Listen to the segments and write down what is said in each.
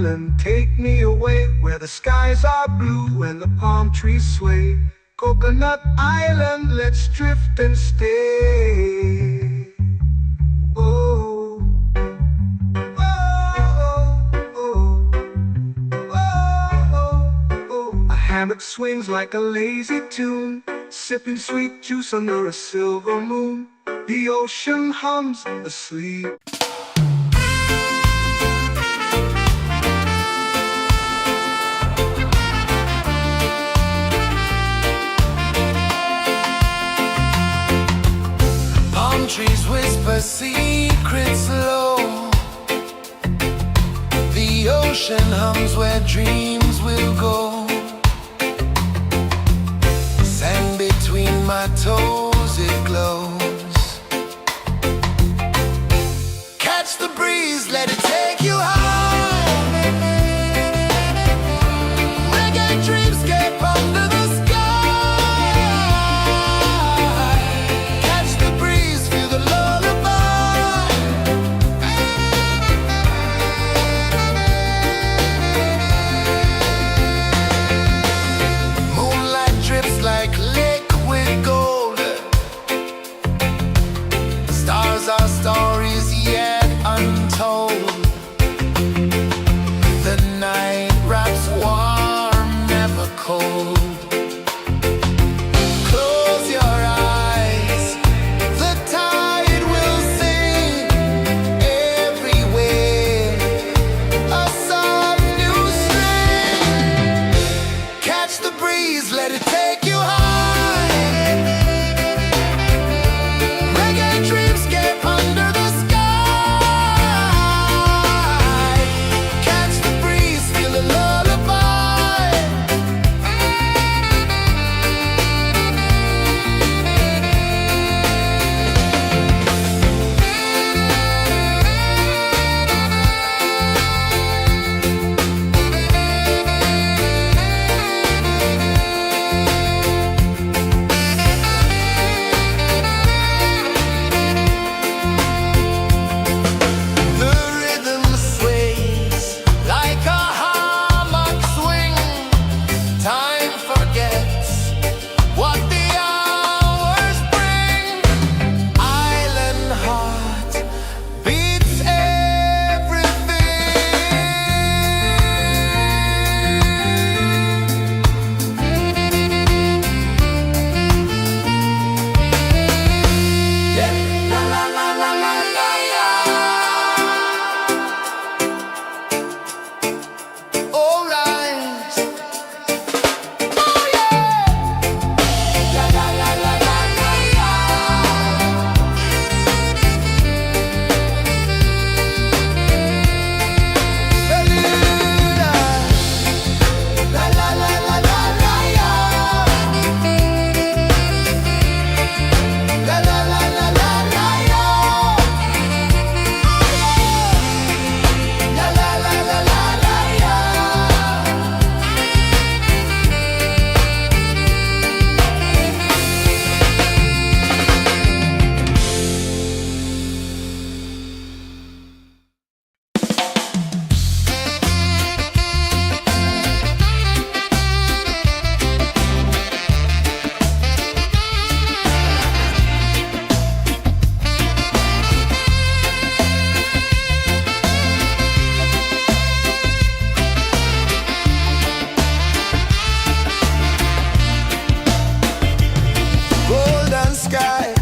island, take me away where the skies are blue and the palm trees sway. Coconut Island, let's drift and stay. Oh, oh, oh, oh, oh. A hammock swings like a lazy tune, sipping sweet juice under a silver moon. The ocean hums asleep. Palm trees whisper secrets low. The ocean hums where dreams will go. Sand between my toes, it glows. Catch the breeze, let it take you high. Reggae dreamscape under the sky. Catch the breeze, feel the lullaby. Moonlight drips like liquid gold. Stars are stories yet untold. The night wraps warm, never cold. Close your eyes, the tide will sing everywhere. A soft new string. Catch the breeze, let it take you high. Reggae dreamscape under the sky. Catch the breeze, feel the lullaby. The rhythm sways like a hammock swing. Time forgets what the hours bring. Island heart beats everything. Yeah. La la la la la la la. All right. Oh yeah. La la la la la la la. Beluga. La la la la la la la. La la la la la la la. La la la la la la la. Golden sky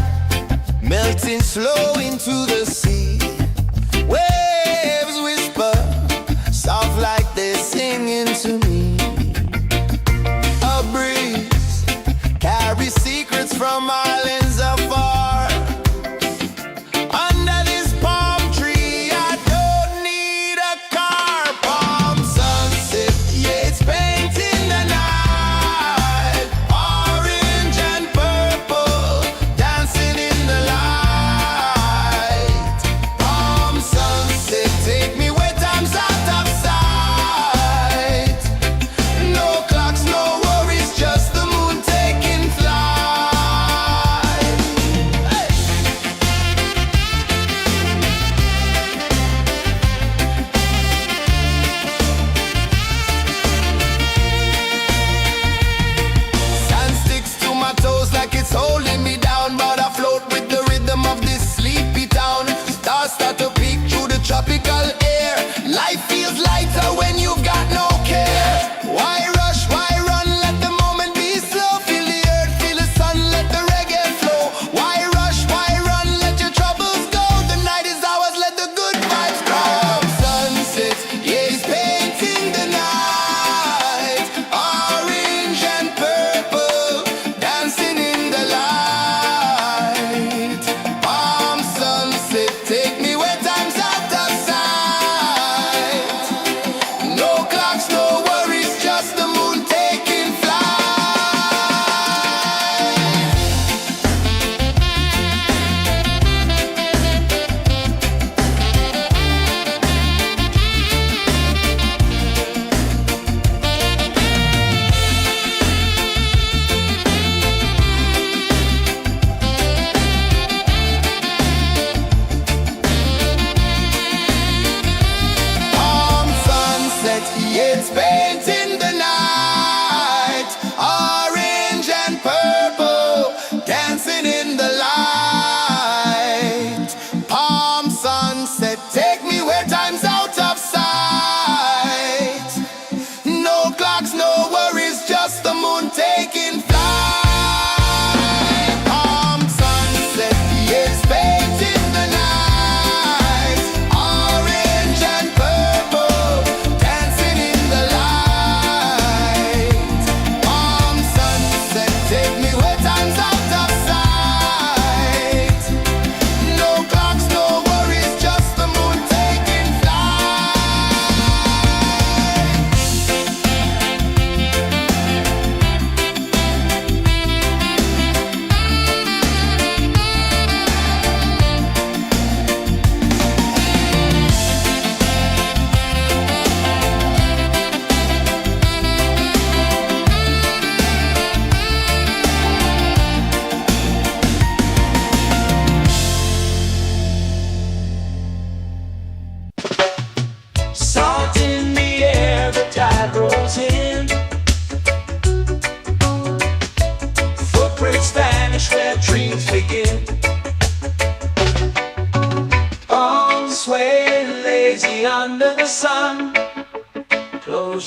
melting slow into the sea. Waves whisper soft like they're singing to me. A breeze carries secrets from islands afar. Under this palm tree, I don't need a car. Palm sunset, yeah, it's painting the night. Orange and purple dancing in the light.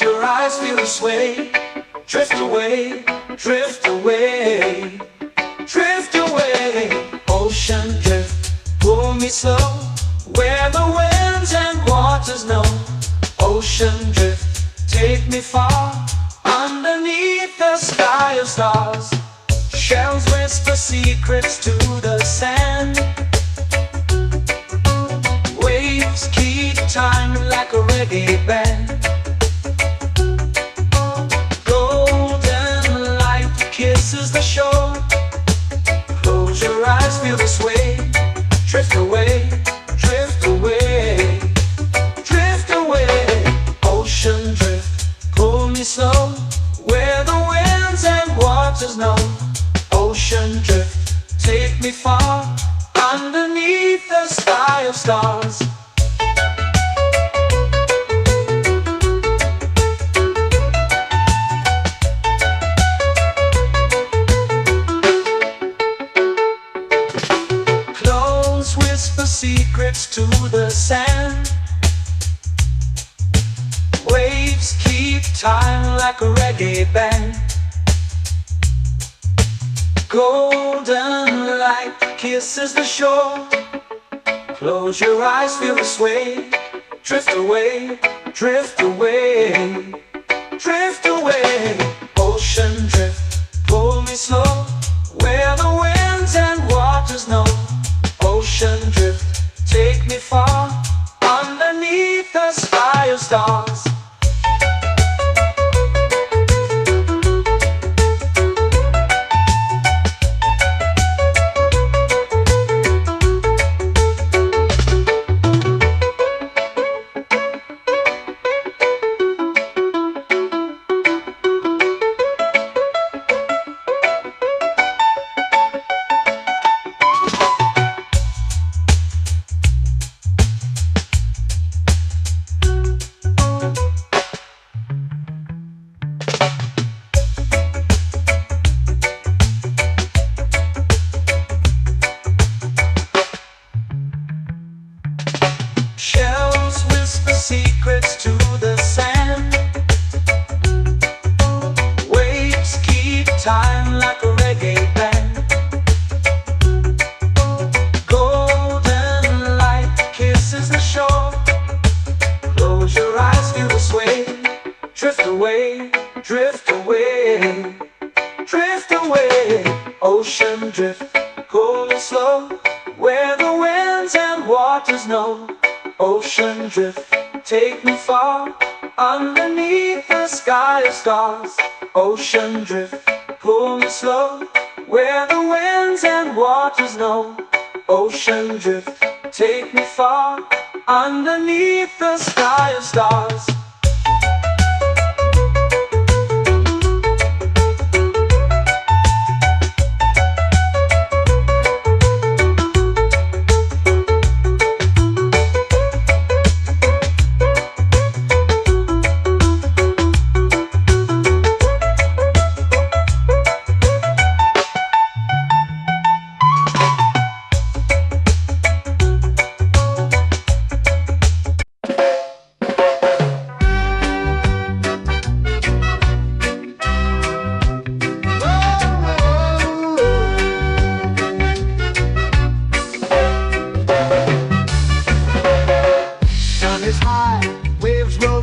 your eyes, feel the sway. Drift away, drift away, drift away. Ocean drift, pull me slow, where the winds and waters know. Ocean drift, take me far, underneath the sky of stars. Shells whisper secrets to the sand. Waves keep time like a reggae band. Golden light kisses the shore. Close your eyes, feel the sway. Drift away, drift away, drift away. Ocean drift, pull me slow, where the winds and waters know. Ocean drift, take me far, underneath the sky of stars. Close whisper secrets to the sand. Waves keep time like a reggae band. Golden light kisses the shore. Close your eyes, feel the sway. Drift away, drift away, drift away. Ocean drift, pull me slow, where the winds and waters know. Ocean drift, take me far, underneath the sky of stars. Shells whisper secrets to the sand. Waves keep time like a reggae band. Golden light kisses the shore. Close your eyes, feel the sway. Drift away, drift away, drift away. Ocean drift, pull me slow, where the winds and waters know. Ocean drift, take me far, underneath the sky of stars. Ocean drift, pull me slow, where the winds and waters know. Ocean drift, take me far, underneath the sky of stars.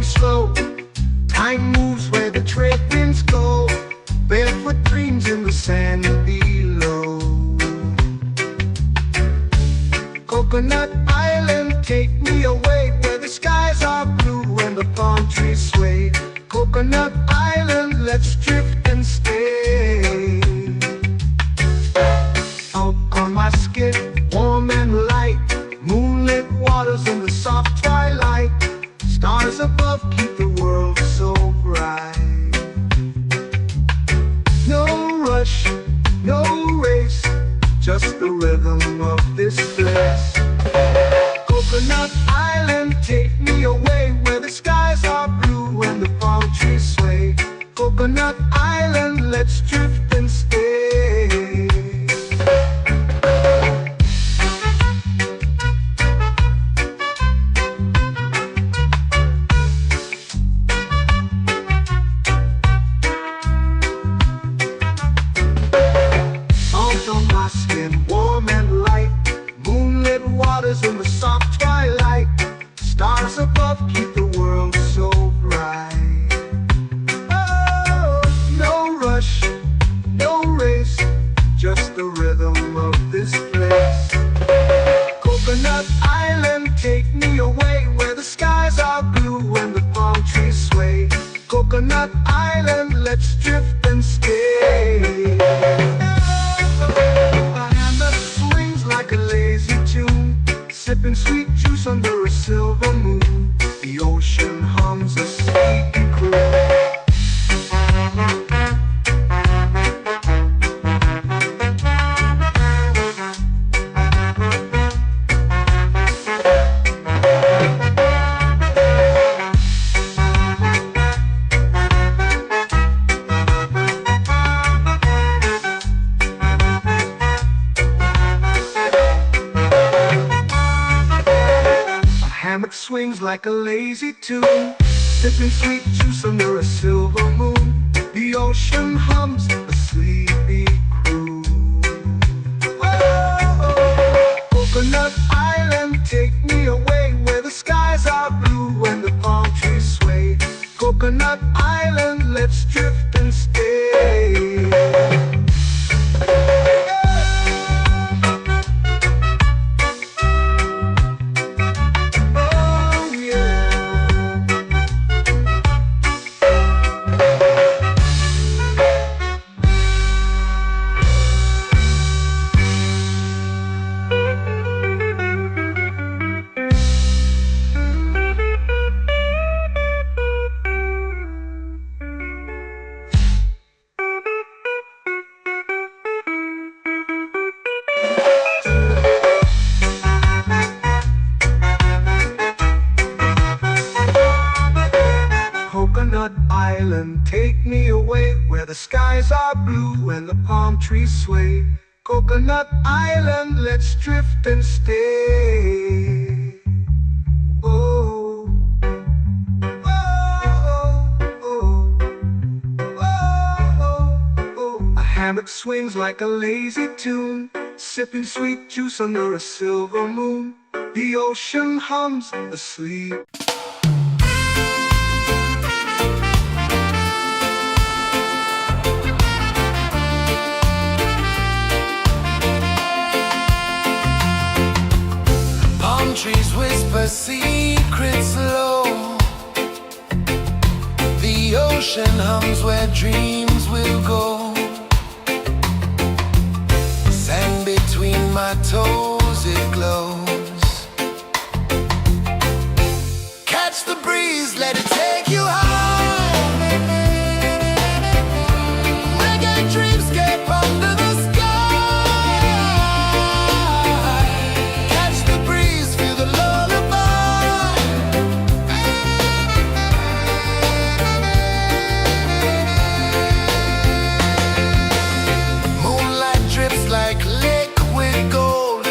Slow. Time moves where the trade winds go. Barefoot dreams in the sand below. Coconut Island, take me away, where the skies are blue and the palm trees sway. Coconut Island, let's drift and stay. Out on my skin, warm and light, moonlit waters in the soft twilight. Stars above keep the world so bright. No rush, no race, just the rhythm of this place. Coconut Island, take me away, where the skies are blue and the palm trees sway. Coconut Island, let's drift and swings like a lazy tune, sipping sweet juice under a silver moon. The ocean hums a sleepy croon. Whoa, Coconut Island, take me away where the skies are blue and the palm trees sway. Coconut Island, let's drift and stay. Coconut Island, take me away where the skies are blue and the palm trees sway. Coconut Island, let's drift and stay. Oh, oh, oh, oh, oh. A hammock swings like a lazy tune, sipping sweet juice under a silver moon. The ocean hums asleep. Trees whisper secrets low. The ocean hums where dreams will go. Sand between my toes, it glows. Catch the breeze, let it take you high. Reggae dreamscape under the sky. Like liquid gold,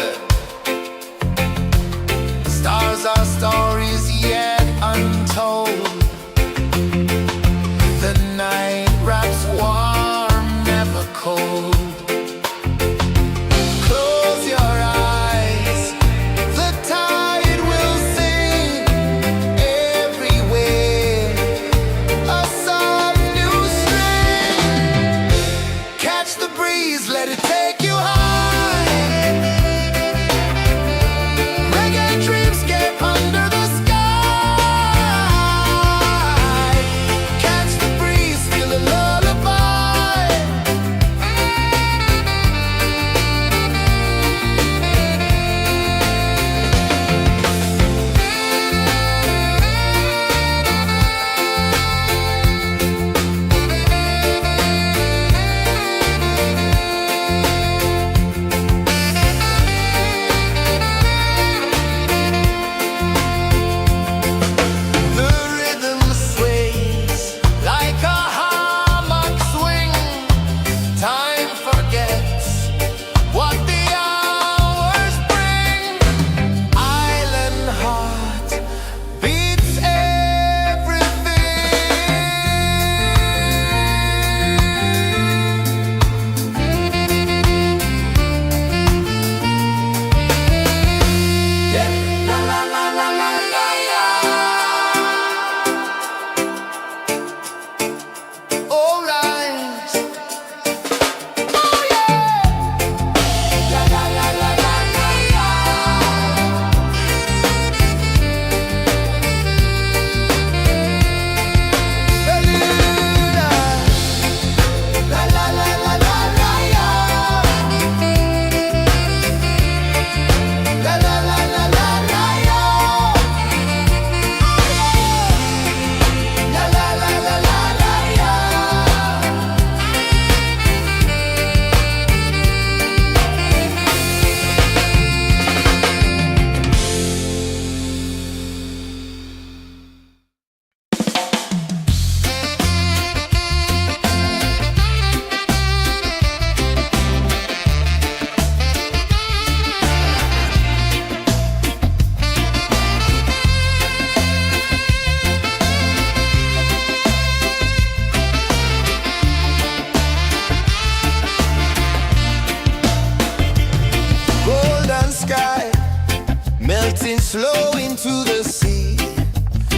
flow into the sea.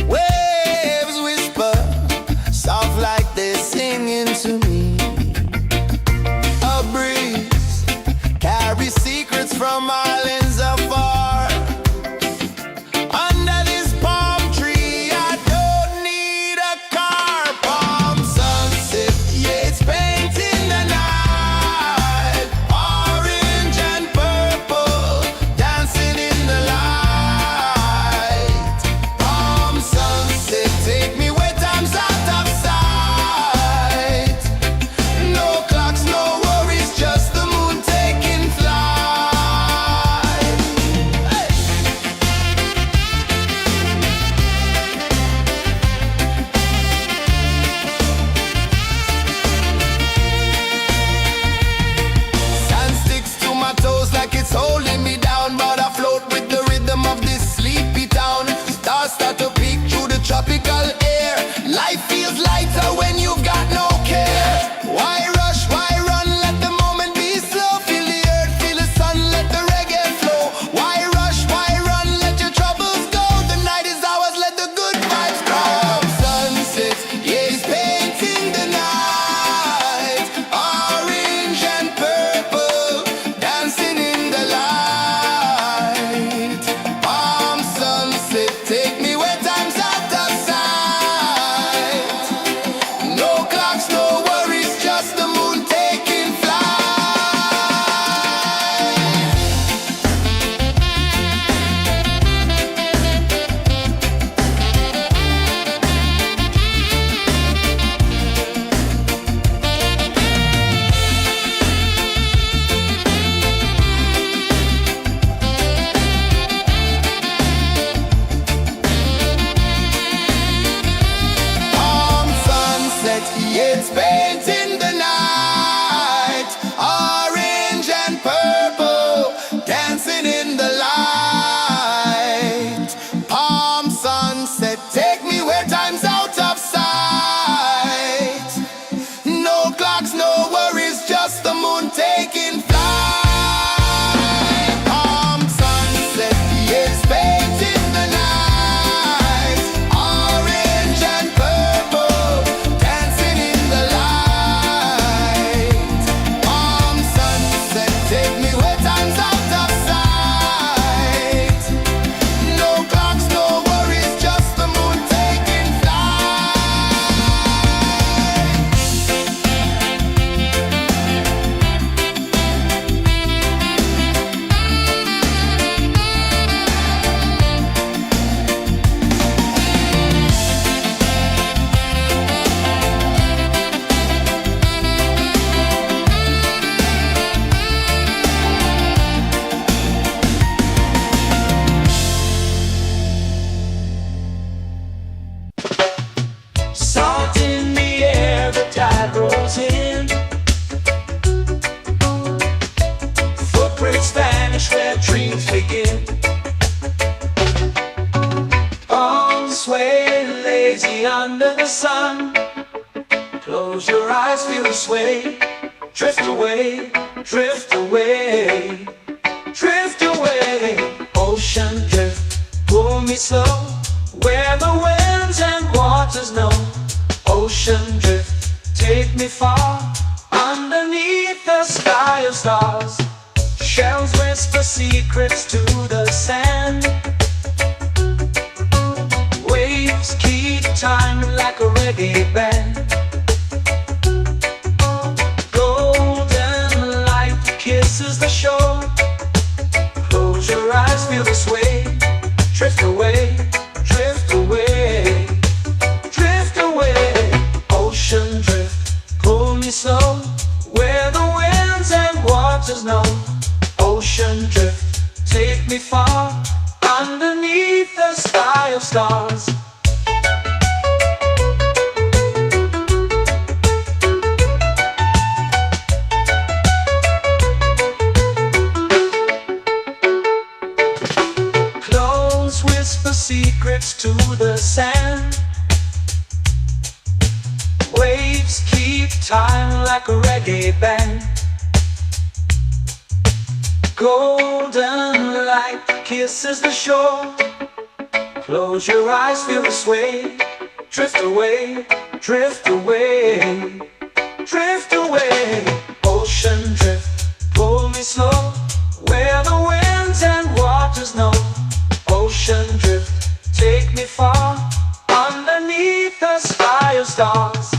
Waves whisper, soft like they're singing to me. A breeze carries secrets from islands afar. Under this palm tree, I don't need a car. Palm sunset, yeah, it's painting the night. Orange and purple, dancing in the light. Palm sunset, take me where time's out of sight. No clocks, no worries, just the moon taking flight. Hey! Sand sticks to my toes like it's holding me down, but I float with the rhythm of this sleepy town. Stars start to peek through the tropical air. Life feels lighter when you've got no care. Why rush, why run, let the moment be slow. Feel the earth, feel the sun, let the reggae flow. Why rush, why run, let your troubles go. The night is ours, let the good vibes grow. Sunset, yeah, it's painting the night. Orange and purple, dancing in the light. Palm sunset, take me where time's out of sight. No clocks, no worries, just the moon taking flight. Palm sunset, yeah, it's painting the night. Orange and purple, dancing in the light. Palm sunset, take me where time's out of sight. No clocks, no worries, just the moon taking flight. Palm sunset, yeah, it's painting the night. Orange and purple, dancing in the light. Palm sunset, take me where time's out of sight. No clocks, no worries, just the moon taking flight. Salt in the air, the tide rolls in. Footprints vanish where dreams begin. Arms sway lazy under the sun. Close your eyes, feel the sway. Drift away, drift away, drift away. Ocean drift, pull me slow, where the winds and waters know. Ocean drift, take me far, underneath the sky of stars. Shells whisper secrets to the sand. Waves keep time like a reggae band. Golden light kisses the shore. Close your eyes, feel the sway. Drift away, drift away, drift away. Ocean drift, pull me slow, where the winds and waters know. Ocean drift, take me far, underneath the sky of stars. Close whisper secrets to the sand. Waves keep time like a reggae band. Golden light kisses the shore. Close your eyes, feel the sway. Drift away, drift away, drift away. Ocean drift, pull me slow, where the winds and waters know. Ocean drift, take me far, underneath the sky of stars.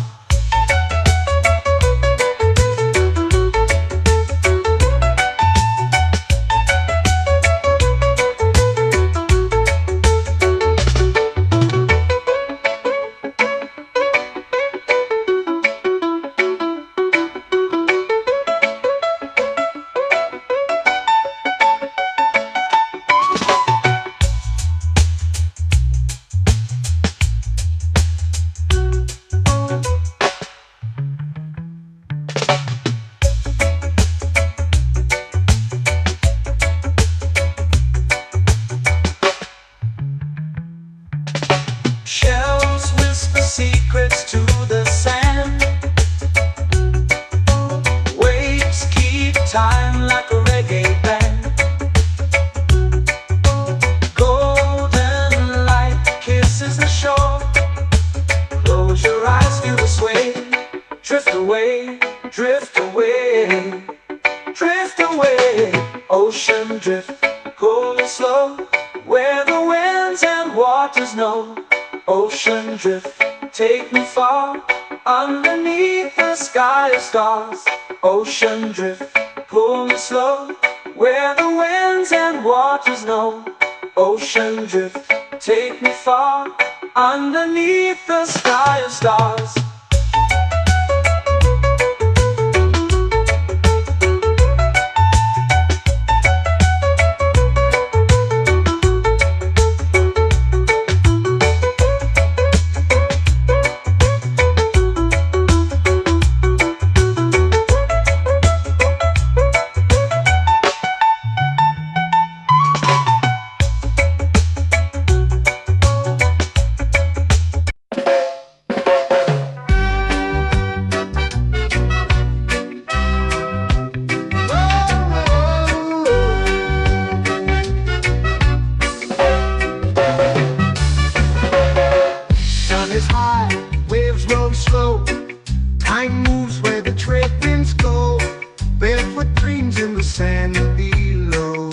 Shells whisper secrets to the sand. Waves keep time like a reggae band. Golden light kisses the shore. Close your eyes, feel the sway. Drift away, drift away, drift away. Ocean drift, pull me slow, where the winds and waters know. Ocean drift, take me far, underneath the sky of stars. Ocean drift, pull me slow, where the winds and waters know. Ocean drift, take me far, underneath the sky of stars. Is high, waves roll slow. Time moves where the trade winds go. Barefoot dreams in the sand below.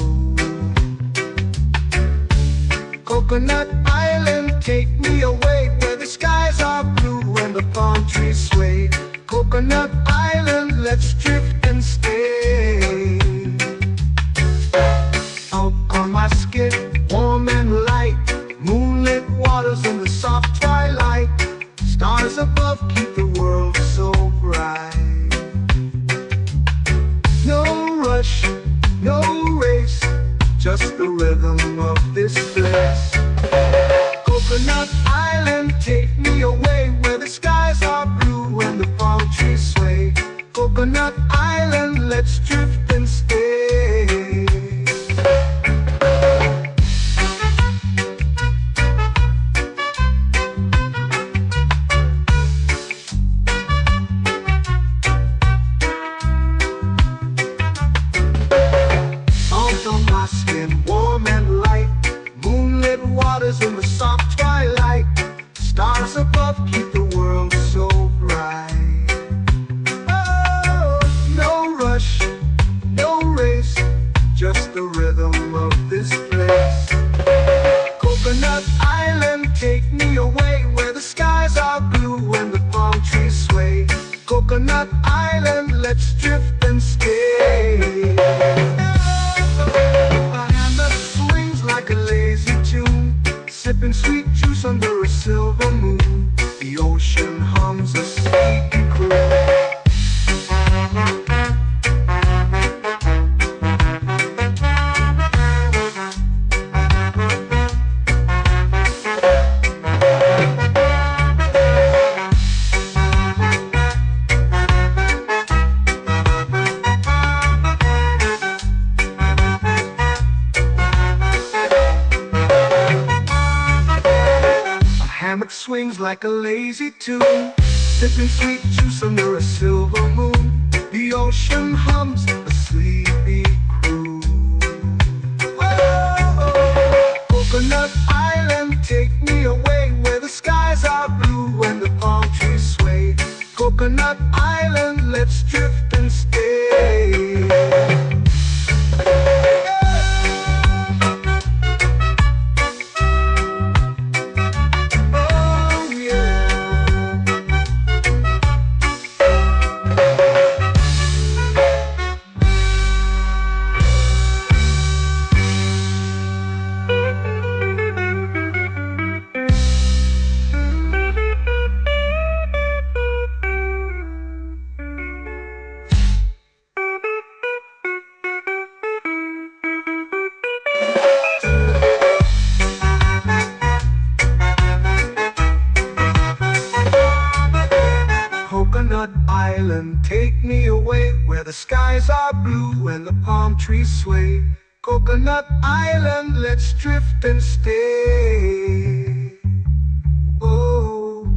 Coconut Island, take me away, where the skies are blue and the palm trees sway. Coconut Island, let's drift and stay. Out on my skin, warm and light, moonlit waters in the soft twilight. Stars above keep the world so bright. No rush, no race, just the rhythm of this place. Coconut Island, take me away, where the skies are blue and the palm trees sway. Coconut Island, let's drift and stay. Warm and light, moonlit waters in the soft twilight. Stars above keep the world so bright. Oh, no rush, no race, just the rhythm of this place. Coconut Island, take me away, where the skies are blue and the palm trees sway. Coconut Island, let's drift and stay. Like a lazy tune, sipping sweet juice under a silver moon. The ocean hums a sleepy croon. Swings like a lazy tune, sipping sweet juice under a silver moon. The ocean hums a sleepy croon. Coconut Island, take me away where the skies are blue and the palm trees sway. Coconut Island, let's drift and stay. Oh yeah. Coconut Island, take me away where the skies are blue and the palm trees sway. Coconut Island, let's drift and stay. Oh,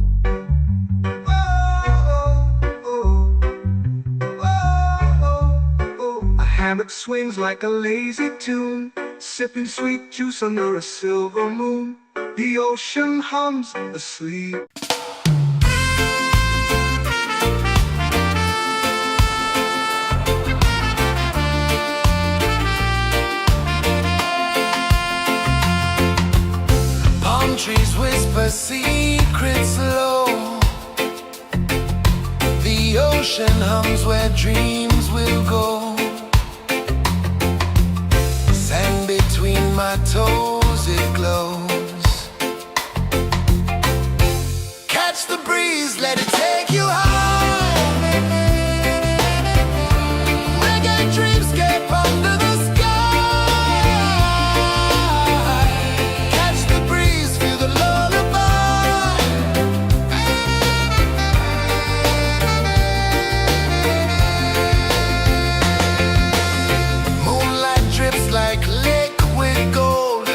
oh, oh, oh, oh. A hammock swings like a lazy tune, sipping sweet juice under a silver moon. The ocean hums asleep. Palm trees whisper secrets low. The ocean hums where dreams will go. Sand between my toes, it glows. Catch the breeze, let it take you high. Reggae dreamscape under the sky. Catch the breeze, feel the lullaby. Moonlight drips like liquid gold.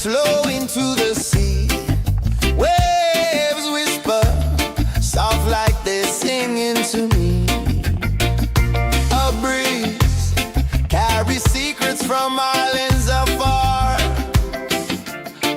flow into the sea. Waves whisper, soft like they're singing to me. A breeze carries secrets from islands afar.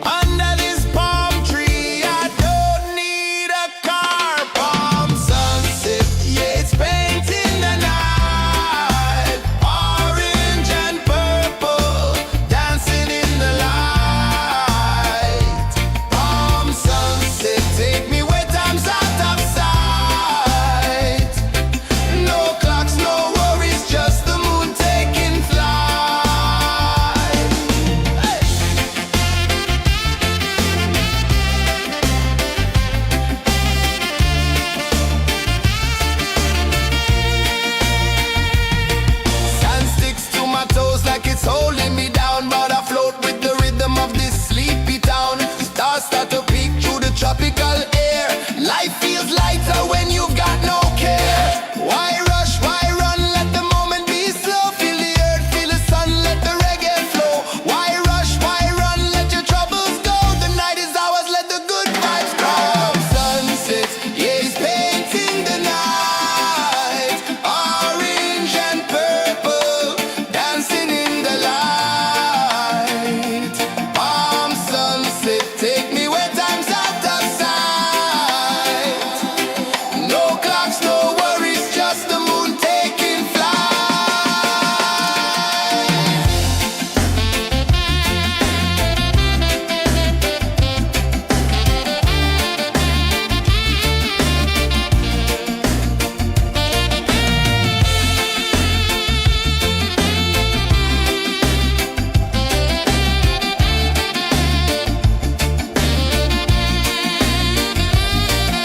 Under this palm tree, I don't need a car. Palm sunset, yeah, it's painting the night. Orange and purple, dancing in the light. Palm sunset, take me where time's out of sight. No clocks, no worries, just the moon taking flight. Hey! Sand sticks to my toes like it's holding me down, but I float with the rhythm of this sleepy town. Stars start to peek through the tropical air. Life feels lighter when you've got no care. Why rush, why run, let the moment be slow. Feel the earth, feel the sun, let the reggae flow. Why rush, why run, let your troubles go. The night is ours, let the good vibes come. Sunset, yeah, it's painting the night. Orange and purple, dancing in the light. Palm sunset, take me where time's out of sight. No clocks, no worries, just the moon taking flight.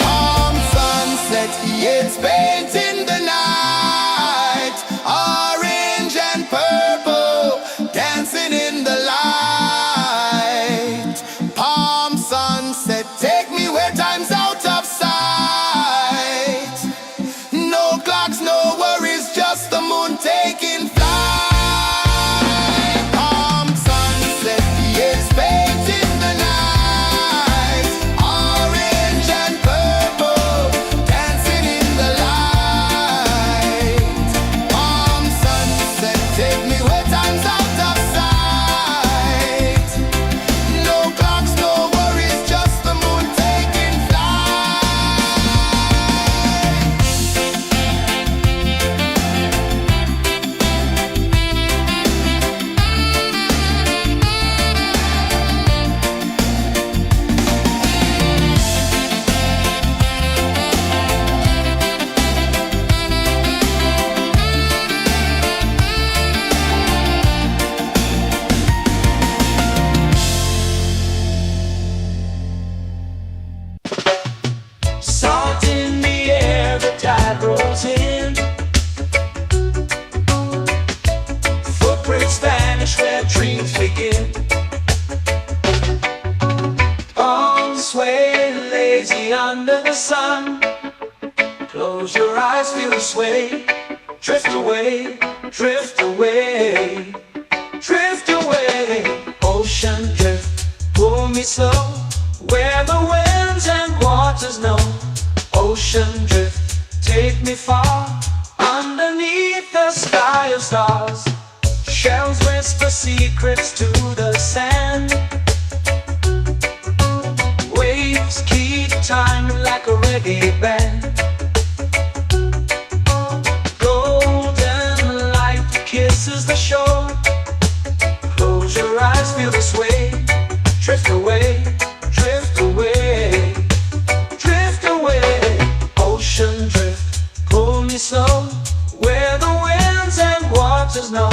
Palm sunset, yeah, it's painting the night. Orange and purple, dancing in the light. Palm sunset, take me where time's out of sight. No clocks, no worries, just the moon taking flight. Palm sunset, yeah, it's painting the night. Orange and purple, dancing in the light. Palm sunset, take me where time's out of sight. No clocks, no worries, just the moon taking flight. Salt in the air, the tide rolls in. Footprints vanish where dreams begin. Arms sway lazy under the sun. Close your eyes, feel the sway. Drift away, drift away, drift away. Ocean drift, pull me slow, where the winds and waters know. Ocean drift, take me far, underneath the sky of stars. Shells whisper secrets to the sand. Waves keep time like a reggae band. Golden light kisses the shore. Close your eyes, feel the sway. Drift away, drift away, drift away. Ocean drift, pull me slow, where the winds and waters know.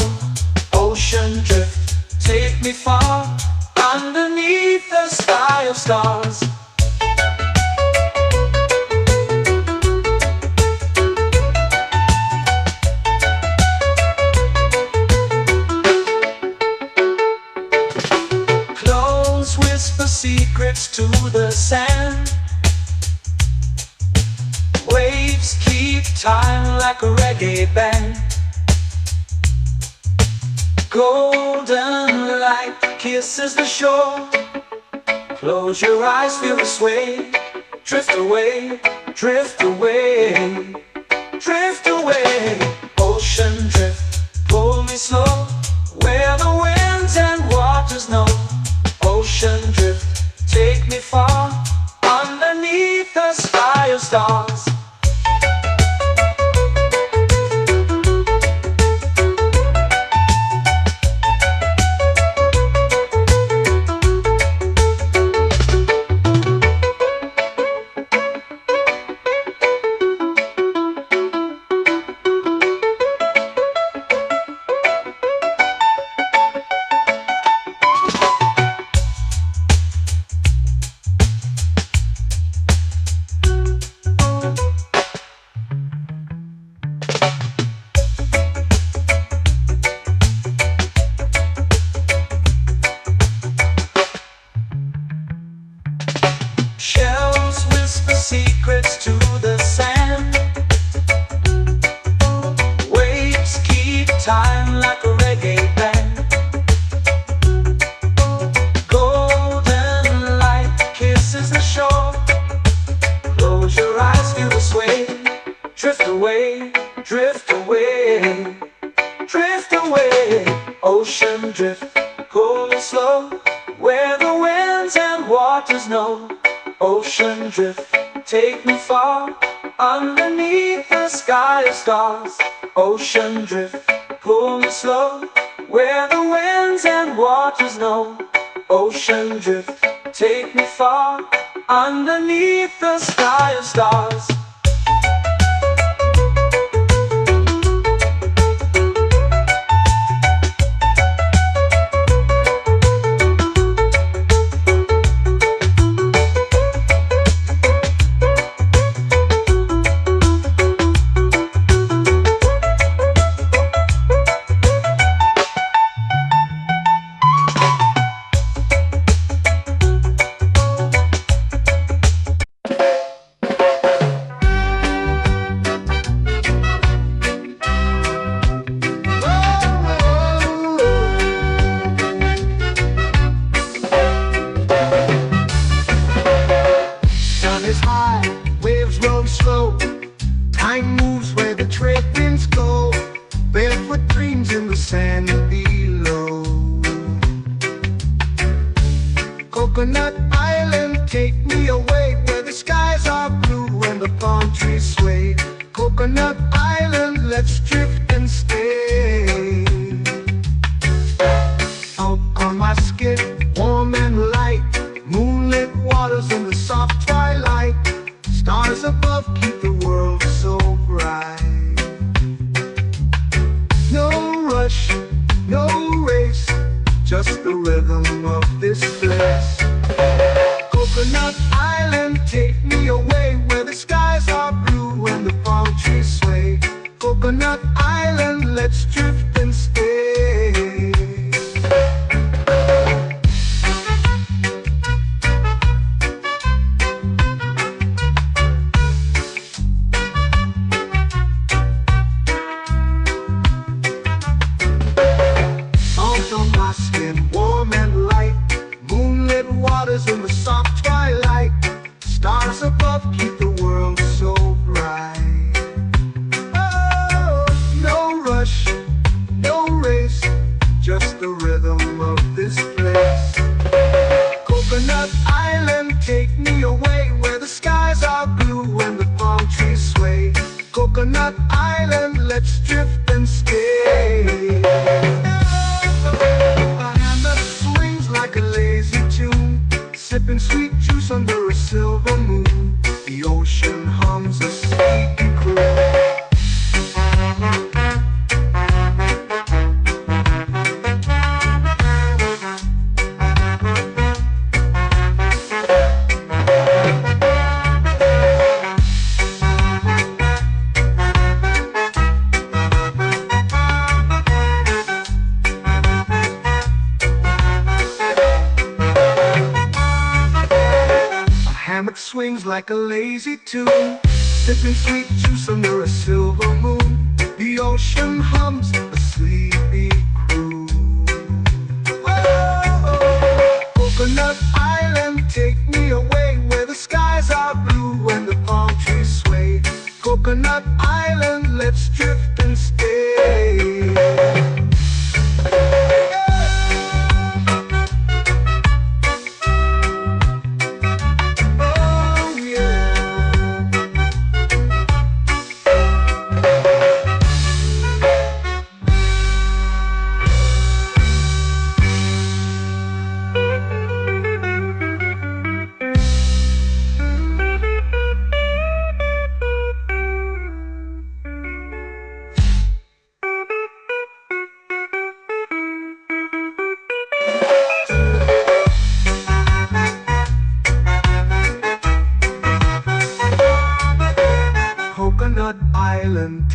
Ocean drift, take me far, underneath the sky of stars. Close whisper secrets to the sand. Waves keep time like a reggae band. Golden light kisses the shore. Close your eyes, feel the sway. Drift away, drift away, drift away. Ocean drift, pull me slow, where the winds and waters know. Ocean drift, take me far, underneath the sky of stars. Shells whisper secrets to the sand. Waves keep time like a reggae band. Golden light kisses the shore. Close your eyes, feel the sway. Drift away, drift away, drift away. Ocean drift, cool and slow, where the winds and waters know. Ocean drift, take me far, underneath the sky of stars. Ocean drift, pull me slow, where the winds and waters know. Ocean drift, take me far, underneath the sky of stars. Is high, waves roll slow. Time moves where the trade winds go. Barefoot dreams in the sand below. Coconut Island, take me away, where the skies are blue and the palm trees sway. Coconut Island, let's drift and stay. Out on my skin, warm and light, moonlit waters in the soft twilight. Stars above keep the world so bright. No rush, no race, just the rhythm of this place. Coconut Island, take me away, where the skies are blue and the palm trees sway. Coconut Island, let's drift and stay. On my skin, warm and light, moonlit waters in the soft twilight. Stars above keep the world so bright. Oh, no rush, no race, just the rhythm of this place. Coconut Island, take me away, where the skies are blue and the palm trees sway. Coconut Island, let's drift and stay. Like a lazy tune, sipping sweet juice under a silver moon. The ocean hums a sleepy croon. Swings like a lazy tune, sipping sweet juice under a silver moon. The ocean hums a sleepy croon. Whoa.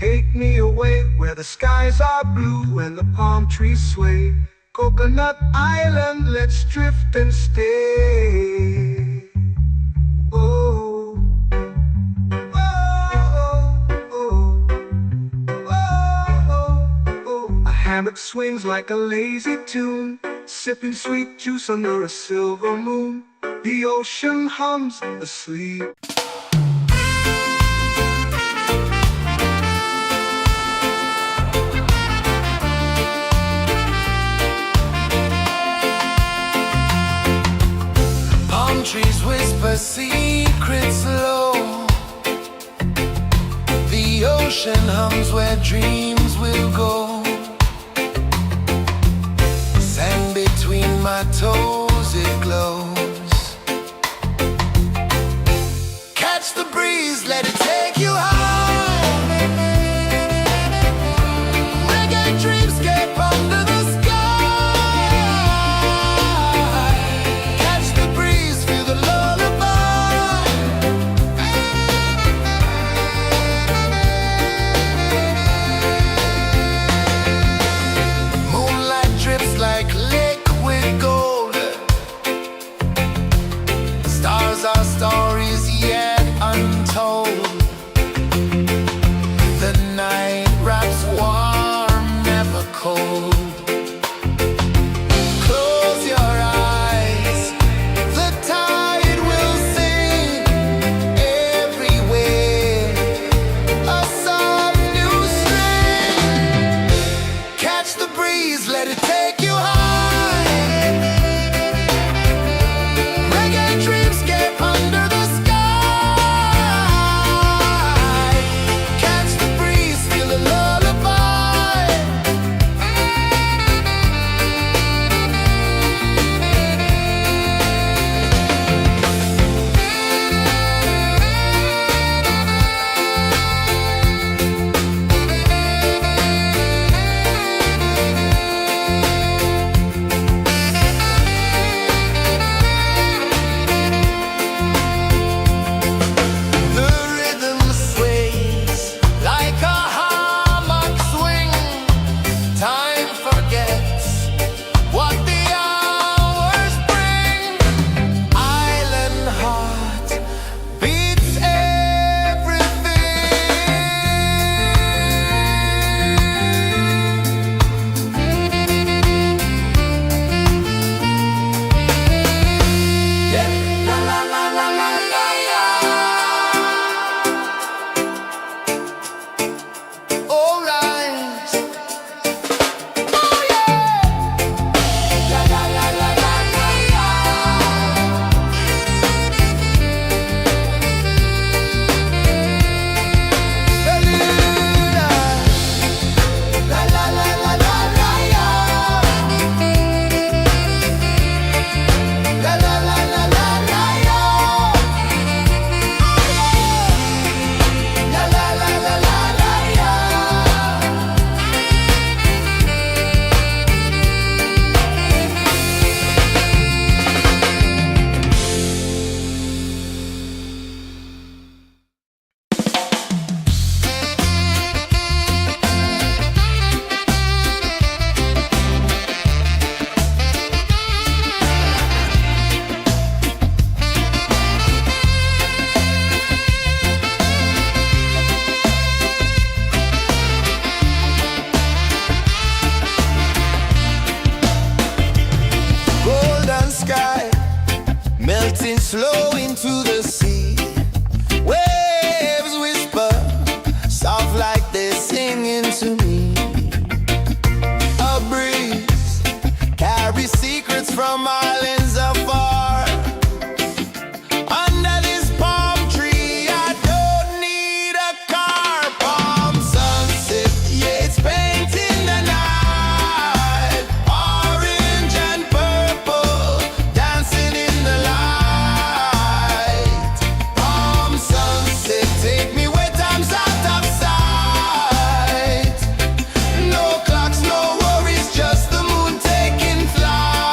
take me away where the skies are blue and the palm trees sway. Coconut Island, let's drift and stay. Oh, oh, oh, oh. A hammock swings like a lazy tune, sipping sweet juice under a silver moon. The ocean hums asleep. Palm trees whisper secrets low. The ocean hums where dreams will go. Sand between my toes, it glows. Catch the breeze, let it take you high. Reggae dreamscape under the sky. Catch the breeze, feel the lullaby. Moonlight drips like liquid gold. Stars are stories yet untold. The night wraps warm, never cold. Close your eyes, the tide will sing everywhere. A soft new string. Catch the breeze, let it take you high. Reggae dreamscape under the sky. Catch the breeze, feel the lullaby. The rhythm sways like a hammock swing. Time forgets what the hours bring. Island heart beats everything. Yeah. La la la la la la la. All right. Oh yeah. La la la la la la la. La la la la la la la. La la la la la la la. La la la la la la la. Golden sky melting slow into the sea. Waves whisper soft like they're singing to me. A breeze carries secrets from islands afar. Under this palm tree, I don't need a car. Palm sunset, yeah, it's painting the night. Orange and purple, dancing in the light. Palm sunset, take me where time's out of sight. No clocks, no worries, just the moon taking flight.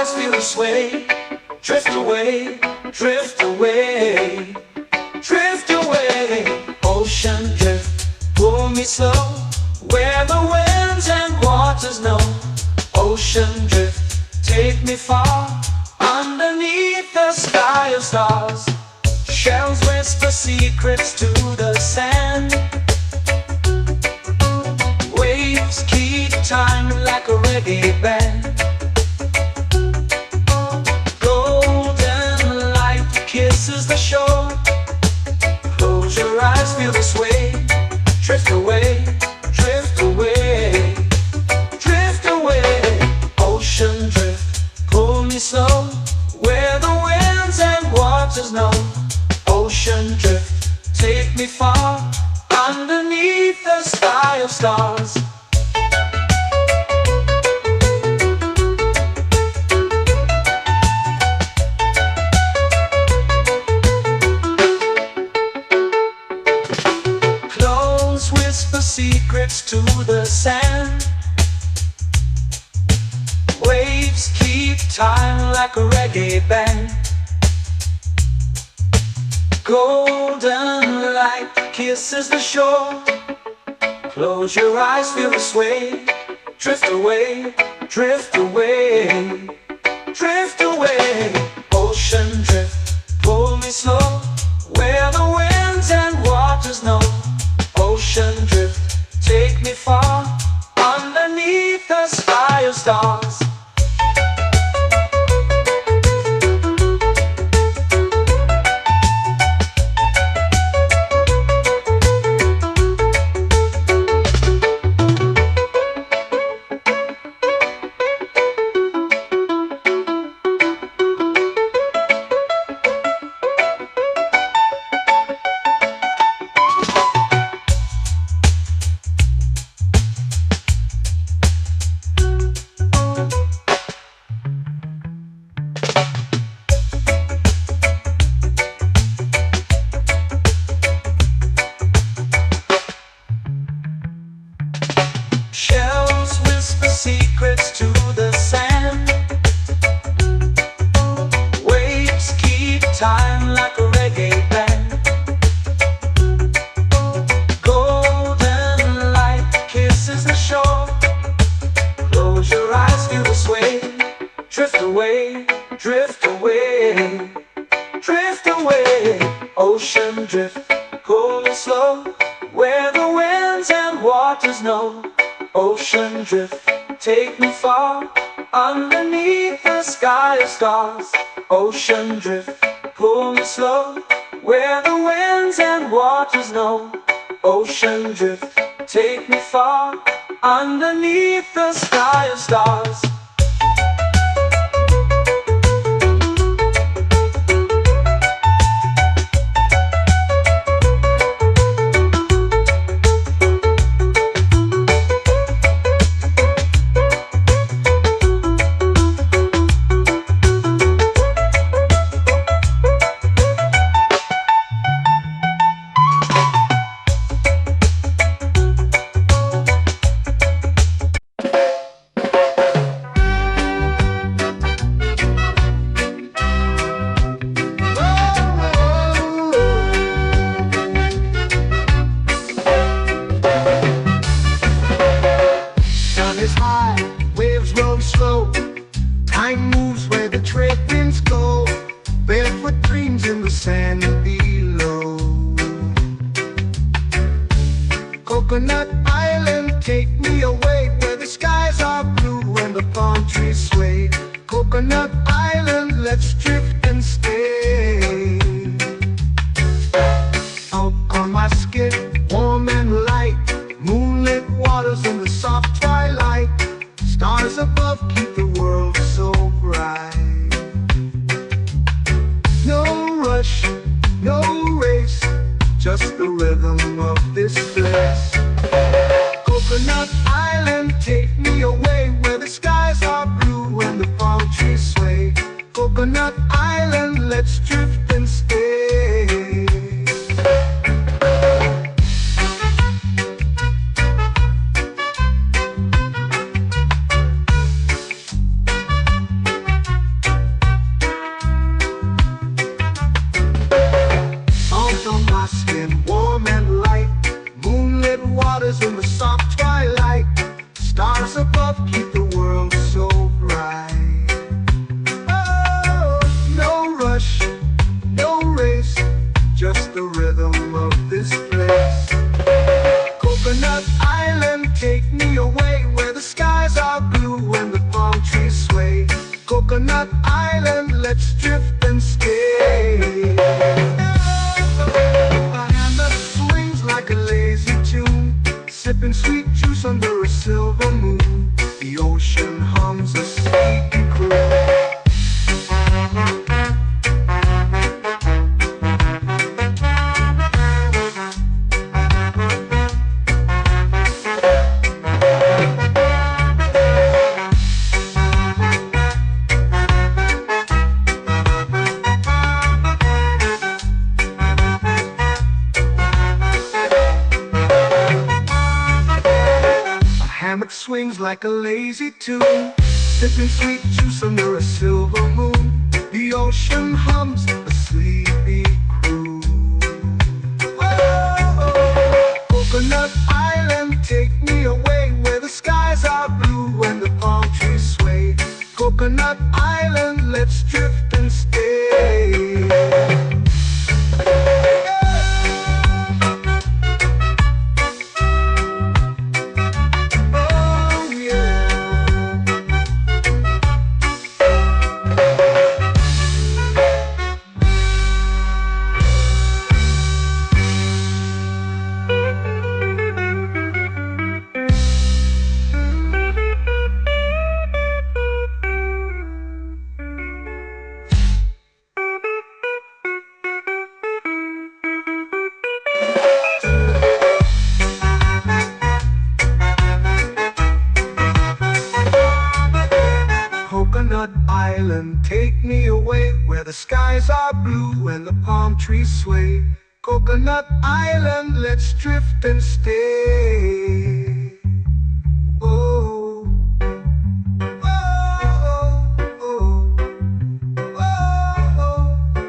eyes feel the sway. Drift away, drift away, drift away. Ocean drift, pull me slow, where the winds and waters know. Ocean drift, take me far, underneath the sky of stars. Shells whisper secrets to the sand. Waves keep time like a reggae band. Golden light kisses the shore. Close your eyes, feel the sway. Drift away, drift away, drift away. Ocean drift, pull me slow, where the winds and waters know. Ocean drift, take me far, underneath the sky of stars. Clothes whisper secrets to the sand. Waves keep time like a reggae band. Golden light kisses the shore. Close your eyes, feel the sway. Drift away, drift away, drift away. Ocean drift, pull me slow, where the winds and waters know. Ocean drift, take me far, underneath the sky of stars. Shells whisper secrets to the sand. Waves keep time like a reggae band. Golden light kisses the shore. Close your eyes, feel the sway. Drift away, drift away, drift away. Ocean drift, pull me slow, where the winds and waters know. Ocean drift, take me far, underneath the sky of stars. Ocean drift, pull me slow, where the winds and waters know. Ocean drift, take me far, underneath the sky of stars. Time moves where the trade winds go. Barefoot dreams in the sand below. Coconut Island, take me away, where the skies are blue and the palm trees sway. Coconut Island, let's drift and stay. Out on my skin, warm and light, moonlit waters in the soft twilight. Stars above keep the world so bright. No rush, no race, just the rhythm of this place. Coconut Island, take me away, where the skies are blue and the palm trees sway. Coconut Island, let's drift and stay. swings like a lazy tune, sipping sweet juice under a silver moon. The ocean hums a sleepy crew. Oh, Coconut Island, take me away where the skies are blue and the palm trees sway. Coconut Island, let's drift and stay. Oh yeah. Coconut Island, take me away where the skies are blue and the palm trees sway. Coconut Island, let's drift and stay. Oh, oh, oh, oh,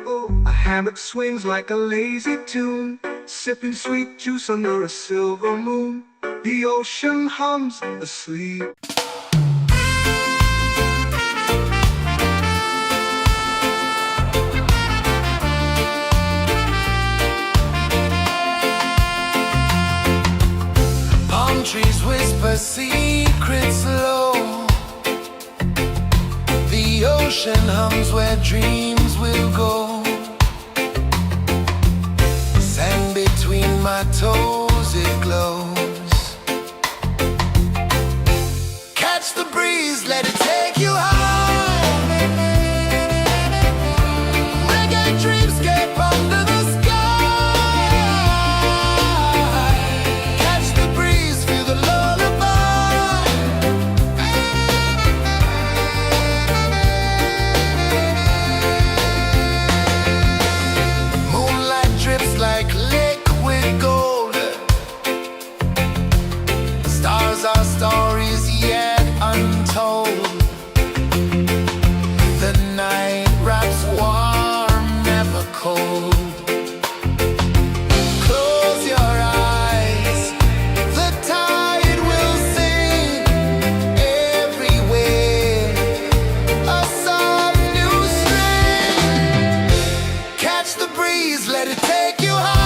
oh. A hammock swings like a lazy tune, sipping sweet juice under a silver moon. The ocean hums asleep. Trees whisper secrets low. The ocean hums where dreams will go. Sand between my toes, it glows. Catch the breeze, let it take you high. Reggae dreamscape under the sky. Our stories yet untold. The night wraps warm, never cold. Close your eyes, the tide will sing everywhere. A soft new string. Catch the breeze, let it take you high.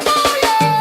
Oh yeah.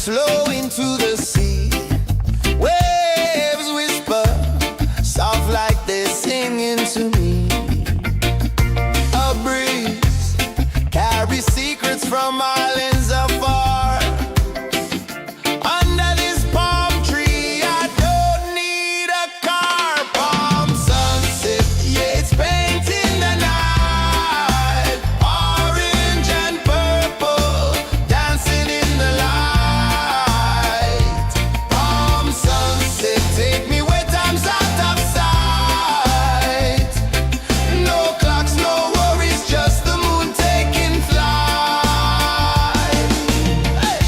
flow into the sea. Waves whisper, soft like they're singing to me. A breeze carries secrets from islands afar. Under this palm tree, I don't need a car. Palm sunset, yeah, it's painting the night. Orange and purple, dancing in the light. Palm sunset, take me where time's out of sight. No clocks, no worries, just the moon taking flight. Hey!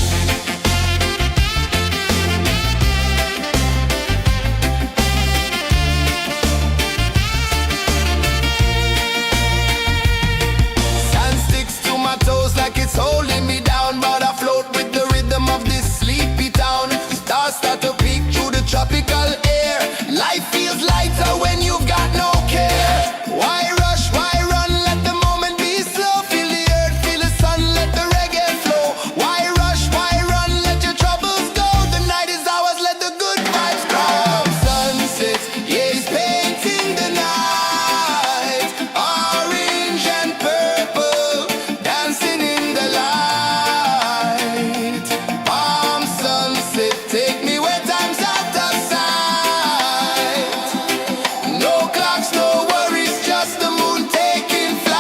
Sand sticks to my toes like it's holding me down, but I float with the rhythm of this sleepy town. Stars start to peek through the tropical air. Life feels lighter when you've got no care. Why rush, why run, let the moment be slow. Feel the earth, feel the sun, let the reggae flow. Why rush, why run, let your troubles go. The night is ours, let the good vibes grow. Sunset, yeah, it's painting the night. Orange and purple, dancing in the light. Palm sunset, take me where time's out of sight. No clocks, no worries, just the moon taking flight.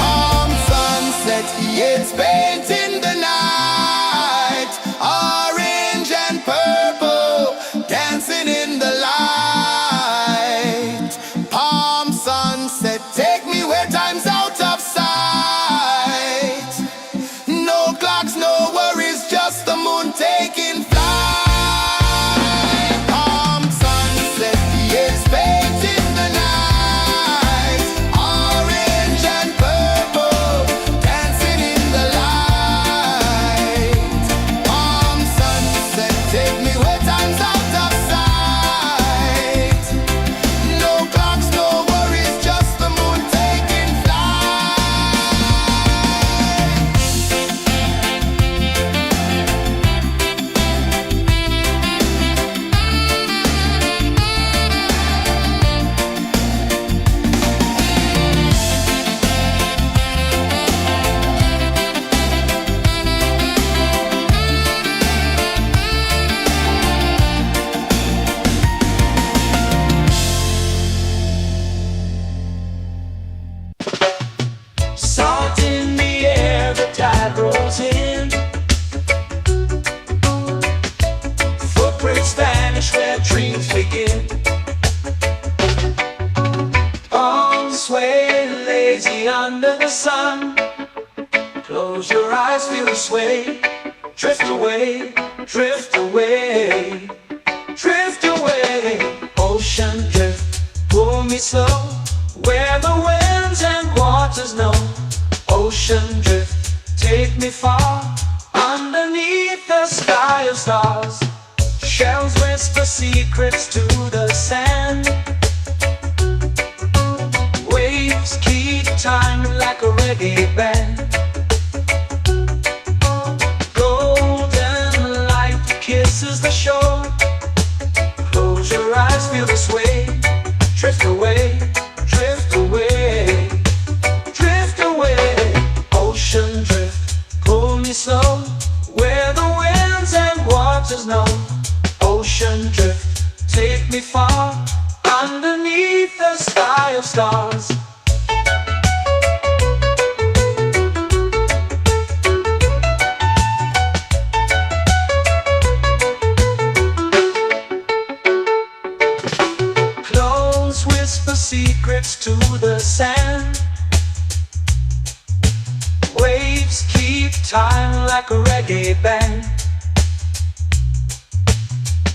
Palm sunset, yeah, it's painting the night. Orange and purple, dancing in the light. Palm sunset, take me where time's out of sight. No clocks, no worries, just the moon taking flight. Palm sunset, yeah, it's painting the night. Orange and purple, dancing in the light. Palm sunset, take me where time's out of sight. No clocks, no worries, just the moon taking flight. Salt in the air, the tide rolls in. Footprints vanish where dreams begin. Arms sway lazy under the sun. Close your eyes, feel the sway. Drift away, drift away, drift away. Ocean drift, pull me slow, where the winds and waters know. Ocean drift, take me far, underneath the sky of stars. Shells whisper secrets to the sand. Waves keep time like a reggae band. Golden light kisses the shore. Close your eyes, feel the sway. Drift away, drift away, drift away. Ocean drift, pull me slow, where the winds and waters know. Ocean drift, take me far, underneath the sky of stars. Clones whisper secrets to the sand. Waves keep time like a reggae band.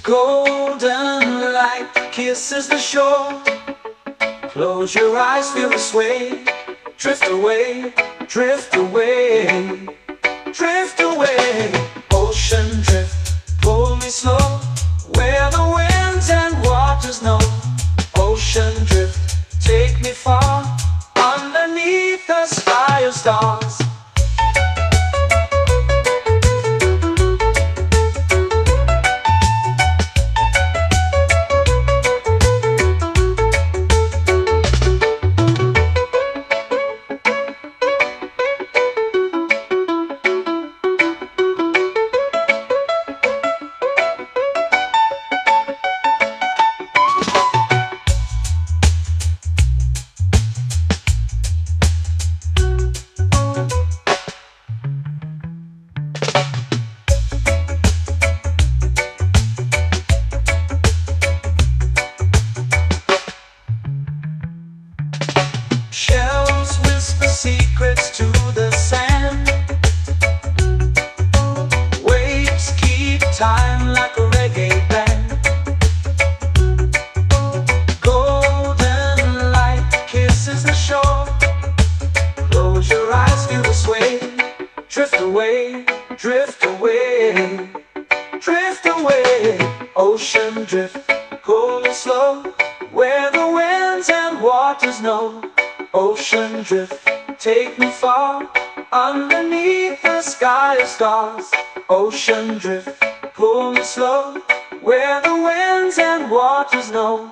Golden light light kisses the shore. Close your eyes, feel the sway. Drift away, drift away, drift away. Ocean drift, pull me slow, where the winds and waters know. Ocean drift, take me far, underneath the sky of stars. Shells whisper secrets to the sand. Waves keep time like a reggae band. Golden light kisses the shore. Close your eyes, feel the sway. Drift away, drift away, drift away. Ocean drift, cool and slow, where the winds and waters know. Ocean drift, take me far, underneath the sky of stars. Ocean drift, pull me slow, where the winds and waters know.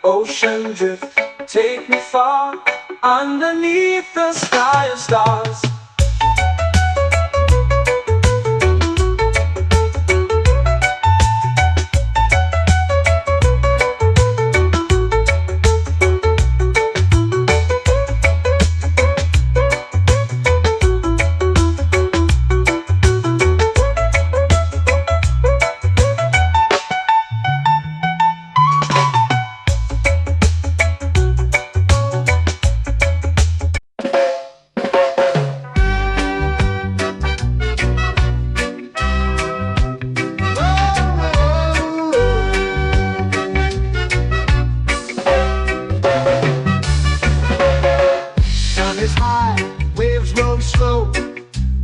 Ocean drift, take me far, underneath the sky of stars.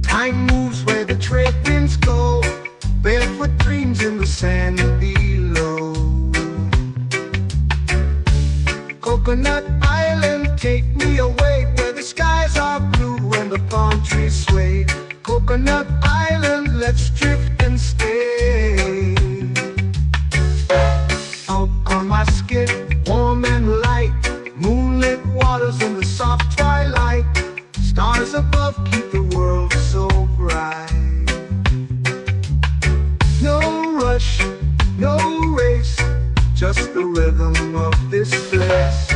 Time moves where the trade winds go. Barefoot dreams in the sand below. Coconut Island, take me away, where the skies are blue and the palm trees sway. Coconut Island, let's drift and stay. Out on my skin, warm and light, moonlit waters in the soft twilight. Stars above keep the world so bright. No rush, no race, just the rhythm of this place.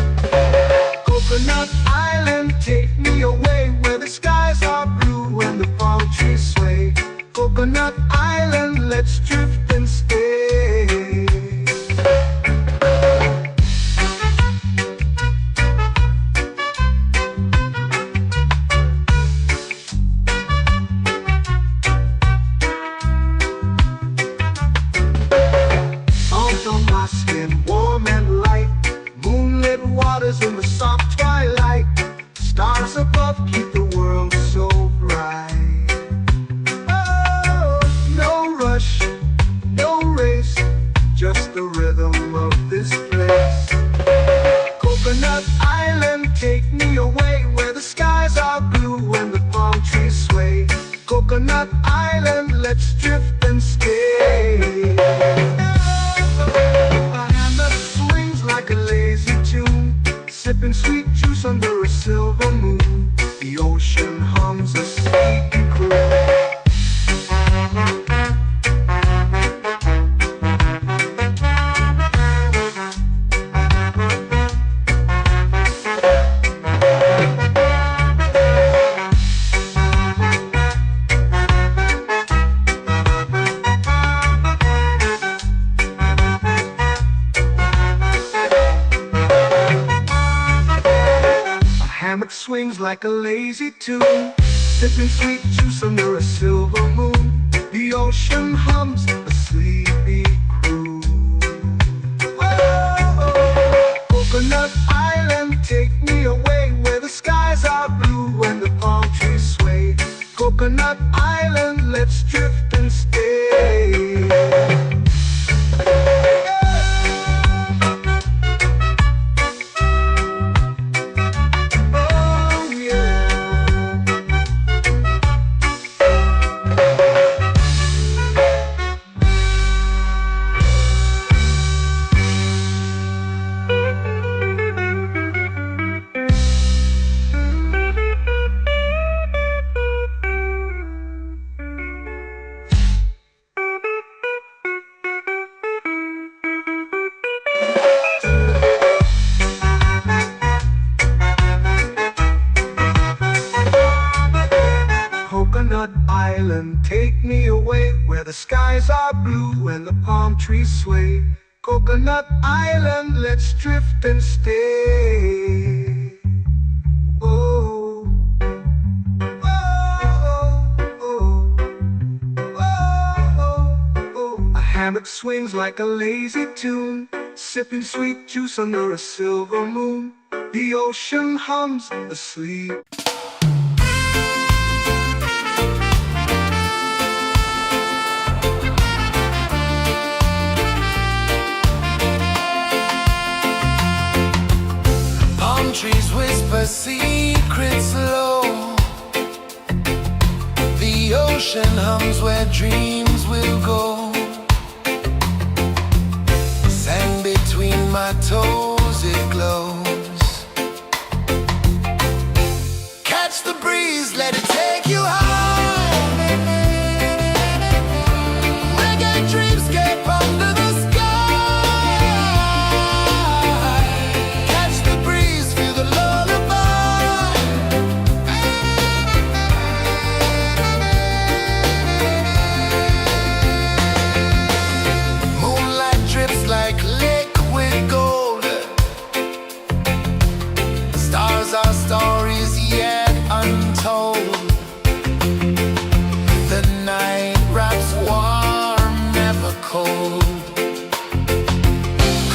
Coconut Island, take me away, where the skies are blue and the palm trees sway. Coconut Island, let's drift and stay. Warm and light, moonlit waters in the soft twilight. Stars above keep the world so bright. Oh, no rush, no race, just the rhythm of this place. Coconut Island, take me away, where the skies are blue and the palm trees sway. Coconut Island, let's drift and stay. Sipping sweet juice under a silver moon. The ocean hums a sleepy croon. Hammock swings like a lazy tune, sipping sweet juice under a silver moon. The ocean hums a sleepy croon. Whoa! skies are blue and the palm trees sway. Coconut Island, let's drift and stay. Oh, oh, oh, oh, oh. A hammock swings like a lazy tune, sipping sweet juice under a silver moon. The ocean hums asleep. Palm trees whisper secrets low. The ocean hums where dreams will go. Sand between my toes, it glows. Catch the breeze, let it take you high. Reggae dreamscape under the sky. Catch the breeze, feel the lullaby. Moonlight drips like liquid gold. Stars are stories yet untold. The night wraps warm, never cold.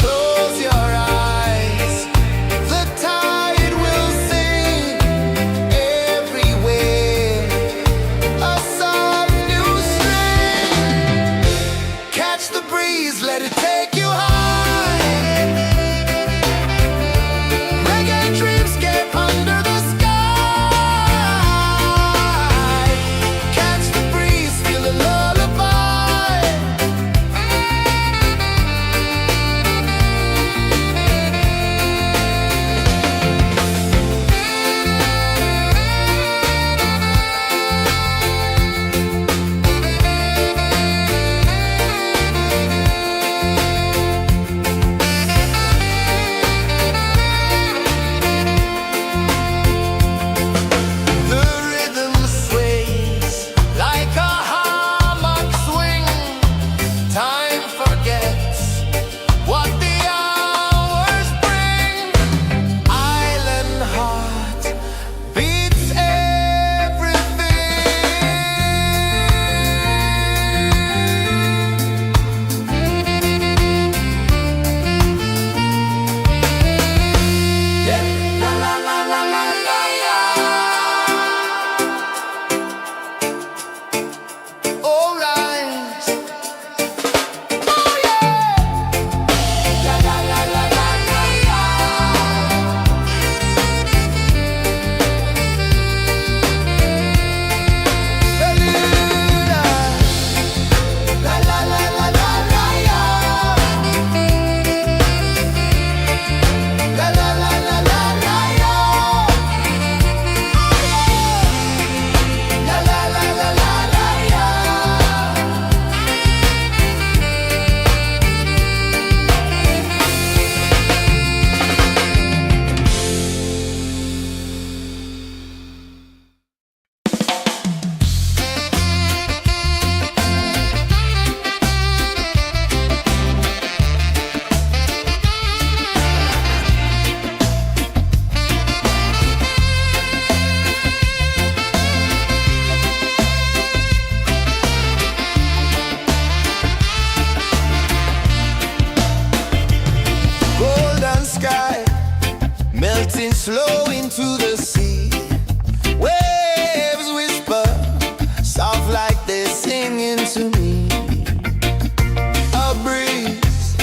Close your eyes, the tide will sing everywhere. A soft new string. Catch the breeze, let it take you high. Reggae dreamscape under the sky. Catch the breeze, feel the lullaby. The rhythm sways like a hammock swing. Time forgets what the hours bring. Island heart beats everything. Yeah. La la la la la la la. All right. Oh yeah. La la la la la la la. La la la la la la la. La la la la la la la. La la la la la la la. Golden sky melting slow into the sea. Waves whisper soft like they're singing to me. A breeze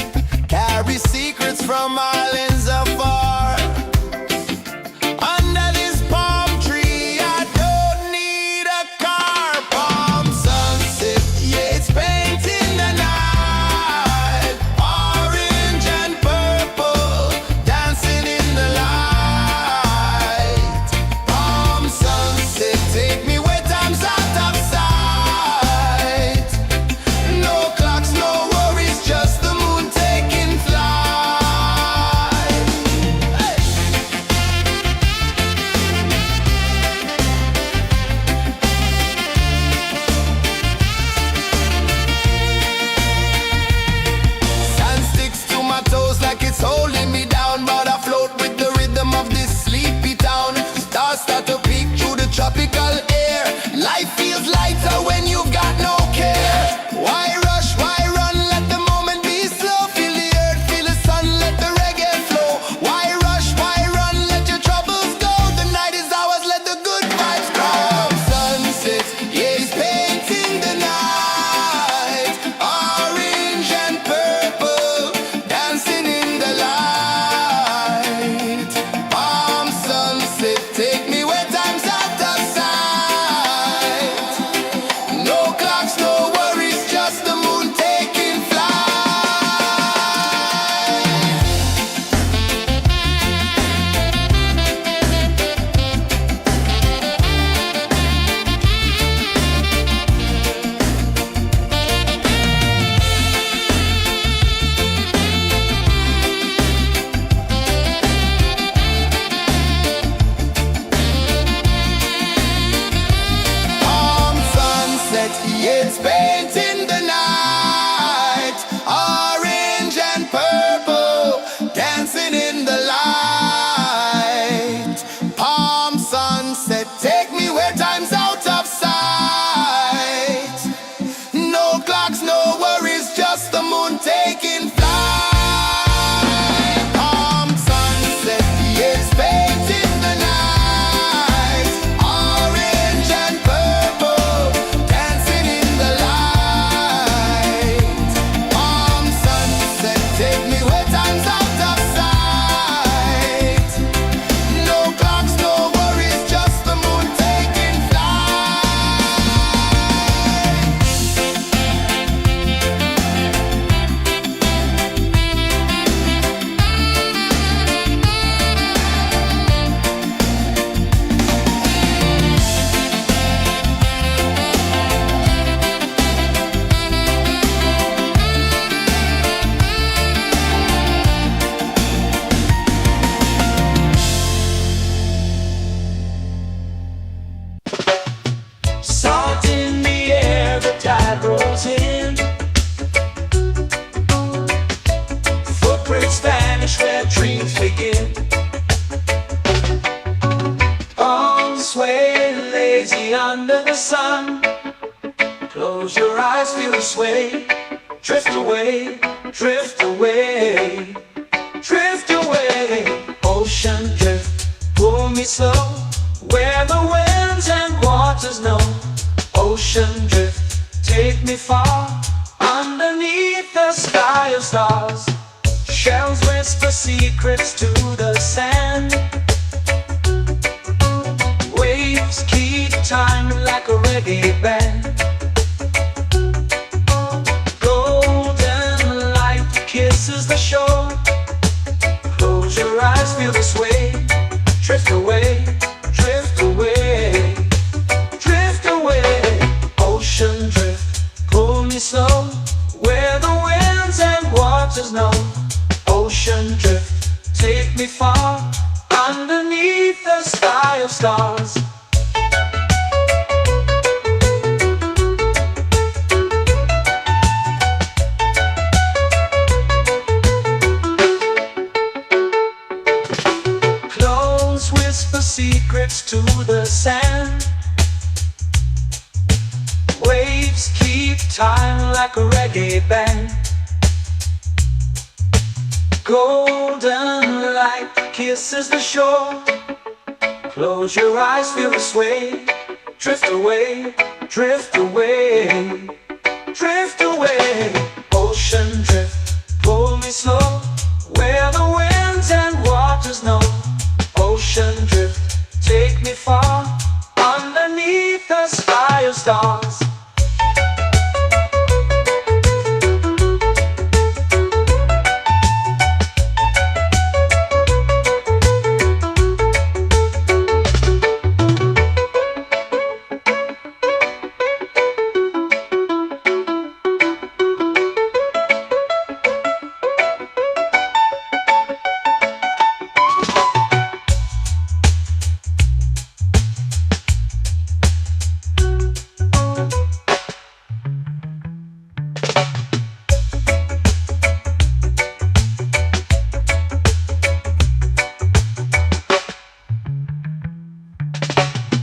carries secrets from islands afar. Under this palm tree, I don't need a car. Palm sunset, yeah, it's painting the night. Orange and purple dancing in the light. dreams begin. Arms sway lazy under the sun. Close your eyes, feel the sway. Drift away, drift away, drift away. Ocean drift, pull me slow, where the winds and waters know. Ocean drift, take me far, underneath the sky of stars. Shells whisper secrets to the sand. Waves keep time like a reggae band. Golden light kisses the shore. Close your eyes, feel the sway. Drift away, drift away, drift away. Ocean drift, pull me slow, where the winds and waters know. Ocean drift, take me far, underneath the sky of stars. Close whisper secrets to the sand. Waves keep time like a reggae band. Golden light kisses the shore. Close your eyes, feel the sway. Drift away, drift away, drift away. Ocean drift, pull me slow, where the winds and waters know. Ocean drift, take me far, underneath the sky of stars.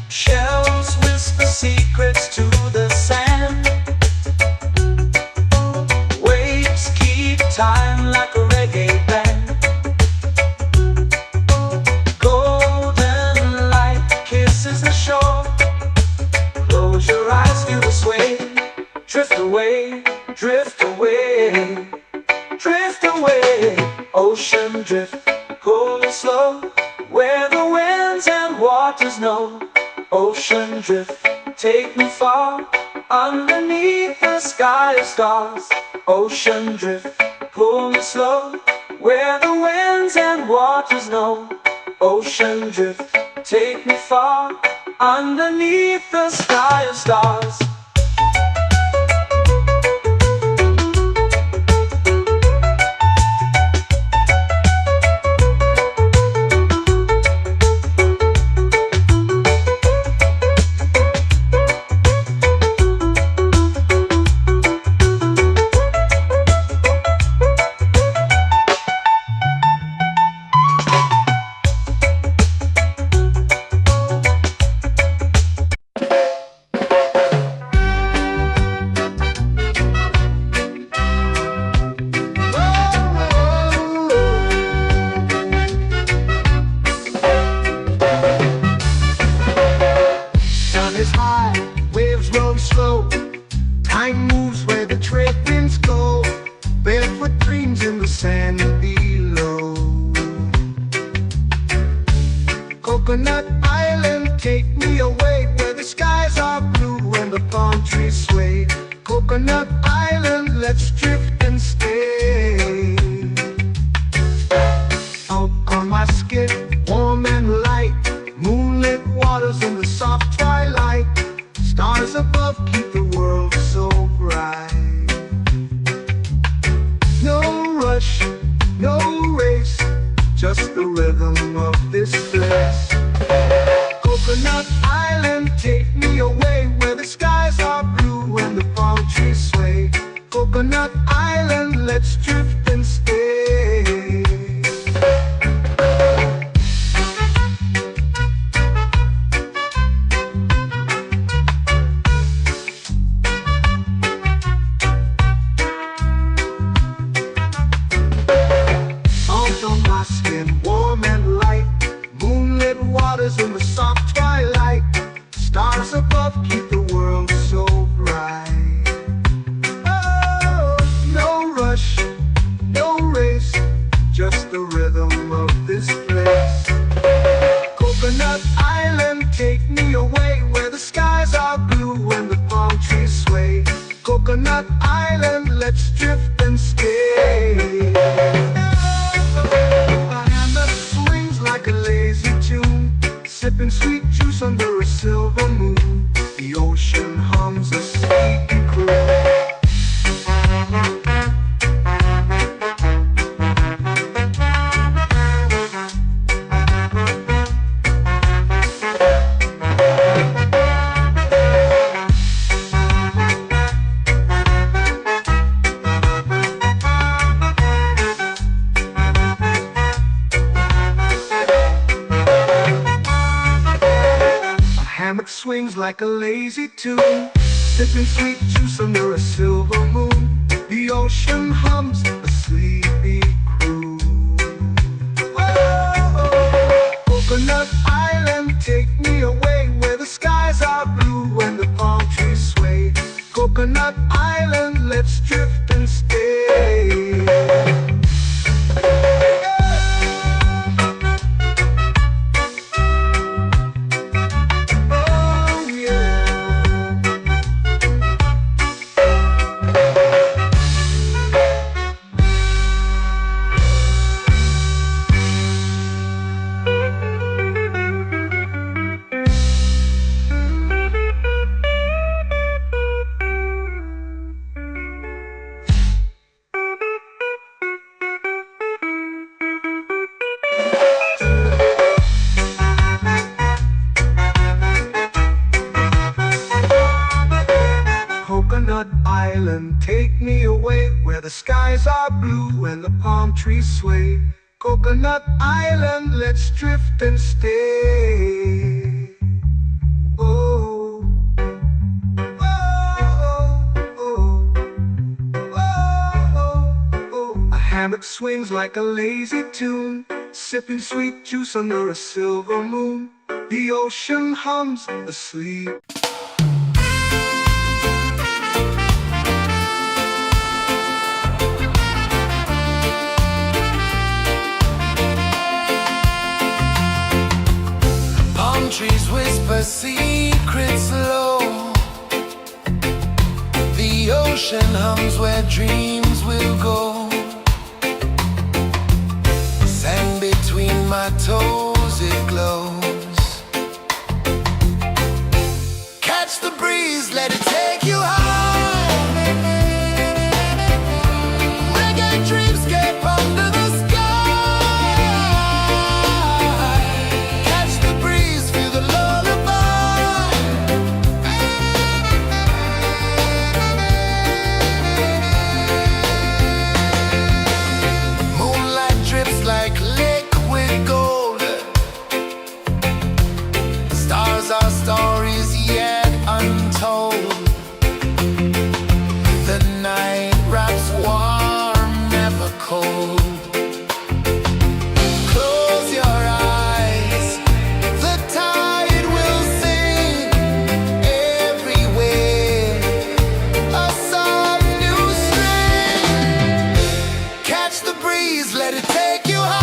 Shells whisper secrets to the sand. Waves keep time like a reggae band. Golden light kisses the shore. Close your eyes, feel the sway. Drift away, drift away, drift away. Ocean drift, pull me slow, where the winds and waters know. Ocean drift, take me far, underneath the sky of stars. Ocean drift, pull me slow, where the winds and waters know. Ocean drift, take me far, underneath the sky of stars. Sun is high, waves roll slow. Time moves where the trade winds go. Barefoot dreams in the sand below. Coconut Island, take me away, where the skies are blue and the palm trees sway. Coconut Island, let's drift and stay. Out on my skin, warm and light, moonlit waters in the soft twilight. Stars above keep the world so bright. No rush, no race, just the rhythm of this place. Coconut Island, take me away, where the skies are blue and the palm trees sway. Coconut Island, let's drift and stay. swings like a lazy tune, sipping sweet juice under a silver moon. The ocean hums a sleepy croon. Whoa, Coconut Island, take me away where the skies are blue and the palm trees sway. Coconut Island, let's drift and stay. Coconut Island, take me away where the skies are blue and the palm trees sway. Coconut Island, let's drift and stay. Oh, oh, oh, oh, oh. A hammock swings like a lazy tune, sipping sweet juice under a silver moon. The ocean hums asleep. Trees whisper secrets low. The ocean hums where dreams will go. Sand between my toes, it glows. Catch the breeze, let it take you high. Reggae dreamscape under the sky. Our stories yet untold. The night wraps warm, never cold. Close your eyes, the tide will sing everywhere. A soft new string. Catch the breeze, let it take you high.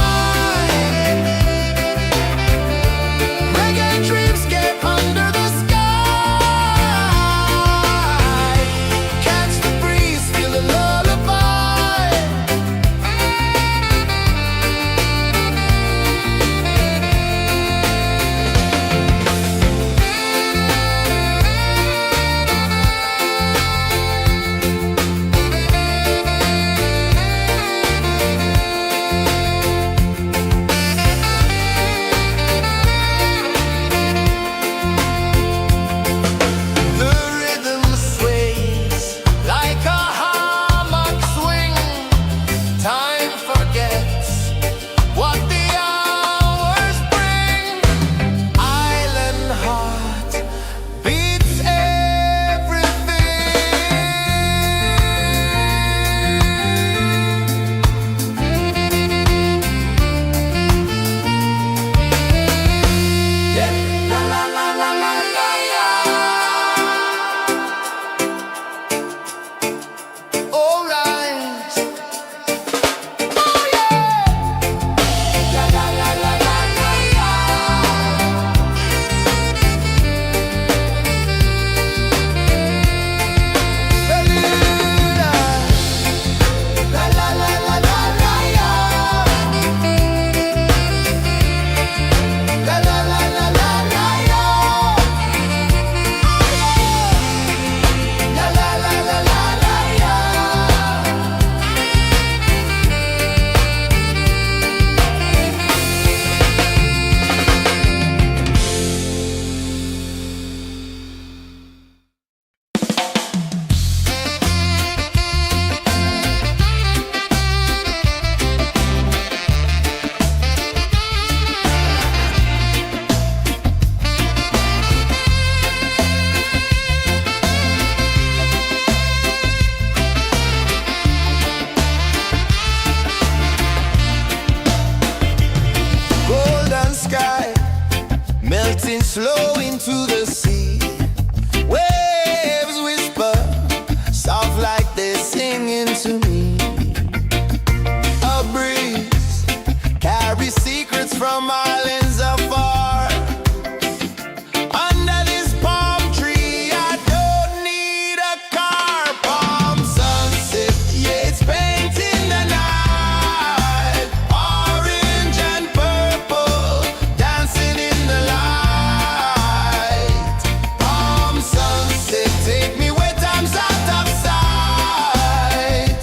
flow into the sea. Waves whisper, soft like they're singing to me. A breeze carries secrets from islands afar. Under this palm tree, I don't need a car. Palm sunset, yeah, it's painting the night. Orange and purple, dancing in the light. Palm sunset, take me where time's out of sight.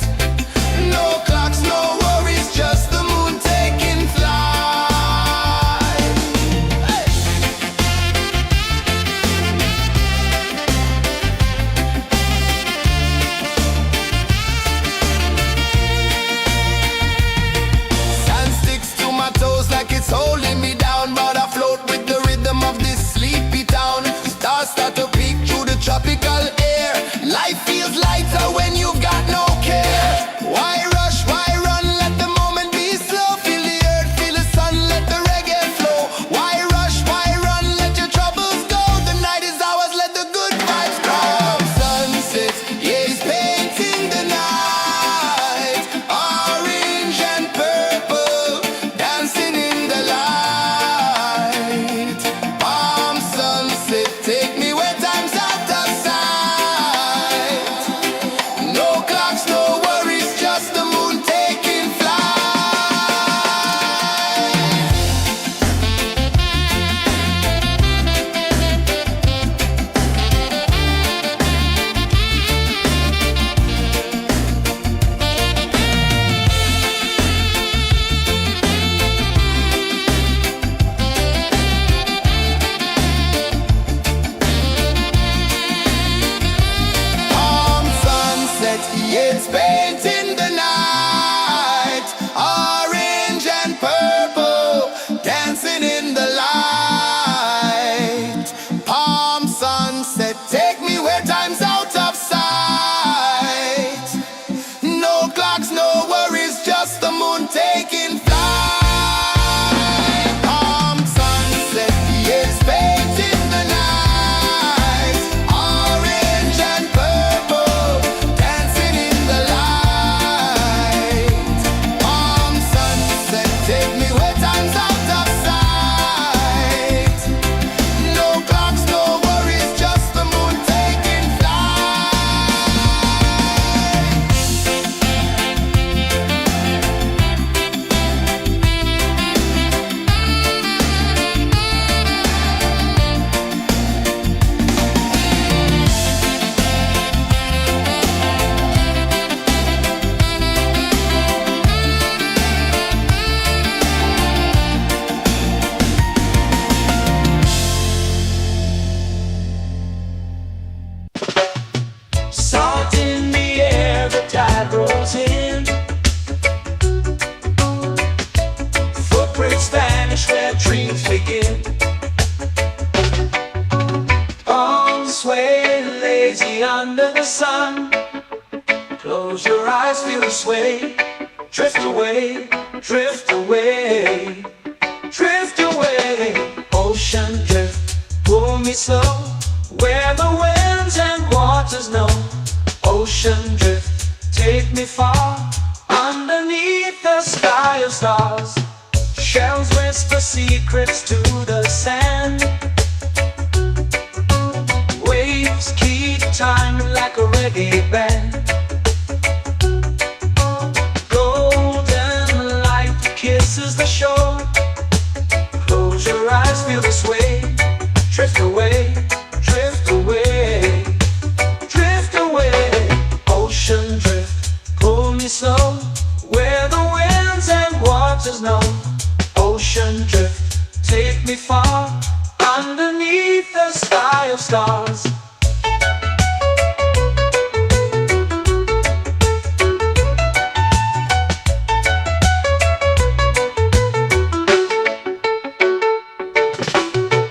No clocks, no worries, just the moon taking flight. Hey! Sand sticks to my toes like it's holding me down, but I float with the rhythm of this sleepy town. Stars start to peek through the tropical air. Life feels lighter when you've got no care. Why rush, why run, let the moment be slow. Feel the earth, feel the sun, let the reggae flow. Why rush, why run, let your troubles go. The night is ours, let the good vibes grow. Sunset, yeah, it's painting the night. Orange and purple, dancing in the light. Palm sunset, take me where time's out of sight. No clocks, no worries, just the moon taking flight. Palm sunset, yeah, it's painting the night. Orange and purple, dancing in the light. Palm sunset, take me where time's out of sight. No clocks, no worries, just the moon taking flight. Palm sunset, yeah, it's painting the night. Orange and purple, dancing in the light. Palm sunset, take me where time's out of sight. No clocks, no worries, just the moon taking flight. Salt in the air, the tide rolls in. Footprints vanish where dreams begin. Arms sway lazy under the sun. Close your eyes, feel the sway. Drift away, drift away, drift away. Ocean drift, pull me slow, where the winds and waters know. Ocean drift, take me far, underneath the sky of stars. Shells whisper secrets to the sand. Waves keep time like a reggae band. Golden light kisses the shore. Close your eyes, feel the sway. Drift away, drift away, drift away. Ocean drift, pull me slow, where the winds and waters know. Ocean drift, take me far, underneath the sky of stars.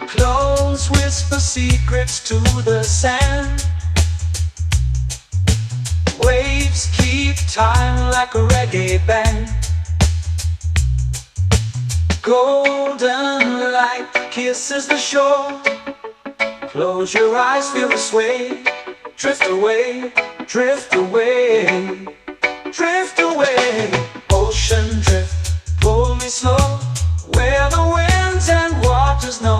Close whisper secrets to the sand. Waves keep time like a reggae band. Golden light kisses the shore. Close your eyes, feel the sway. Drift away, drift away, drift away. Ocean drift, pull me slow, where the winds and waters know.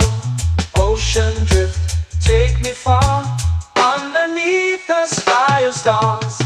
Ocean drift, take me far, underneath the sky of stars.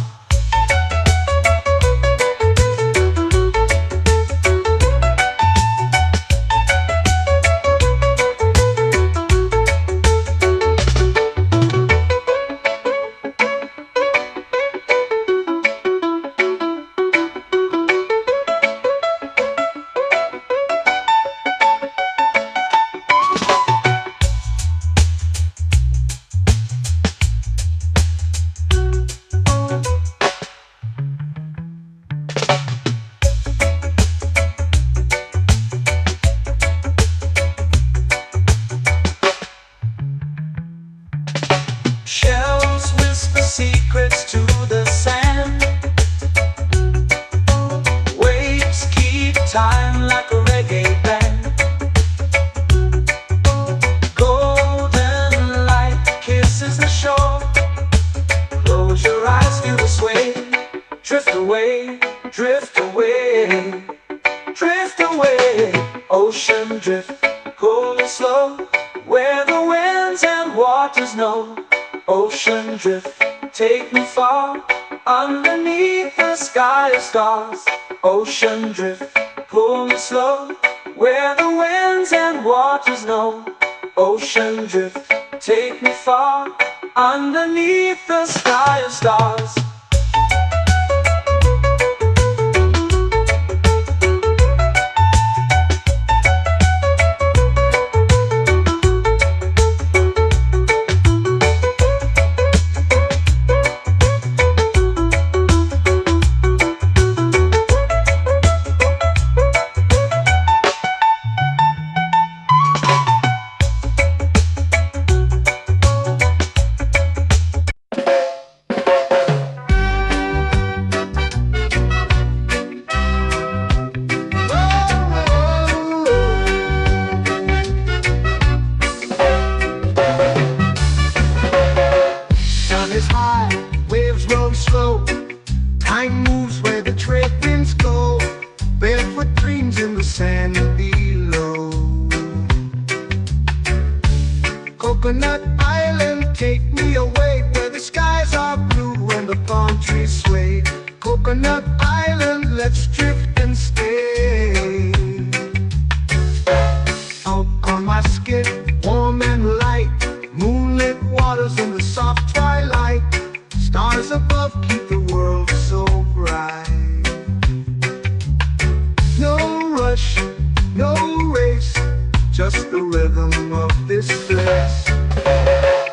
Shells whisper secrets to the sand. Waves keep time like a reggae band. Golden light kisses the shore. Close your eyes, feel the sway. Drift away, drift away, drift away. Ocean drift, pull me slow, where the winds and waters know. Ocean drift, take me far, underneath the sky of stars. Ocean drift, pull me slow, where the winds and waters know. Ocean drift, take me far, underneath the sky of stars. Waves roll slow, time moves where the trade winds go. Barefoot dreams in the sand below. Coconut Island, take me away, where the skies are blue and the palm trees sway. Coconut Island, let's drift and stay. Out on my skin, warm and light, moonlit waters in the soft twilight. Stars above keep the world so bright. No rush, no race, just the rhythm of this place.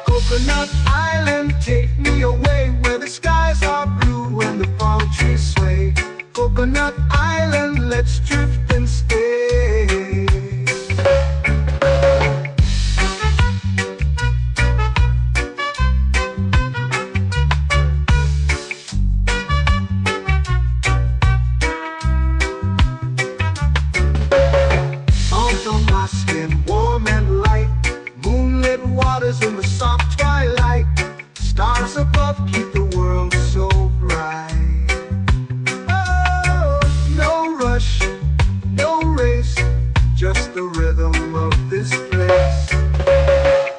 Coconut Island, take me away, where the skies are blue and the palm trees sway. Coconut Island, let's drift and stay. Warm and light, moonlit waters in the soft twilight. Stars above keep the world so bright. Oh, no rush, no race, just the rhythm of this place.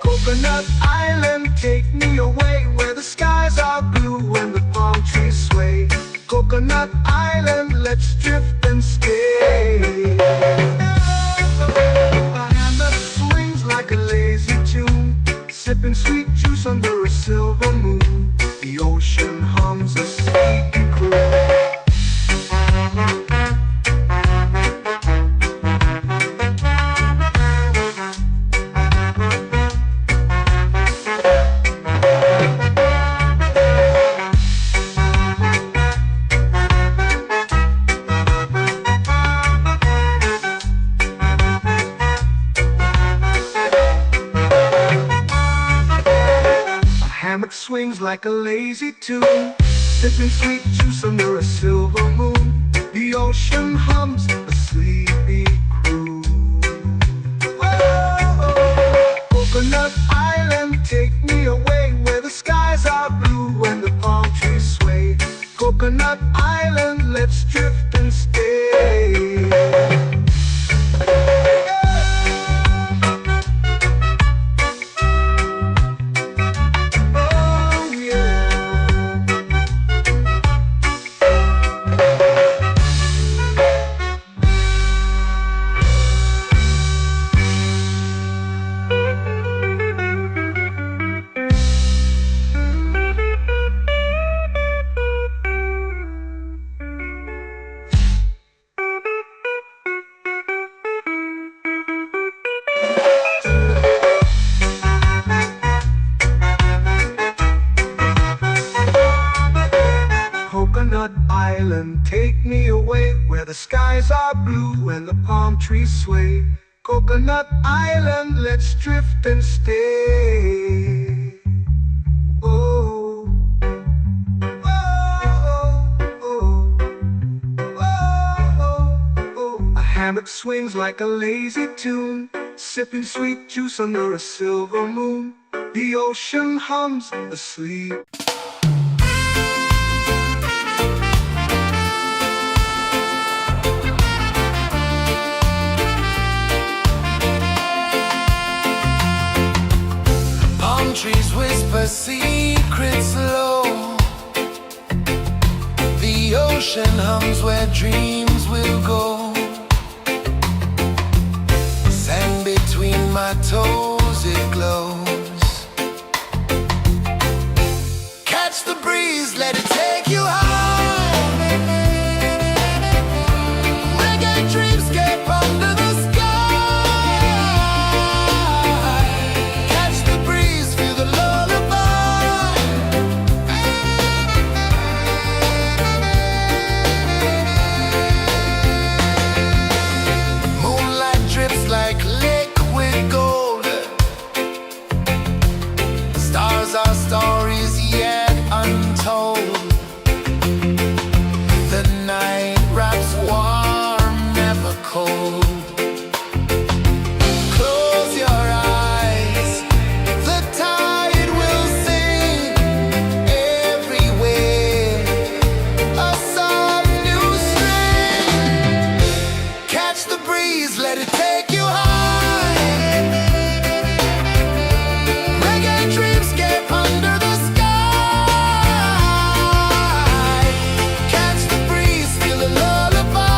Coconut Island, take me away, where the skies are blue and the palm trees sway. Coconut Island, let's drift and stay. Like a lazy tune, sipping sweet juice under a silver moon. The ocean hums a sleepy croon. Swings like a lazy tune, sipping sweet juice under a silver moon. The ocean hums a sleepy croon. the skies are blue and the palm trees sway. Coconut Island, let's drift and stay. Oh, oh, oh, oh, oh. A hammock swings like a lazy tune, sipping sweet juice under a silver moon. The ocean hums asleep. Palm trees whisper secrets low. The ocean hums where dreams will go. Sand between my toes, it glows. Catch the breeze, let it take you high. Reggae dreamscape under the sky. Catch the breeze, feel the lullaby. Moonlight drips like liquid gold. Stars are stories yet untold. The night wraps warm, never cold. Close your eyes, the tide will sing everywhere. A soft new string. Catch the breeze, let it take you high. Reggae dreamscape under the sky. Catch the breeze, feel the lullaby.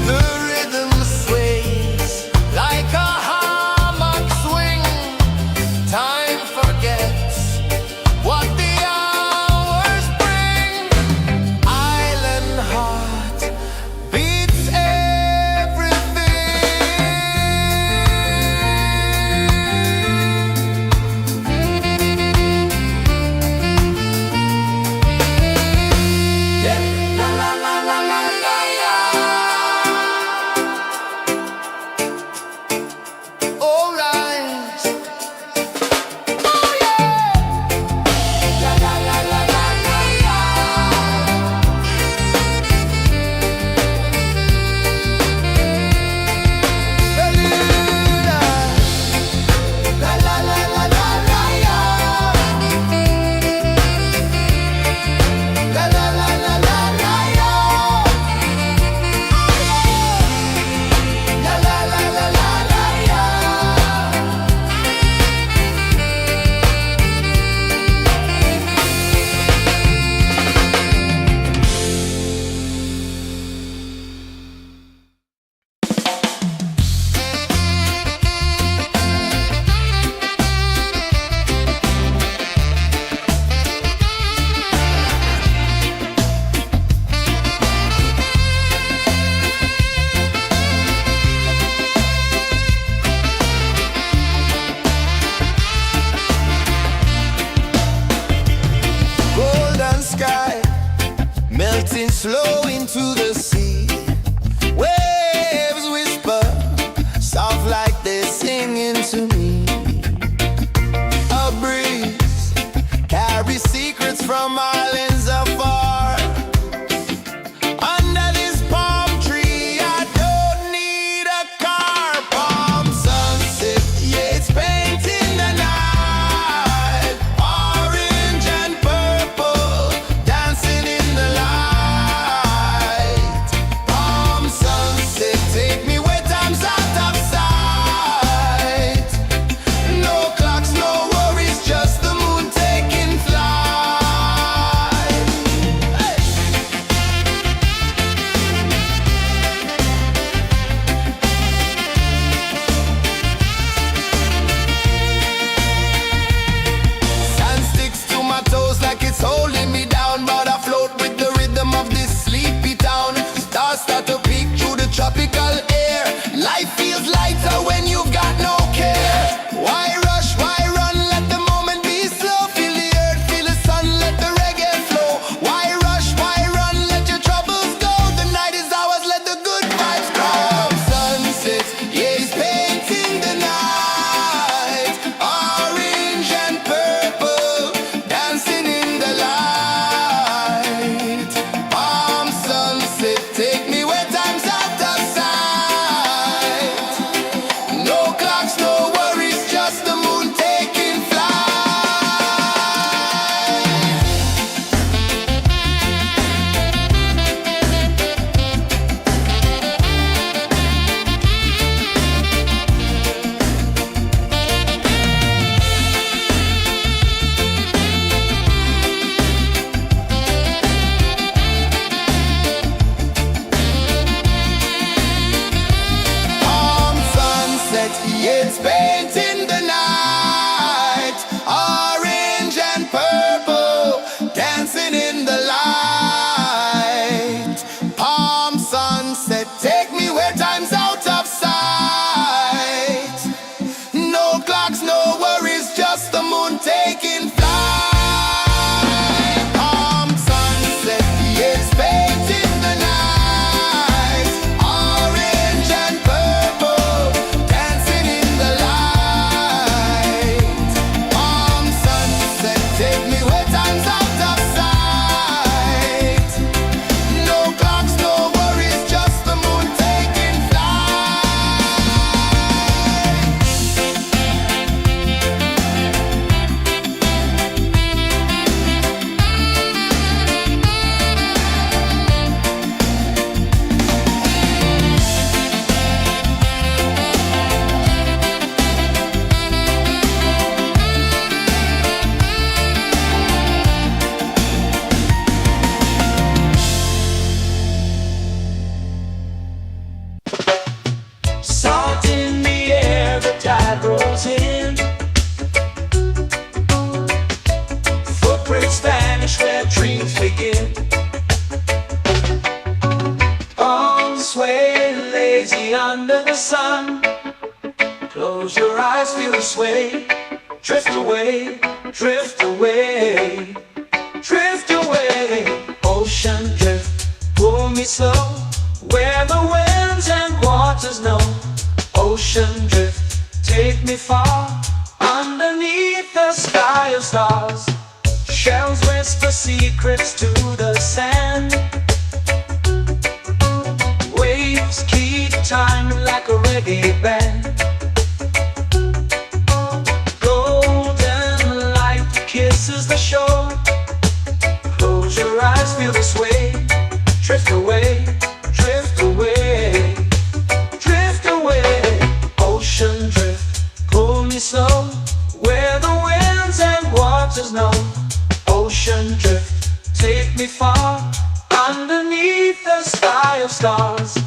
The rhythm sways like a hammock swing. Time forgets what the hours bring. Island heart beats everything. Yeah. La la la la la la la. All rise. Oh yeah. La la la la la la la. Beluga. La la la la la la la. La la la la la la la. La la la la la la la. Golden sky melting slow into the sea. Waves whisper soft like they're singing to me. A breeze carries secrets from islands afar. Under this palm tree, I don't need a car. Palm sunset, yeah, it's painting the night. Orange and purple dancing in the light. eyes feel the sway. Drift away, drift away, drift away. Ocean drift, pull me slow, where the winds and waters know. Ocean drift, take me far, underneath the sky of stars. Shells whisper secrets to the sand. Waves keep time like a reggae band. Golden light kisses the shore. Close your eyes, feel the sway. Drift away, drift away, drift away. Ocean drift, pull me slow, where the winds and waters know. Ocean drift, take me far, underneath the sky of stars.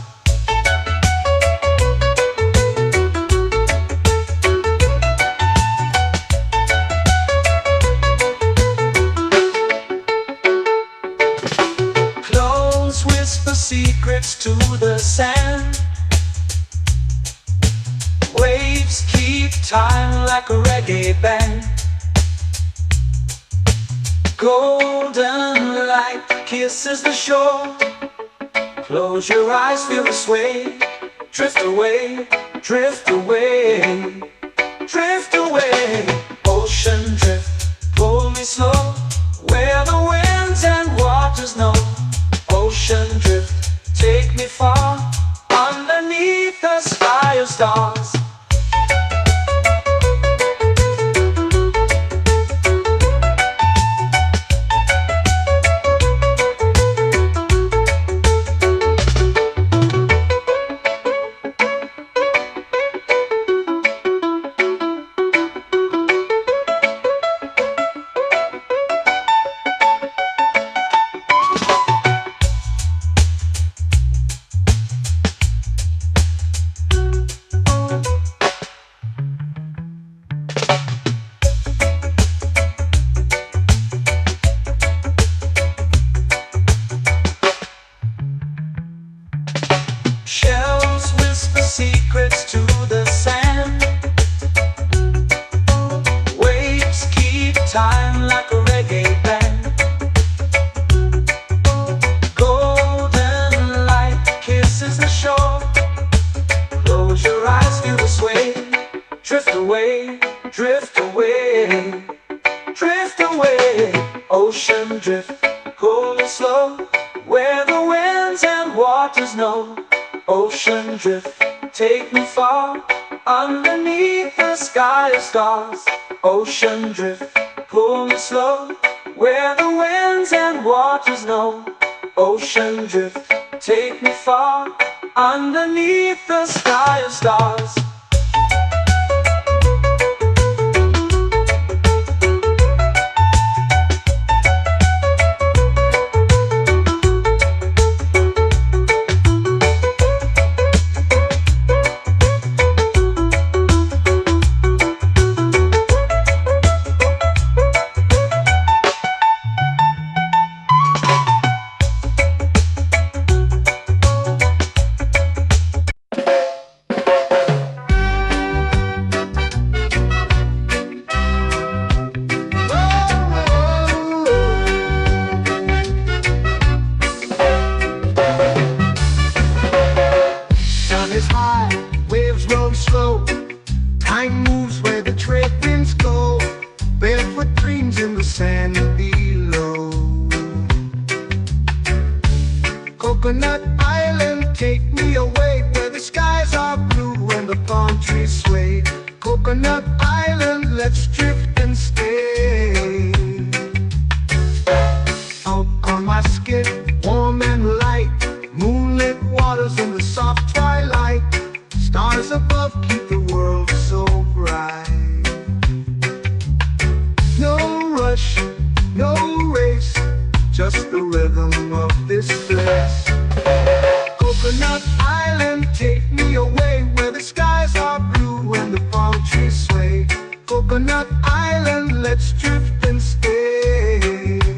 Close whisper secrets to the sand. Waves keep time like a reggae band. Golden light kisses the shore. Close your eyes, feel the sway. Drift away, drift away, drift away. Ocean drift, pull me slow, where the winds and waters know. Ocean drift, take me far, underneath the sky of stars. Shells whisper secrets to the sand. Waves keep time like a reggae band. Golden light kisses the shore. Close your eyes, feel the sway. Drift away, drift away, drift away. Ocean drift, pull me slow, where the winds and waters know. Ocean drift, take me far, underneath the sky of stars. Ocean drift, pull me slow, where the winds and waters know. Ocean drift, take me far, underneath the sky of stars. Is high, waves roll slow. Time moves where the trade winds go. Barefoot dreams in the sand below. Coconut Island, take me away, where the skies are blue and the palm trees sway. Coconut Island, let's drift and stay. Out on my skin, warm and light, moonlit waters in the soft twilight. Stars above keep the world so bright. No rush, no race, just the rhythm of this place. Coconut Island, take me away, where the skies are blue and the palm trees sway. Coconut Island, let's drift and stay.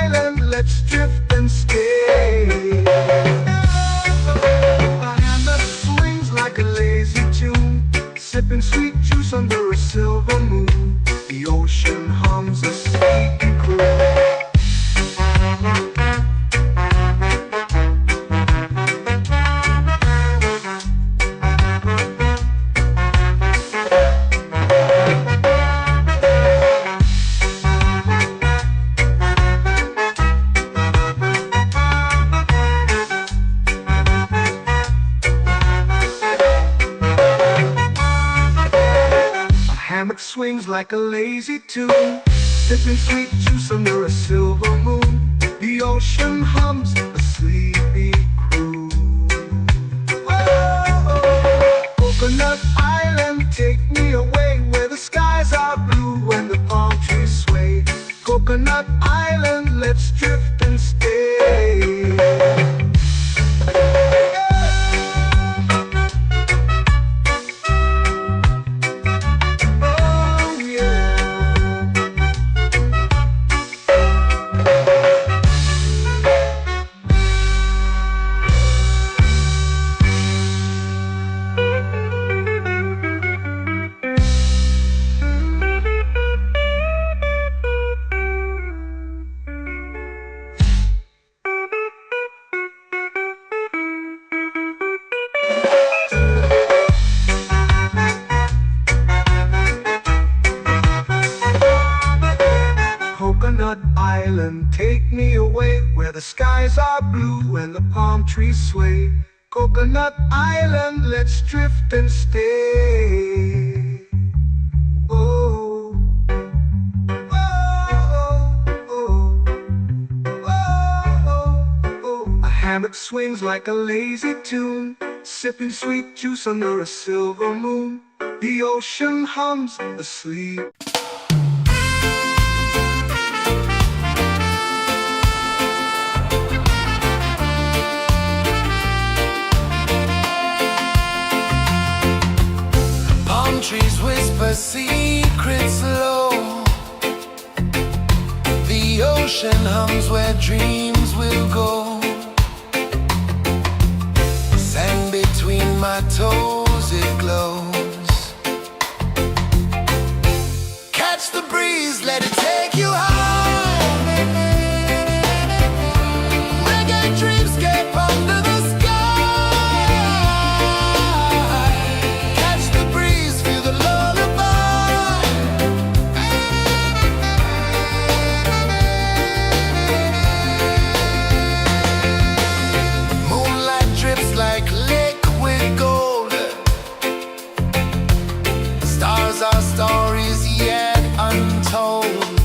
island, let's drift and stay. A hammock swings like a lazy tune, sipping sweet juice under a silver moon. The ocean hums a sleepy croon. Hammock swings like a lazy tune, sipping sweet juice under a silver moon. The ocean hums a sleepy croon. Whoa, Coconut Island, take me away where the skies are blue and the palm trees sway. Coconut Island, let's drift and stay. Coconut Island, take me away where the skies are blue and the palm trees sway. Coconut Island, let's drift and stay. Oh, oh, oh, oh, oh. A hammock swings like a lazy tune, sipping sweet juice under a silver moon. The ocean hums asleep. Trees whisper secrets low. The ocean hums where dreams will go. Sand between my toes, it glows. Catch the breeze, let it take you high. Reggae dreamscape under the sky. Our stories yet untold.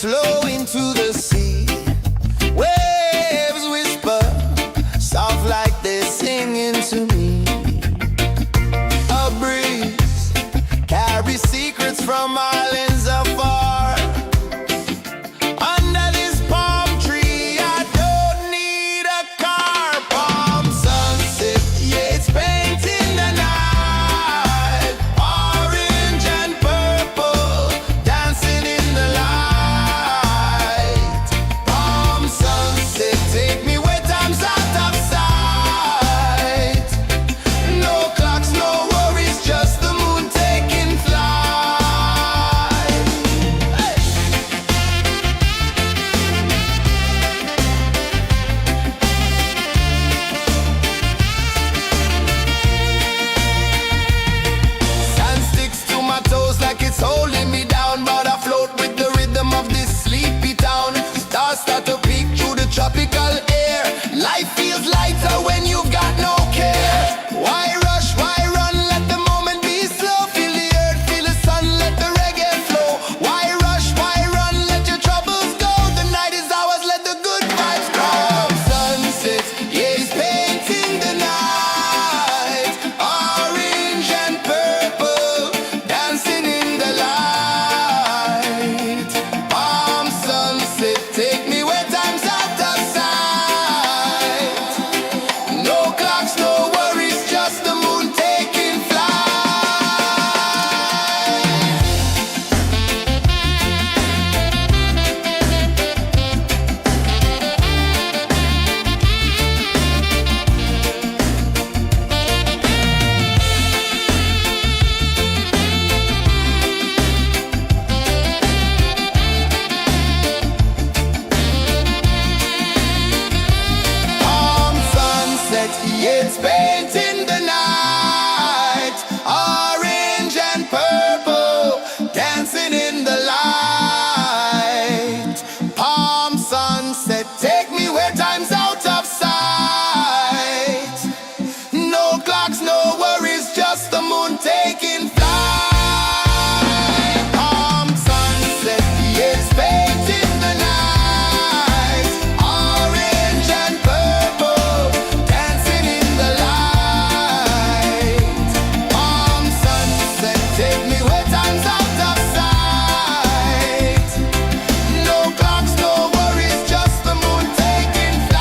flow into the sea. Waves whisper, soft like they're singing to me. A breeze carries secrets from islands afar. Under this palm tree, I don't need a car. Palm sunset, yeah, it's painting the night. Orange and purple, dancing in the light. Palm sunset, take me where time's out of sight. No clocks, no worries, just the moon taking flight. Hey! Sand sticks to my toes like it's holding me down, but I float with the rhythm of this sleepy town. Stars start to peek through the tropical air. Life feels lighter when you've got no care. Why rush, why run, let the moment be slow. Feel the earth, feel the sun, let the reggae flow. Why rush, why run, let your troubles go. The night is ours, let the good vibes grow. Sunset, yeah, it's painting the night. Orange and purple, dancing in the light. Palm sunset, take me where time's out of sight. No clocks, no worries, just the moon taking flight. Palm sunset, yeah, it's painting the night. Orange and purple, dancing in the light. Palm sunset, take me where time's out of sight. No clocks, no worries, just the moon taking flight. Palm sunset, yeah, it's painting the night. Orange and purple, dancing in the light. Palm sunset, take me where time's out of sight. No clocks, no worries, just the moon taking flight.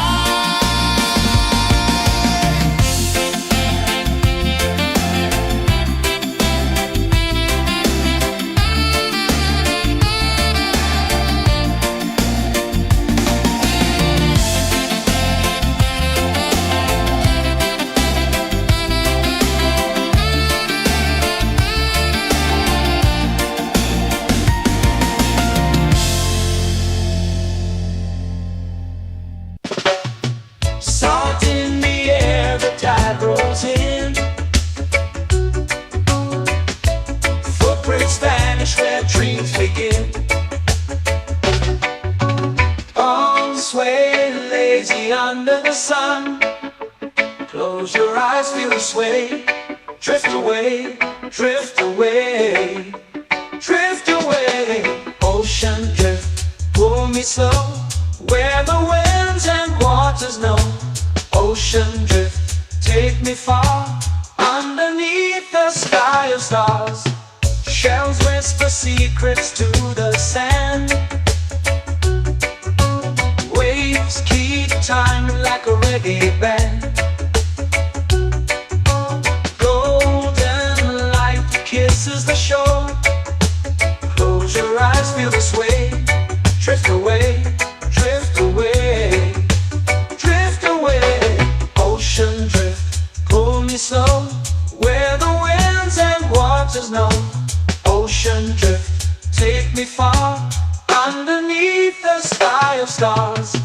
Salt in the air, the tide rolls in. Footprints vanish where dreams begin. Arms sway lazy under the sun. Close your eyes, feel the sway. Drift away, drift away, drift away. Ocean drift, pull me slow, where the winds and waters know. Ocean drift, take me far, underneath the sky of stars. Shells whisper secrets to the sand. Waves keep time like a reggae band. Golden light kisses the shore. Close your eyes, feel the sway. Drift away, drift away, drift away. Ocean drift, pull me slow, where the winds and waters know. Ocean drift, take me far, underneath the sky of stars.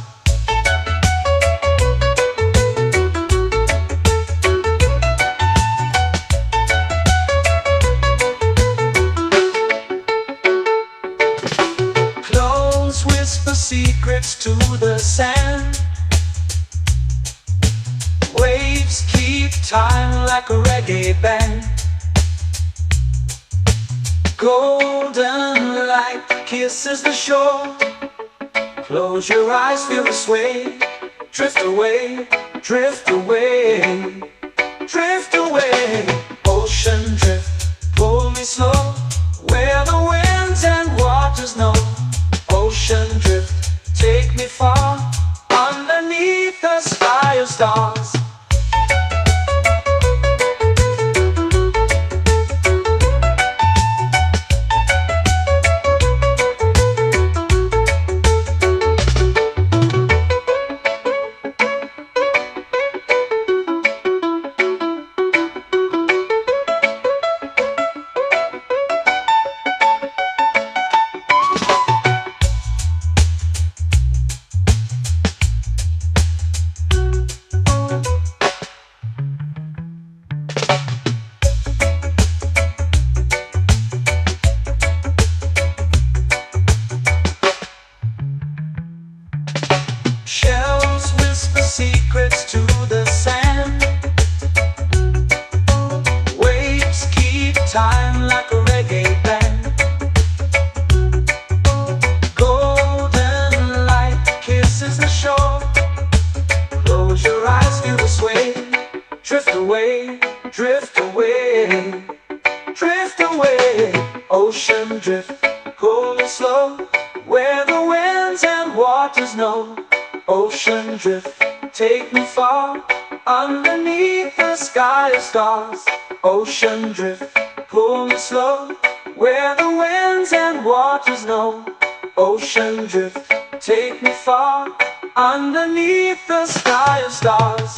Clones whisper secrets to the sand. Waves keep time like a reggae band. Golden light kisses the shore. Close your eyes, feel the sway. Drift away, drift away, drift away. Ocean drift, pull me slow, where the winds and waters know. Ocean drift, take me far, underneath the sky of stars. Shells whisper secrets to the sand. Waves keep time like a reggae band. Golden light kisses the shore. Close your eyes, feel the sway. Drift away, drift away, drift away. Ocean drift, pull me slow, where the winds and waters know. Ocean drift, take me far, underneath the sky of stars. Ocean drift, pull me slow, where the winds and waters know. Ocean drift, take me far, underneath the sky of stars.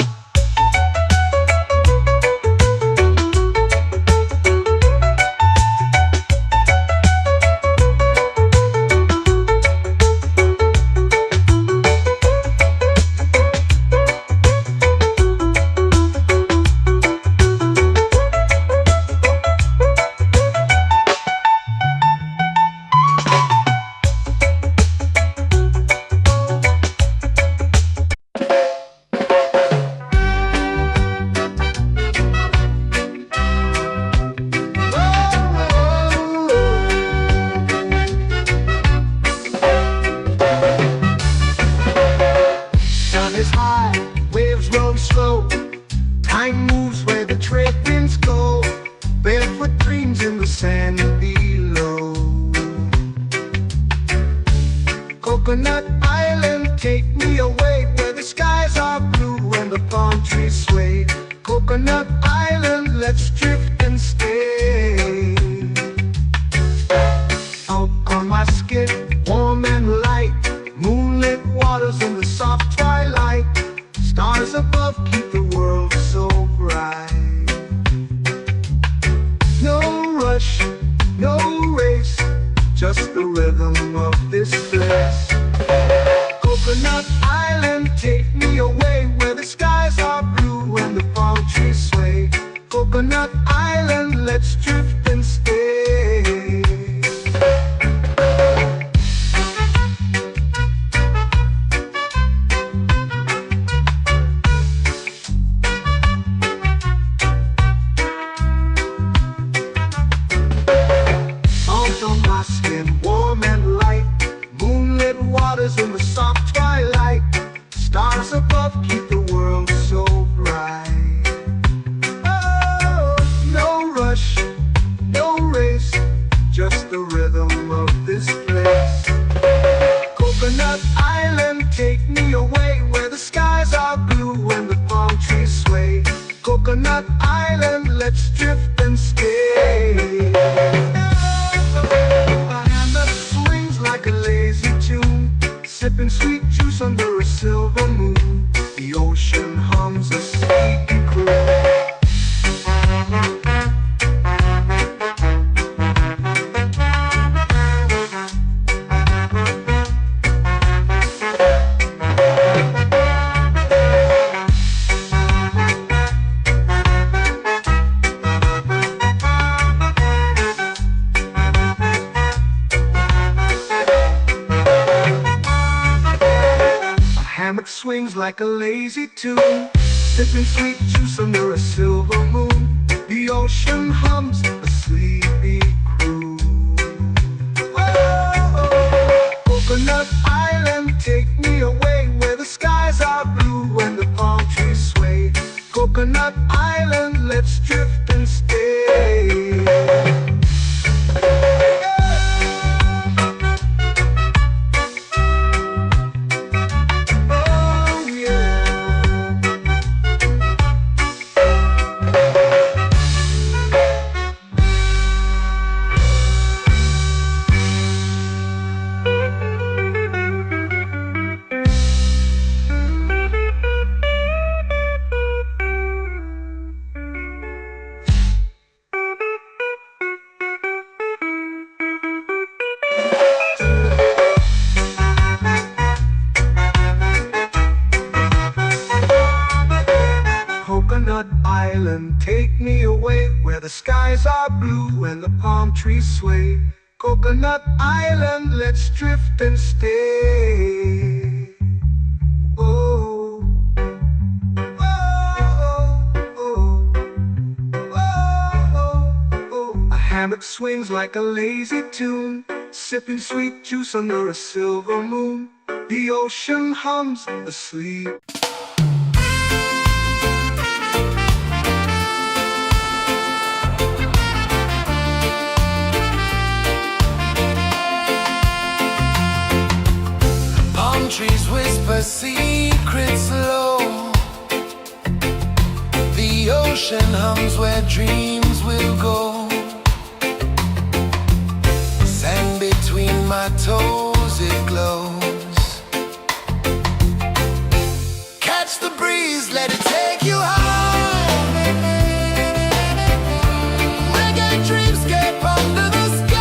Is high, waves roll slow. Time moves where the trade winds go. Barefoot dreams in the sand below. Coconut Island, take me away, where the skies are blue and the palm trees sway. Coconut Island, let's drift and stay. Out on my skin, warm and light, moonlit waters in the soft twilight. Stars above keep the world so bright. No rush, no race, just the rhythm of this place. Coconut Island, take me away, where the skies are blue and the palm trees sway. Coconut Island, let's drift and stay. Warm and light, moonlit waters in the soft twilight. Stars above keep the world so bright. Oh, no rush, no race, just the rhythm of this place. Coconut Island, take me away, where the skies are blue and the palm trees sway. Coconut Island, let's drift and stay. Like a lazy tune, sipping sweet juice under a silver moon. The ocean hums a sleepy croon. Swings like a lazy tune, sipping sweet juice under a silver moon. The ocean hums a sleepy croon. Island, let's drift and stay. Oh yeah. Coconut Island, take me away where the skies are blue and the palm trees sway. Coconut Island, let's drift and stay. Oh, oh, oh, oh, oh. A hammock swings like a lazy tune, sipping sweet juice under a silver moon. The ocean hums asleep. Trees whisper secrets low. The ocean hums where dreams will go. Sand between my toes, it glows. Catch the breeze, let it take you high. Reggae dreamscape under the sky.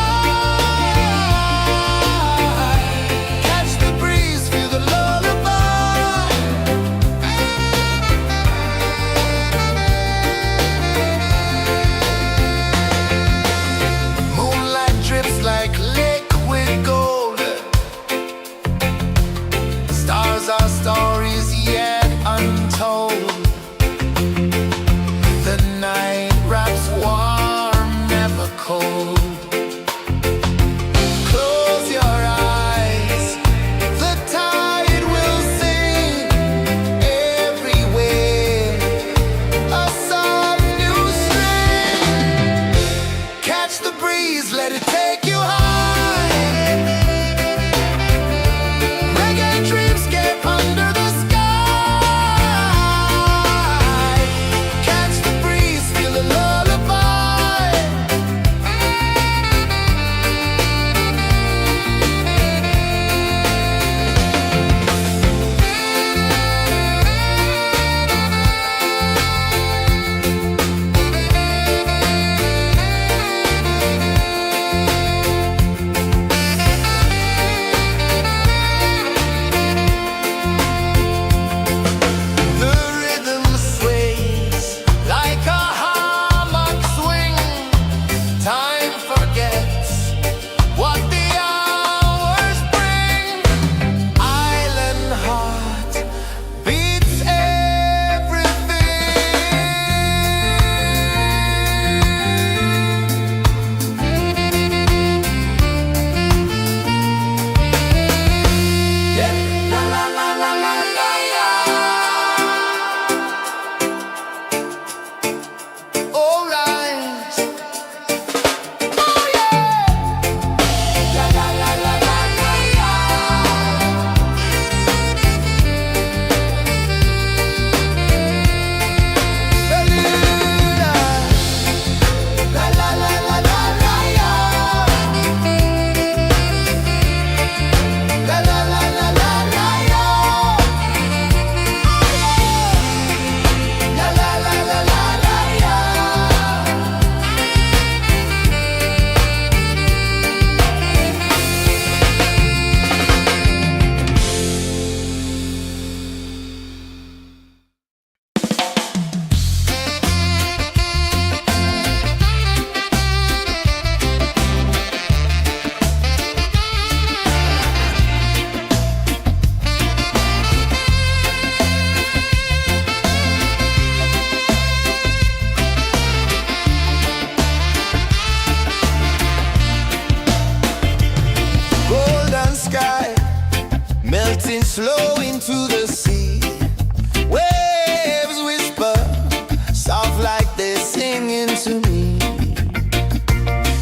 they're singing to me.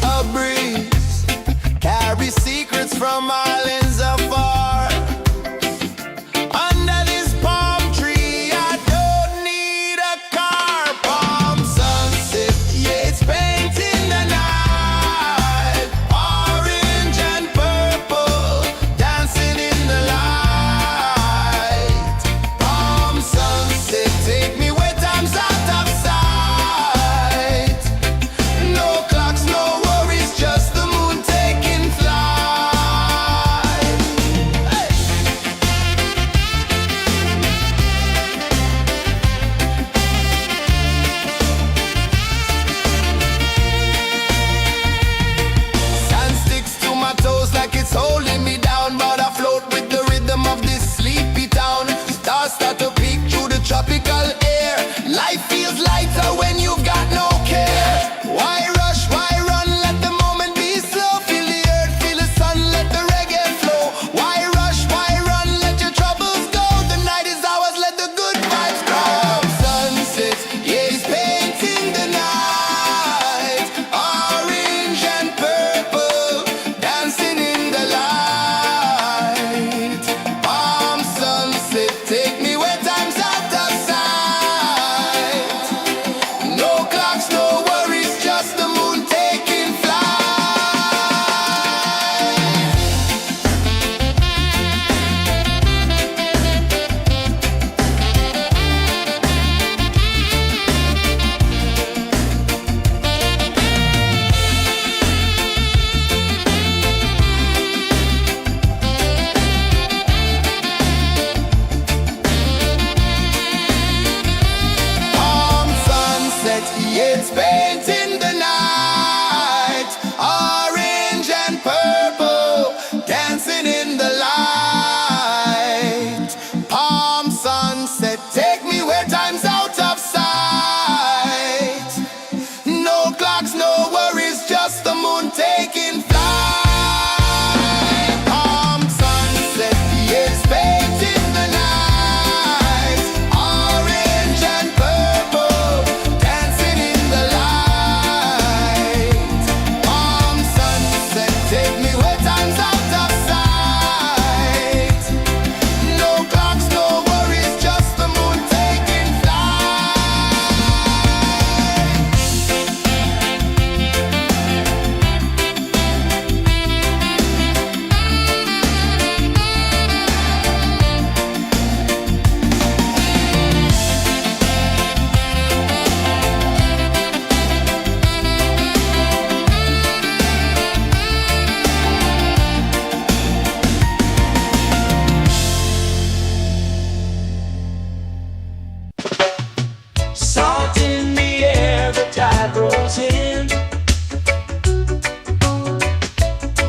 A breeze carries secrets from islands afar. Under this palm tree, I don't need a car. Palm sunset, yeah, it's painting the night. Orange and purple, dancing in the light. Palm sunset, take me where time's out of sight. No clocks, no worries, just the moon taking flight. Hey! Sand sticks to my toes like it's holding me down, but I float with the rhythm of this sleepy town. Stars start to peek through the tropical air. Life feels lighter when you've got no care. Why rush, why run, let the moment be slow. Feel the earth, feel the sun, let the reggae flow. Why rush, why run, let your troubles go. The night is ours, let the good vibes grow. Sunset, yeah, it's painting the night. Orange and purple, dancing in the light. Palm sunset, take me where time's out of sight. No clocks, no worries, just the moon taking flight. Palm sunset, yeah, it's painting the night. Orange and purple, dancing in the light. Palm sunset, take me where time's out of sight. No clocks, no worries, just the moon taking flight. Palm sunset, yeah, it's painting the night. Orange and purple, dancing in the light. Palm sunset, take me where time's out of sight. No clocks, no worries, just the moon taking flight. Salt in the air, the tide rolls in.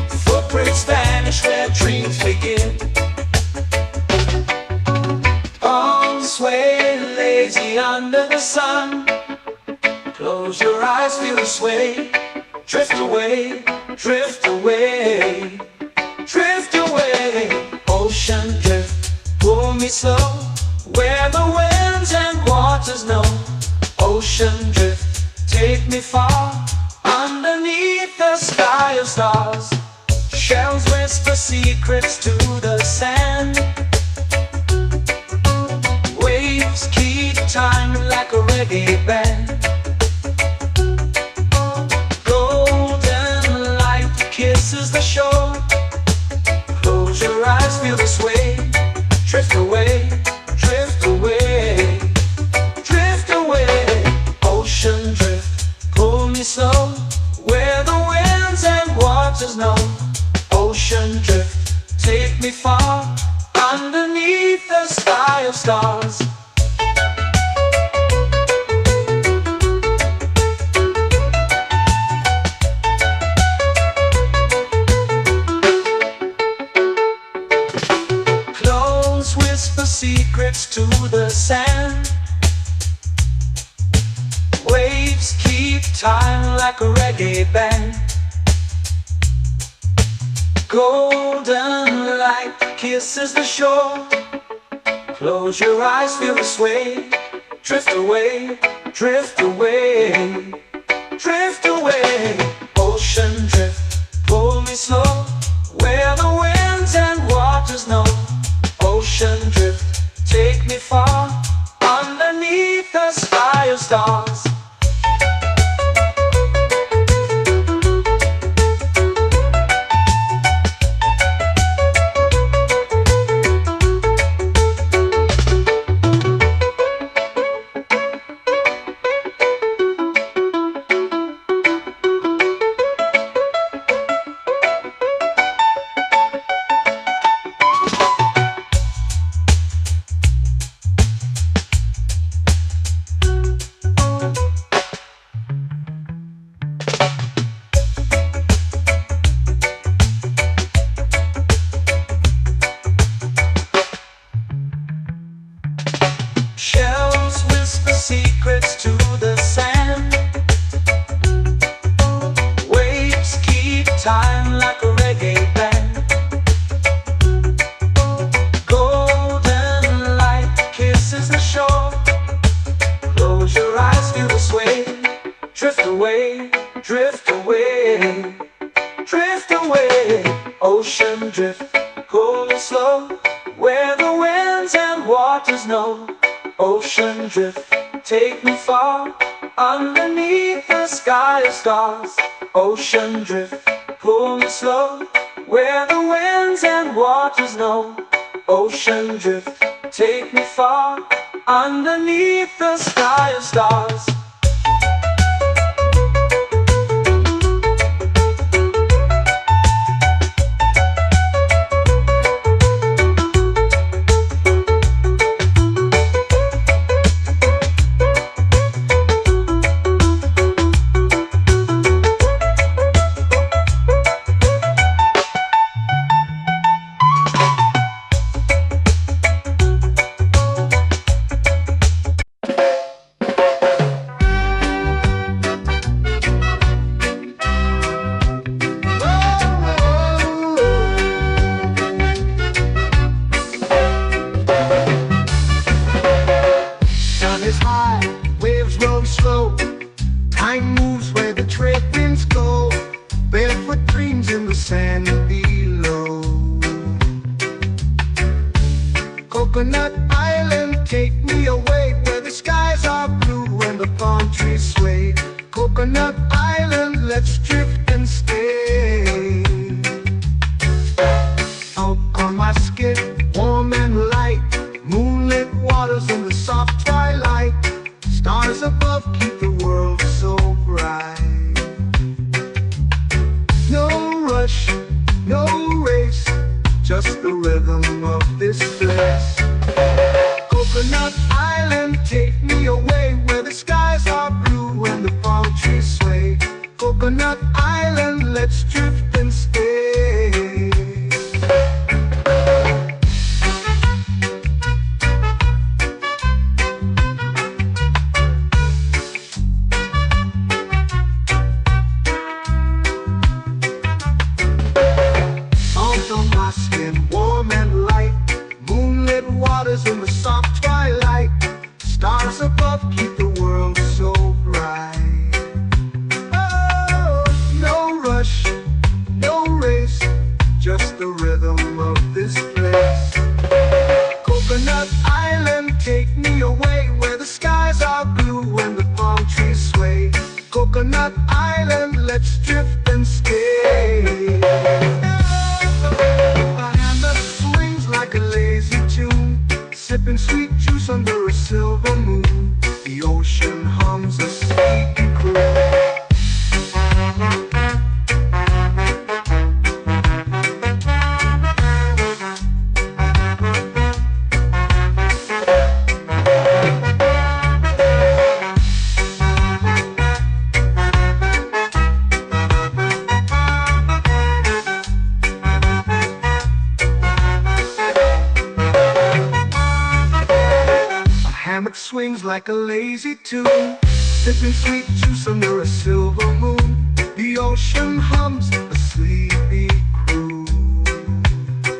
Footprints vanish where dreams begin. Arms sway lazy under the sun. Close your eyes, feel the sway. Drift away, drift away, drift away. Ocean drift, pull me slow, where the winds and waters know. Ocean drift, take me far, underneath the sky of stars. Shells whisper secrets to the sand. Waves keep time like a reggae band. Golden light kisses the shore. Close your eyes, feel the sway. Drift away, drift away, drift away. Ocean drift, pull me slow, where the winds and waters know. Ocean drift, take me far, underneath the sky of stars. Clones whisper secrets to the sand. Waves keep time like a reggae band. Golden light kisses the shore. Close your eyes, feel the sway. Drift away, drift away, drift away. Ocean drift, pull me slow, where the winds and waters know. Ocean drift, take me far, underneath the sky of stars. Shells whisper secrets to the sand. Waves keep time like a reggae band. Golden light kisses the shore. Close your eyes, feel the sway. Drift away, drift away, drift away. Ocean drift, pull it slow, where the winds and waters know. Ocean drift, take me far, underneath the sky of stars. Ocean drift, pull me slow, where the winds and waters know. Ocean drift, take me far, underneath the sky of stars. Sun is high, waves roll slow. Time moves where the trade winds go. Barefoot dreams in the sand below. Coconut Island, take me away, where the skies are blue and the palm trees sway. Coconut Island, let's drift and stay. Out on my skin, warm and light, moonlit waters in the soft twilight. Stars above keep the world so bright. No rush, no race, just the rhythm of this place. Coconut Island, take me away, where the skies are blue and the palm trees sway. Coconut Island, let's drift and stay. Warm and light, moonlit waters in the soft twilight. Stars above keep the world so bright. Oh, no rush, no race, just the rhythm of this place. Coconut Island, take me away, where the skies are blue and the palm trees sway. Coconut Island, let's drift and stay. Like a lazy tune, sipping sweet juice under a silver moon. The ocean hums a sleepy croon. Hammock swings like a lazy tune, sipping sweet juice under a silver moon. The ocean hums a sleepy croon.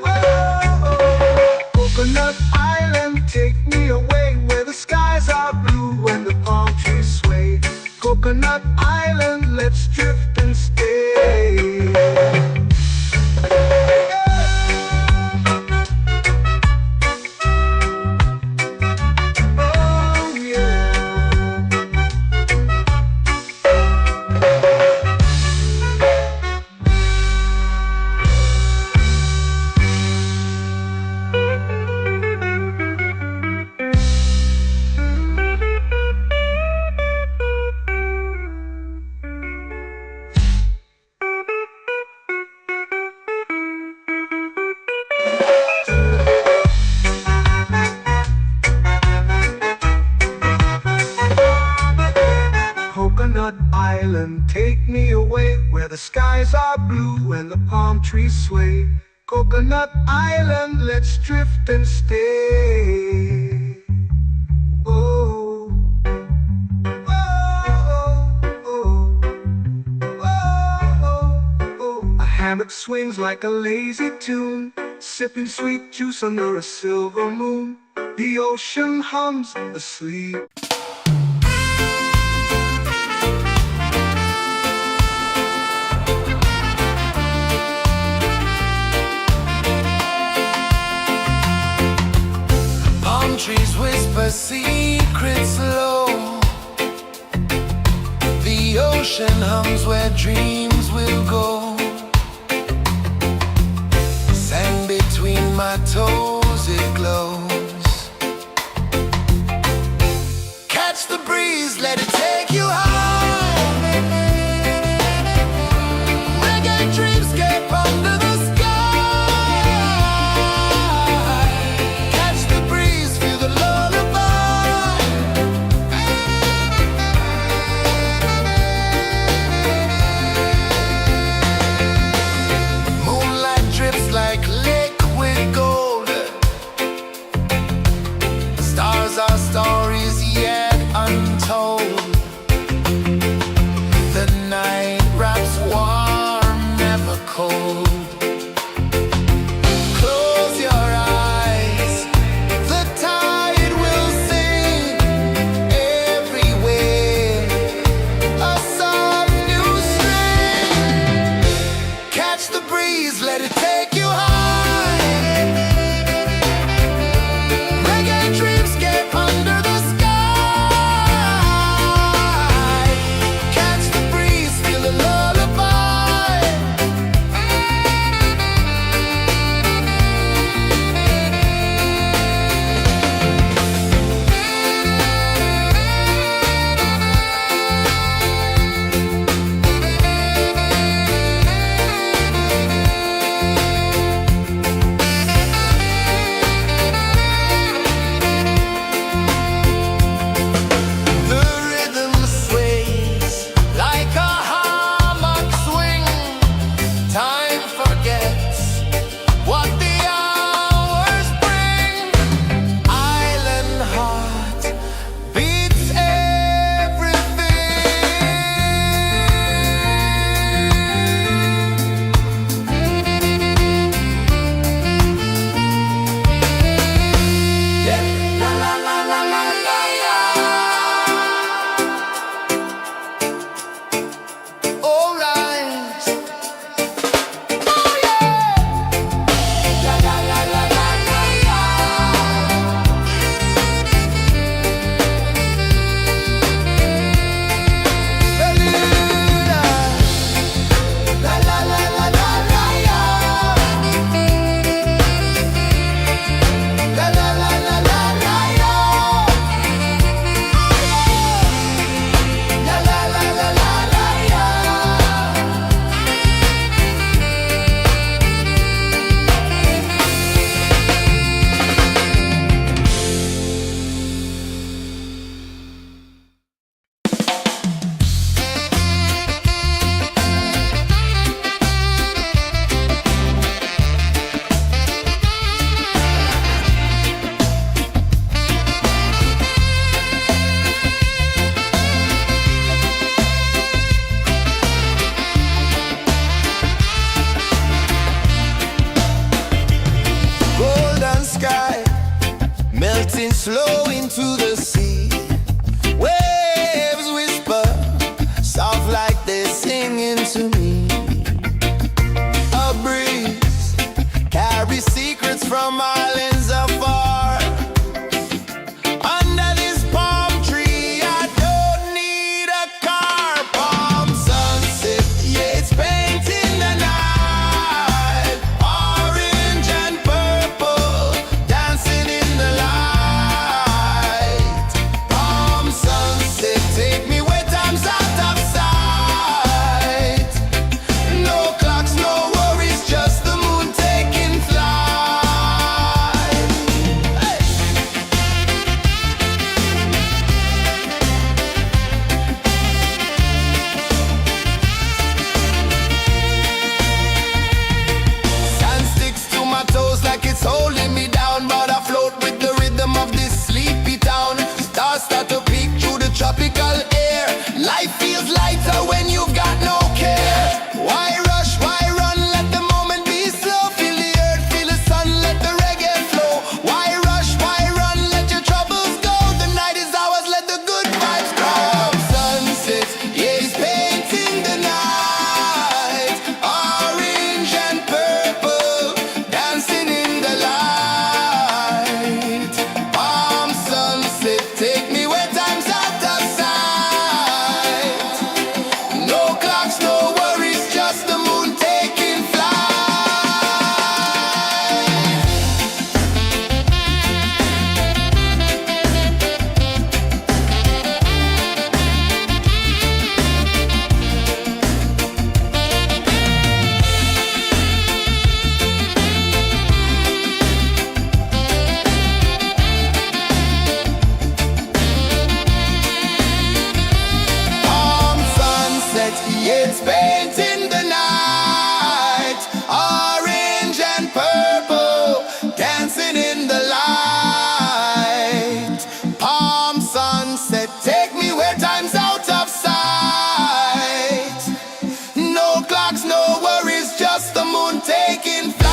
Whoa, Coconut Island, take me away, where the skies are blue and the palm trees Coconut Island, let's drift and stay. Oh yeah. Coconut Island, take me away where the skies are blue and the palm trees sway. Coconut Island, let's drift and stay. Oh, oh, oh, oh, oh. A hammock swings like a lazy tune, sipping sweet juice under a silver moon. The ocean hums asleep. Trees whisper secrets low. The ocean hums where dreams will go. Sand between my toes, it glows. Catch the breeze, let it take you high. Reggae dreamscape under the sky. years painting the night, orange and purple, dancing in the light. Palm sunset, take me where time's out of sight. No clocks, no worries, just the moon taking flight.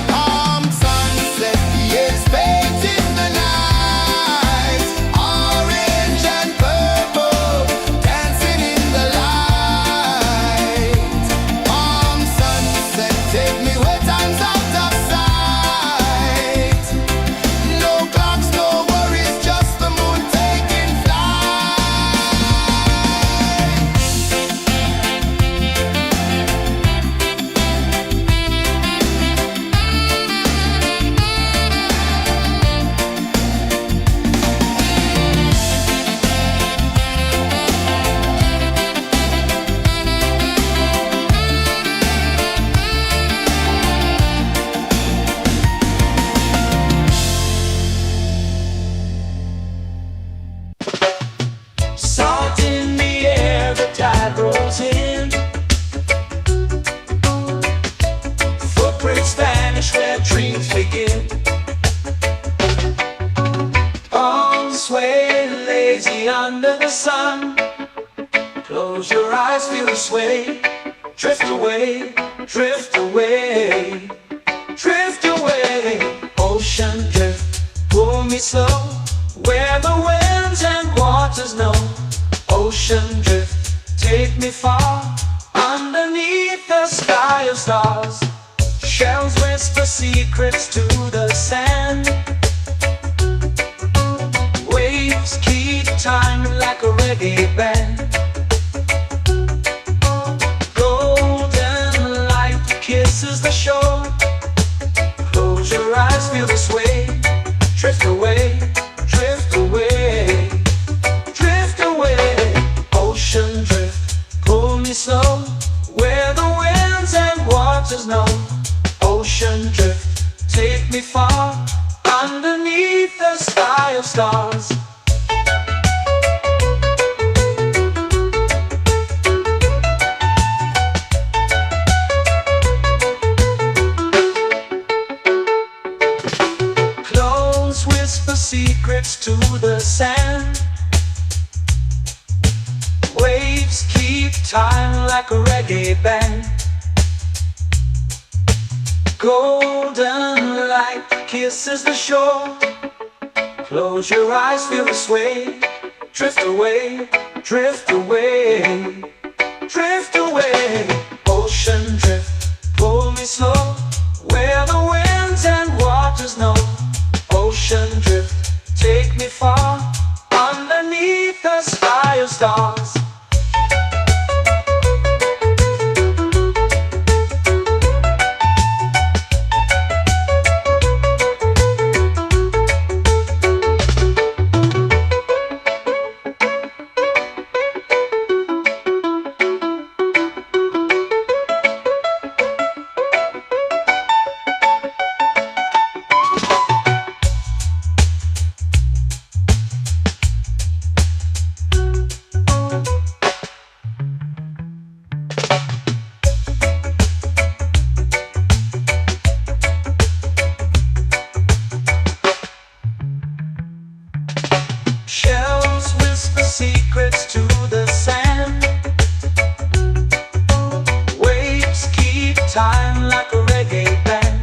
Palm sunset, years painting the night, orange and purple, dancing in the light. Palm sunset, take me where time's out of sight. No clocks, no worries, just the moon taking flight. Salt in the air, the tide rolls in. Footprints vanish where dreams begin. Arms sway lazy under the sun. Close your eyes, feel the sway. Drift away, drift away, drift away. Ocean drift, pull me slow, where the winds and waters know. Ocean drift, take me far, underneath the sky of stars. Shells whisper secrets to the sand. Waves keep time like a reggae band. Golden light kisses the shore. Close your eyes, feel the sway. Drift away, drift away, drift away. Ocean drift, pull me slow, where the winds and waters know. Ocean drift, take me far, underneath the sky of stars. Close whisper secrets to the sand. Waves keep time like a reggae band. Golden light kisses the shore. Close your eyes, feel the sway. Drift away, drift away, drift away. Ocean drift, pull me slow, where the winds and waters know. Ocean drift, take me far, underneath the sky of stars. Shells whisper secrets to the sand. Waves keep time like a reggae band.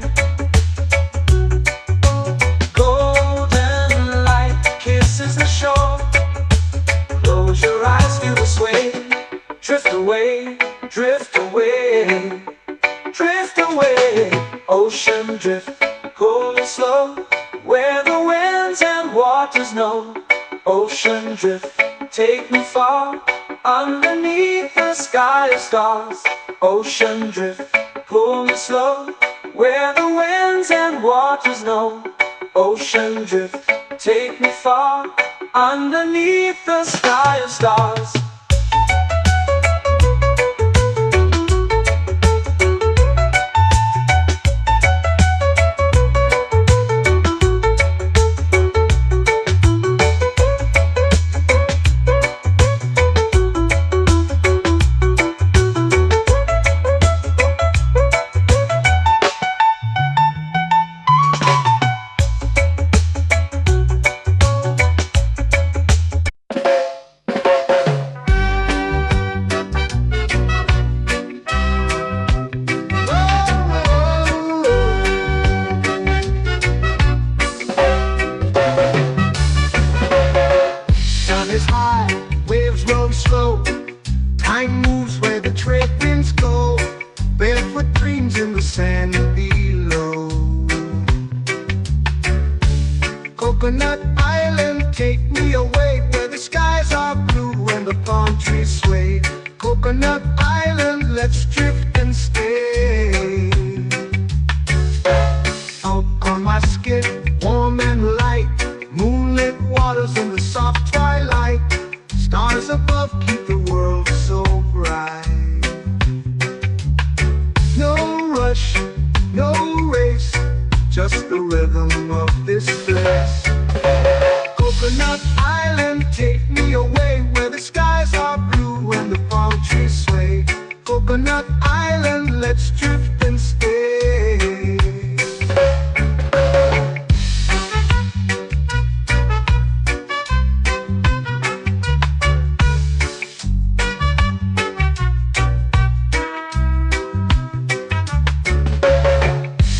Golden light kisses the shore. Close your eyes, feel the sway. Drift away, drift away, drift away. Ocean drift, pull me slow, where the winds and waters know. Ocean drift, take me far, underneath the sky of stars. Ocean drift, pull me slow, where the winds and waters know. Ocean drift, take me far, underneath the sky of stars. slow. Time moves where the trade winds go. Barefoot dreams in the sand below. Coconut Island, take me away where the skies are blue and the palm trees sway. Coconut Island, let's drift and stay. Out on my skin, warm and light, moonlit waters in the soft twilight. Stars above keep the world so bright. No rush, no race, just the rhythm of this place. Coconut Island, take me away where the skies are blue and the palm trees sway. Coconut Island, let's drift and stay.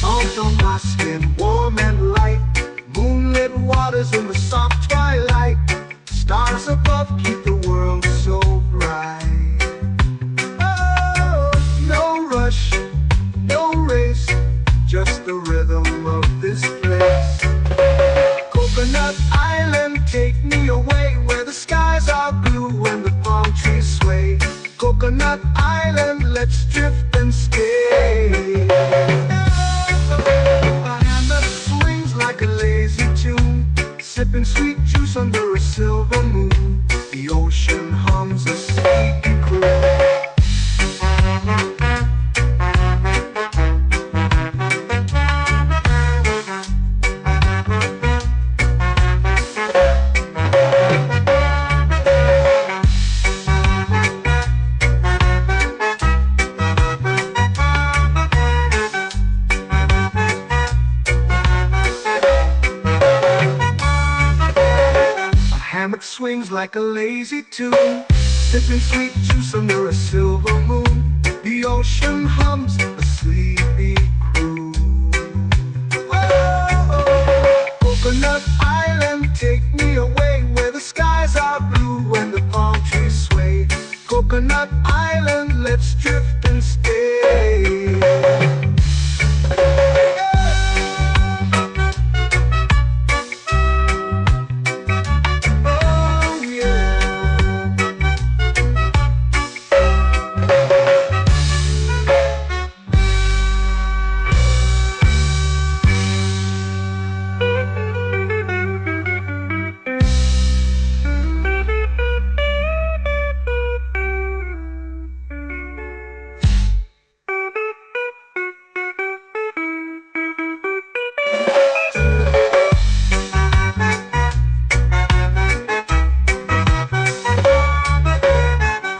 Out on my skin, warm and light, moonlit waters in the soft twilight. Stars above keep the world so bright. Oh, no rush, no race, just the rhythm of this place. Coconut Island, take me away where the skies are blue and the palm trees sway. Coconut Island, let's drift and stay. A hand that swings like a lazy tune, sipping sweet juice under a silver moon. The ocean hums a sleepy croon. Hammock swings like a lazy tune, sipping sweet juice under a silver moon. The ocean hums a sleepy croon. Oh, Coconut Island, take me away where the skies are blue and the palm trees sway. Coconut Island, let's drift and stay.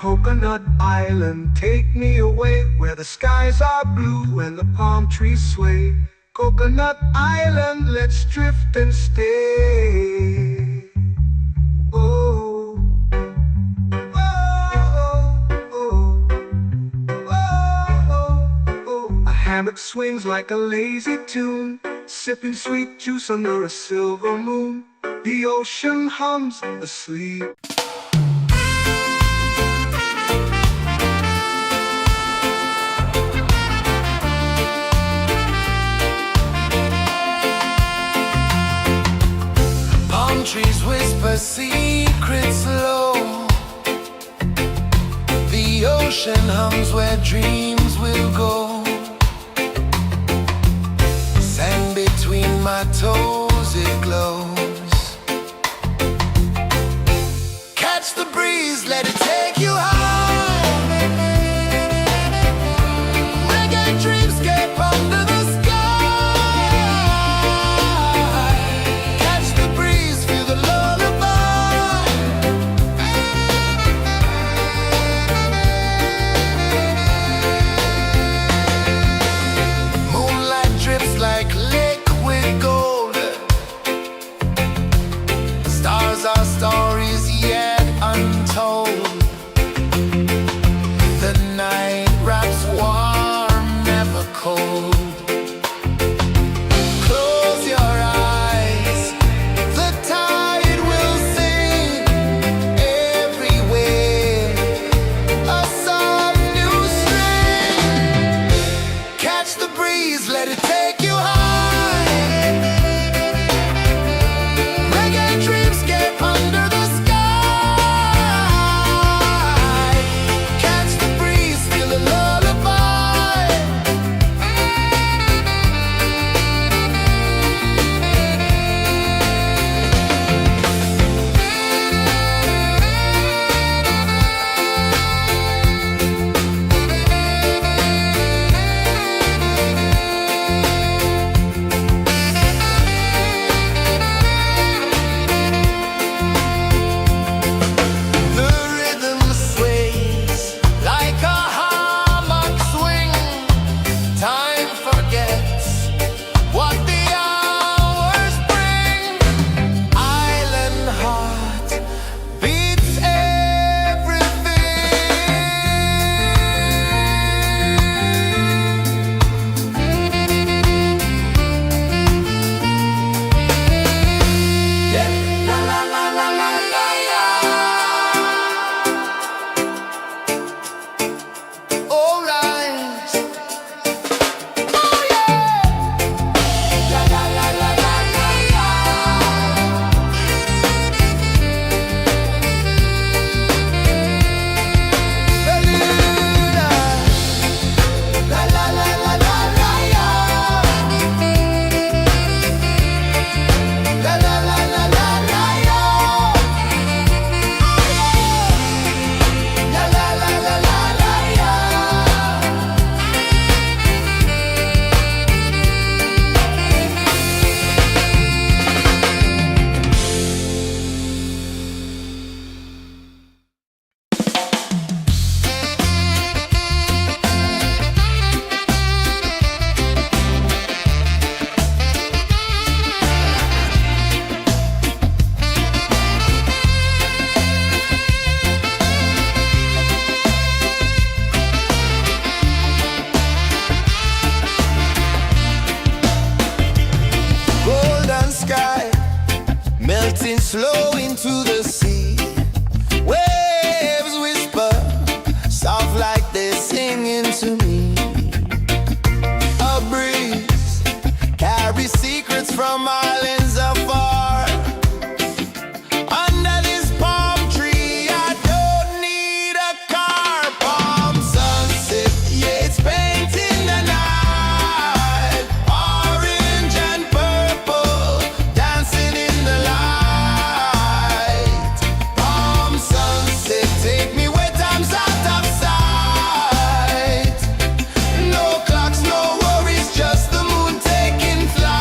Coconut Island, take me away where the skies are blue and the palm trees sway. Coconut Island, let's drift and stay. Oh, oh, oh, oh, oh. A hammock swings like a lazy tune, sipping sweet juice under a silver moon. The ocean hums asleep. Trees whisper secrets low. The ocean hums where dreams will go. Sand between my toes, it glows. Catch the breeze, let it take you high. Reggae dreamscape under the sky. flow into the sea. Waves whisper, soft like they're singing to me. A breeze carries secrets from islands afar. Under this palm tree, I don't need a car. Palm sunset, yeah, it's painting the night. Orange and purple, dancing in the light. Palm sunset, take me where time's out of sight. No clocks, no worries, just the moon taking flight.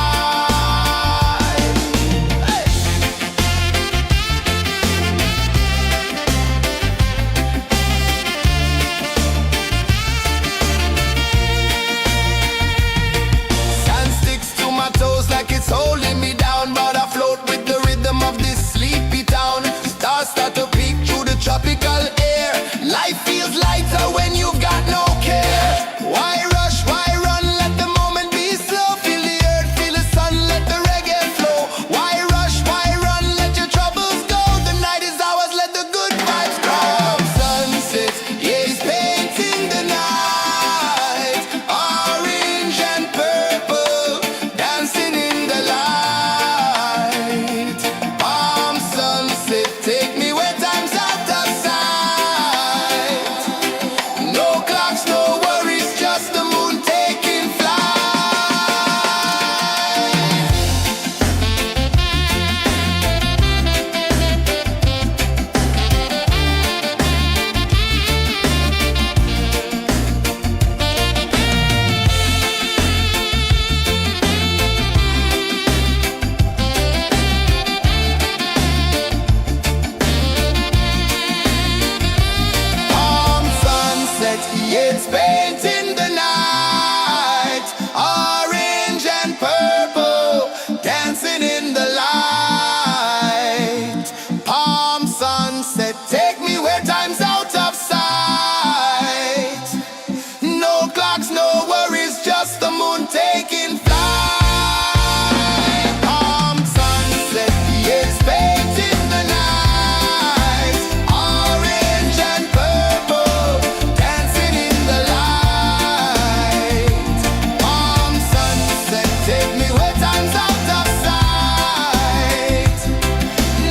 Hey! Sand sticks to my toes like it's holding me down, but I float with the rhythm of this sleepy town. Stars start to peek through the tropical air. Life feels lighter when you've got no care. Why rush, why run, let the moment be slow. Feel the earth, feel the sun, let the reggae flow. Why rush, why run, let your troubles go. The night is ours, let the good vibes grow. Sunset, yeah, it's painting the night. Orange and purple, dancing in the light. Palm sunset, take me where time's out of sight. No clocks, no worries, just the moon taking flight. Palm sunset, yeah, it's painting the night. Orange and purple, dancing in the light. Palm sunset, take me where time's out of sight. No clocks, no worries, just the moon taking flight. Palm sunset, yeah, it's painting the night. Orange and purple, dancing in the light. Palm sunset, take me where time's out of sight.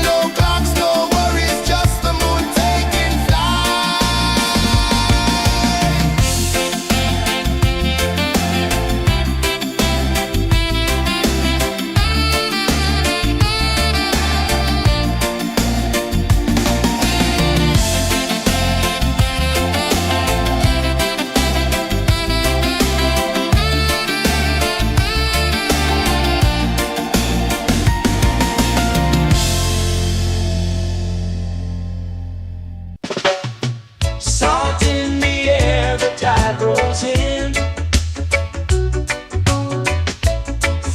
No clocks, no worries, just the moon taking flight. Salt in the air, the tide rolls in.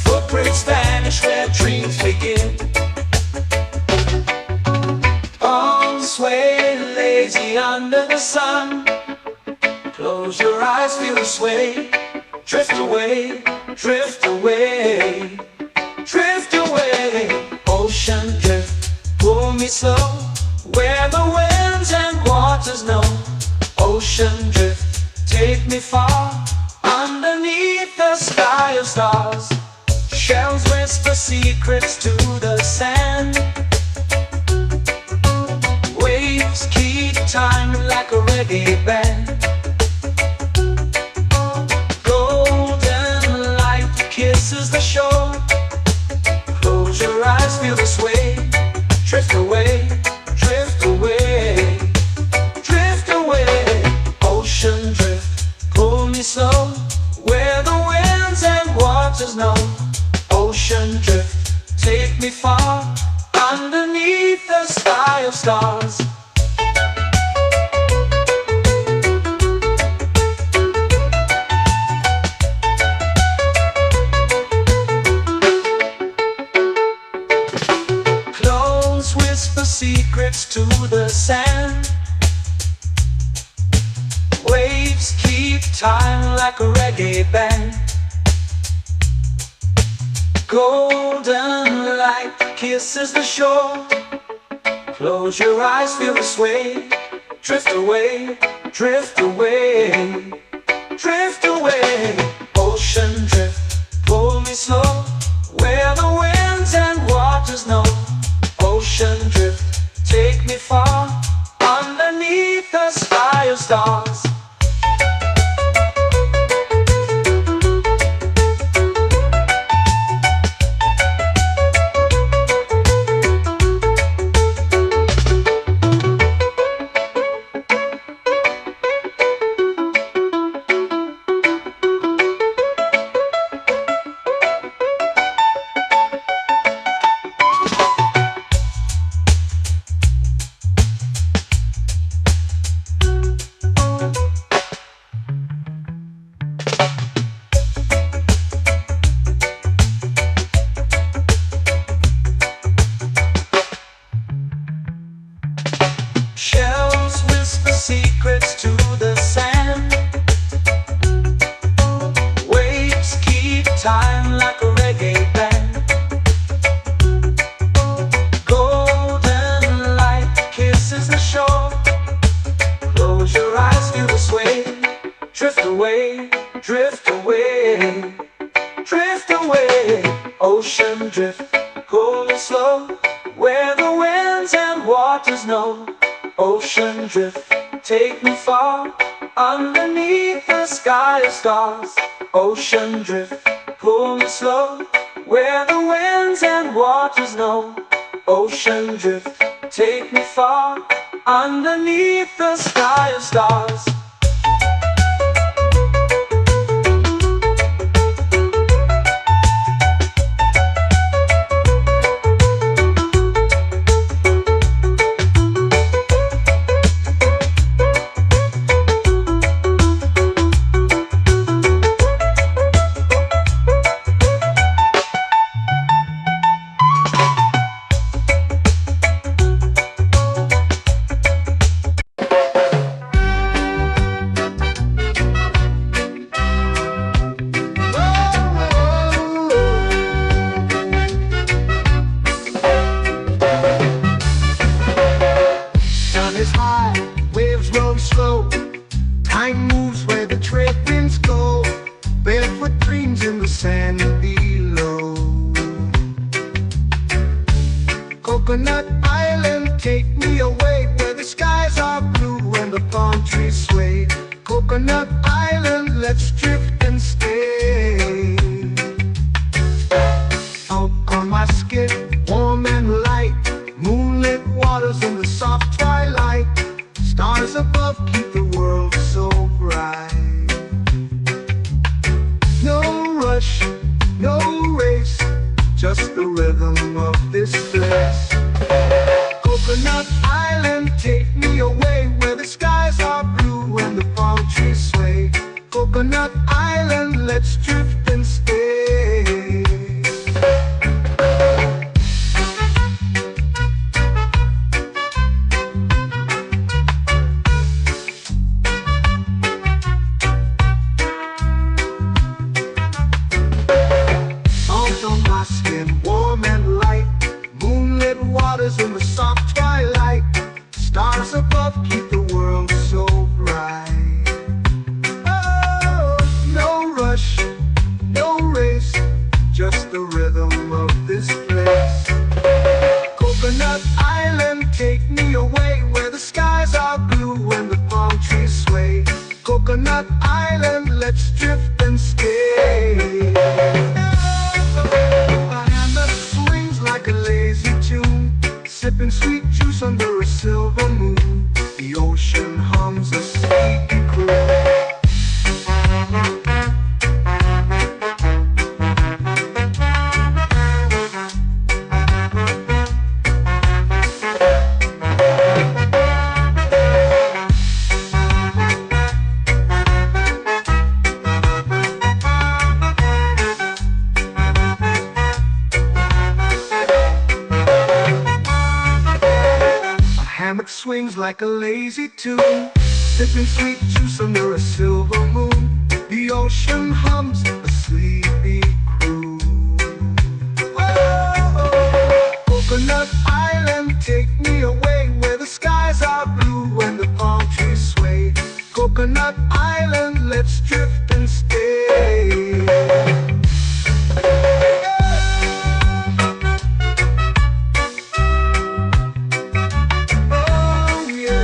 Footprints vanish where dreams begin. Arms sway lazy under the sun. Close your eyes, feel the sway. Drift away, drift away, drift away. Ocean drift, pull me slow, where the winds and waters know. Ocean drift, take me far, underneath the sky of stars. Shells whisper secrets to the sand. Waves keep time like a reggae band. Golden light kisses the shore. Close your eyes, feel the sway. Drift away, drift away, drift away. Ocean drift, pull me slow, where the winds and waters know. Ocean drift, take me far, underneath the sky of stars. Close whisper secrets to the sand. Waves keep time like a reggae band. Golden light kisses the shore. Close your eyes, feel the sway. Drift away, drift away, drift away. Ocean drift, pull me slow, where the winds and waters know. Ocean drift, take me far, underneath the sky of stars. Shells whisper secrets to the sand. Waves keep time like a reggae band. Golden light kisses the shore. Close your eyes, feel the sway. Drift away, drift away, drift away. Ocean drift, pull me slow, where the winds and waters know. Ocean drift, take me far, underneath the sky of stars. Ocean drift, pull me slow, where the winds and waters know. Ocean drift, take me far, underneath the sky of stars. Sun is high, waves roll slow. Time moves where the trade winds go. Barefoot dreams in the sand below. Coconut Island, take me away, where the skies are blue and the palm trees sway. Coconut Island, let's drift and stay. Out on my skin, warm and light, moonlit waters in the soft twilight. Stars above keep the world so bright. No rush, no race, just the rhythm of this place. Coconut Island, take me away, where the skies are blue and the palm trees sway. Coconut Island, let's drift and stay. Salt on my skin, warm and light, moonlit waters in the soft twilight. Stars above keep the world so bright. Oh, no rush, no race, just the rhythm of this place. Coconut Island, take me away, where the skies are blue and the palm trees sway. Coconut Island, let's drift and stay. A hand that swings like a lazy tune, sipping sweet juice under a silver moon. The ocean hums a sleepy croon. Hammock swings like a lazy tune, sipping sweet juice under a silver moon. The ocean hums a sleepy croon. Whoa, Coconut Island, take me away, Coconut Island, let's drift and stay. Oh yeah.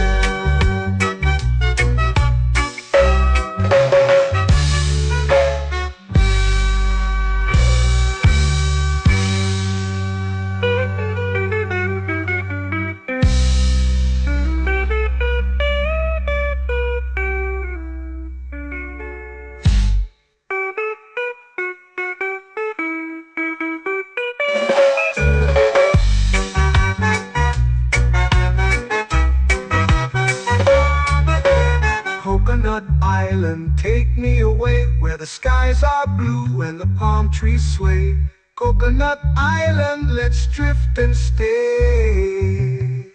Coconut Island, take me away where the skies are blue and the palm trees sway. Coconut Island, let's drift and stay.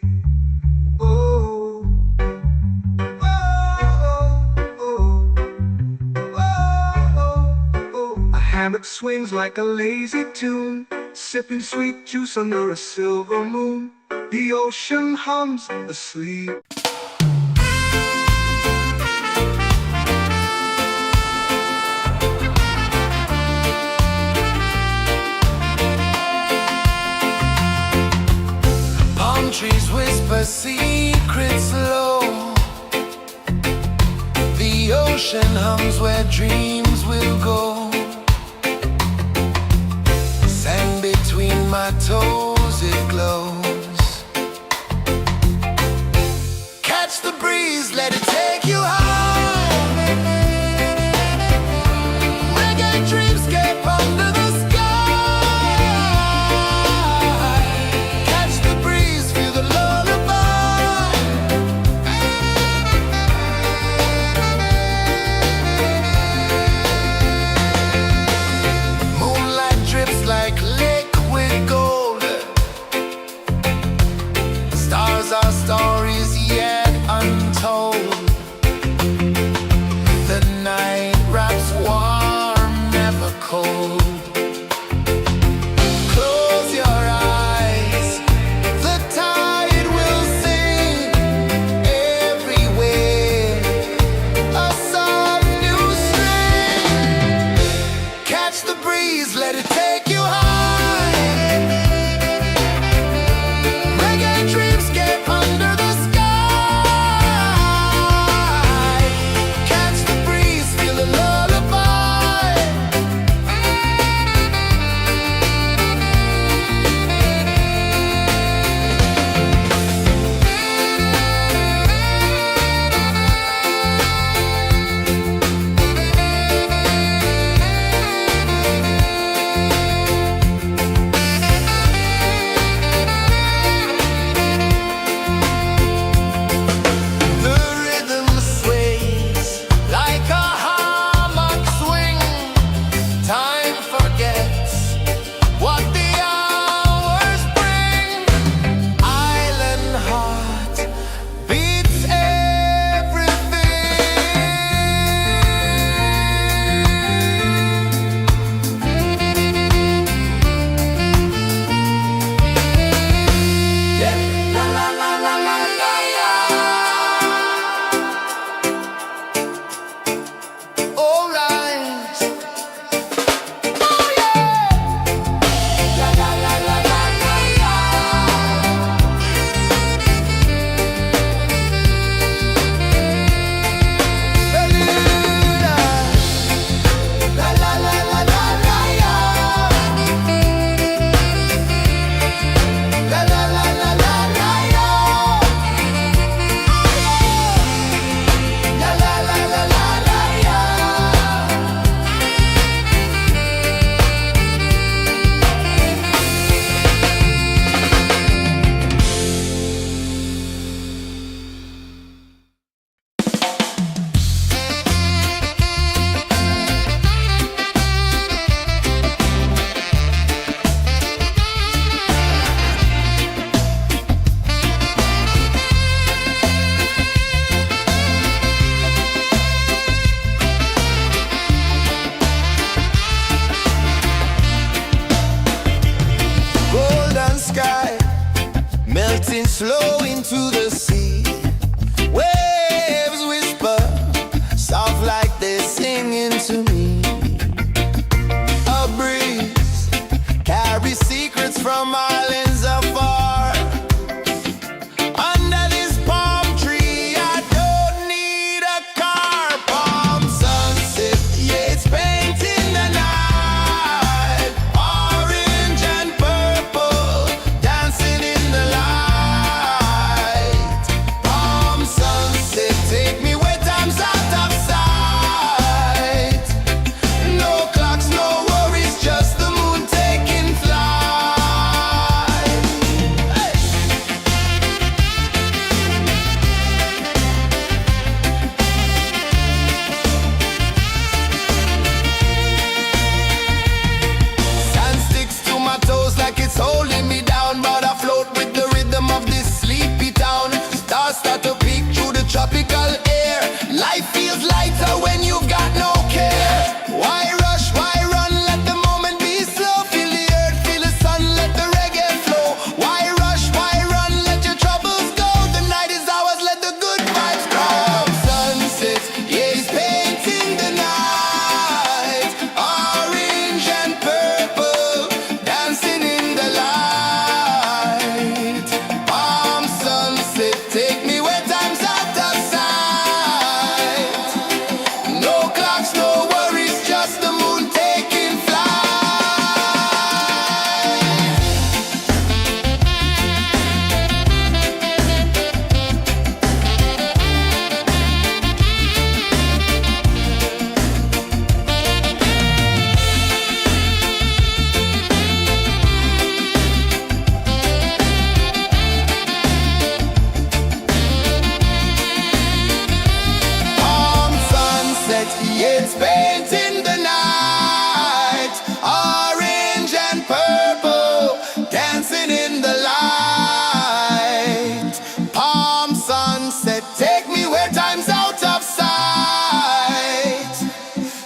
Oh, oh, oh, oh, oh. A hammock swings like a lazy tune, sipping sweet juice under a silver moon. The ocean hums asleep. Trees whisper secrets low. The ocean hums where dreams will go. Sand between my toes, it glows. Catch the breeze, let it take you high. Reggae dreamscape under the sky. Our stories yet untold. It's painting the night, orange and purple, dancing in the light. Palm sunset, take me where time's out of sight.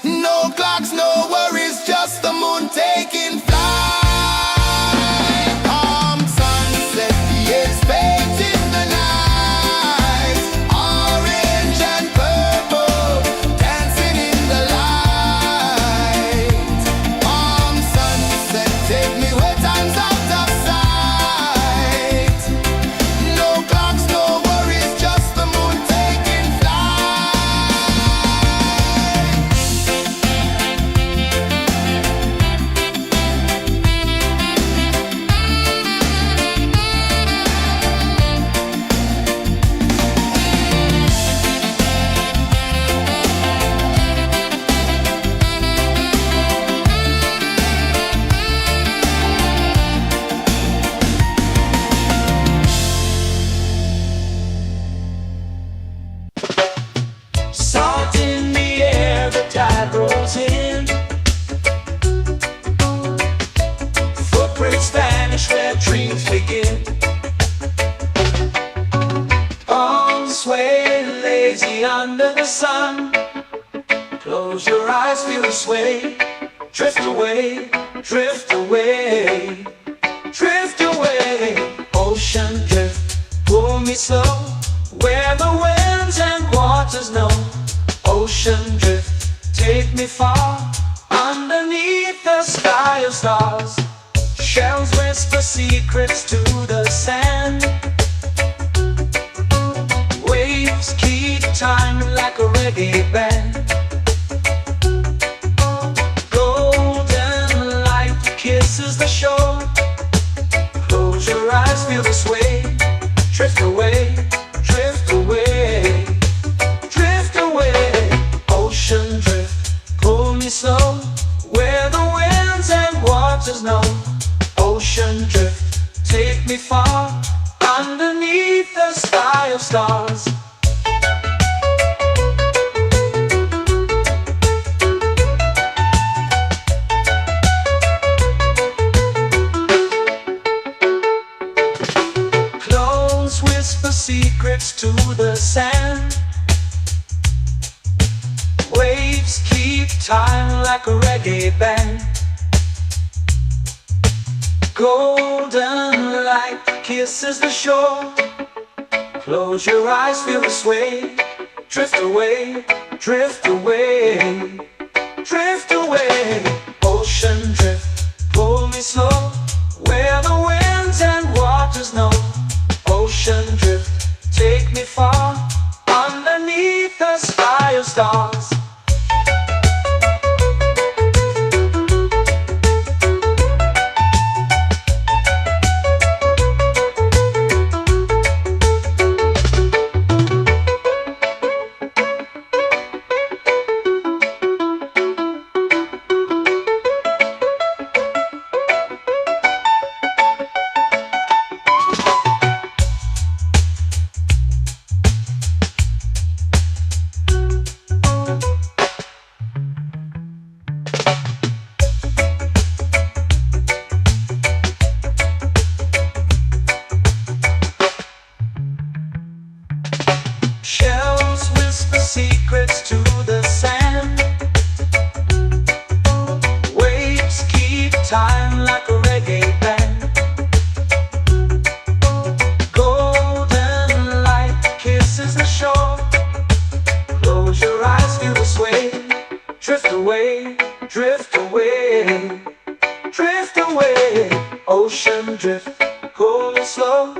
No clocks, no worries, just the moon taking flight. Palm sunset, it's painting the night, orange and purple, dancing in the light. Palm sunset, take me where time's out of sight. No clocks, no worries, just the moon taking flight. Salt in the air, the tide rolls in. Footprints vanish where dreams begin. Arms sway lazy under the sun. Close your eyes, feel the sway. Drift away, drift away, drift away. Ocean drift, pull me slow, where the winds and waters know. Ocean drift, take me far, underneath the sky of stars. Shells whisper secrets to the sand. Waves keep time like a reggae band. Golden light kisses the shore. Close your eyes, feel the sway. Drift away, drift away, drift away. Ocean drift, pull me slow, where the winds and waters know. Ocean drift, take me far, underneath the sky of stars. Close whisper secrets to the sand. Waves keep time like a reggae band. Golden light kisses the shore. Close your eyes, feel the sway. Drift away, drift away, drift away. Ocean drift, pull me slow, where the winds and waters know. Ocean drift, take me far, underneath the sky of stars. Shells whisper secrets to the sand. Waves keep time like a reggae band. Golden light kisses the shore. Close your eyes, feel the sway. Drift away, drift away, drift away. Ocean drift, pull me slow,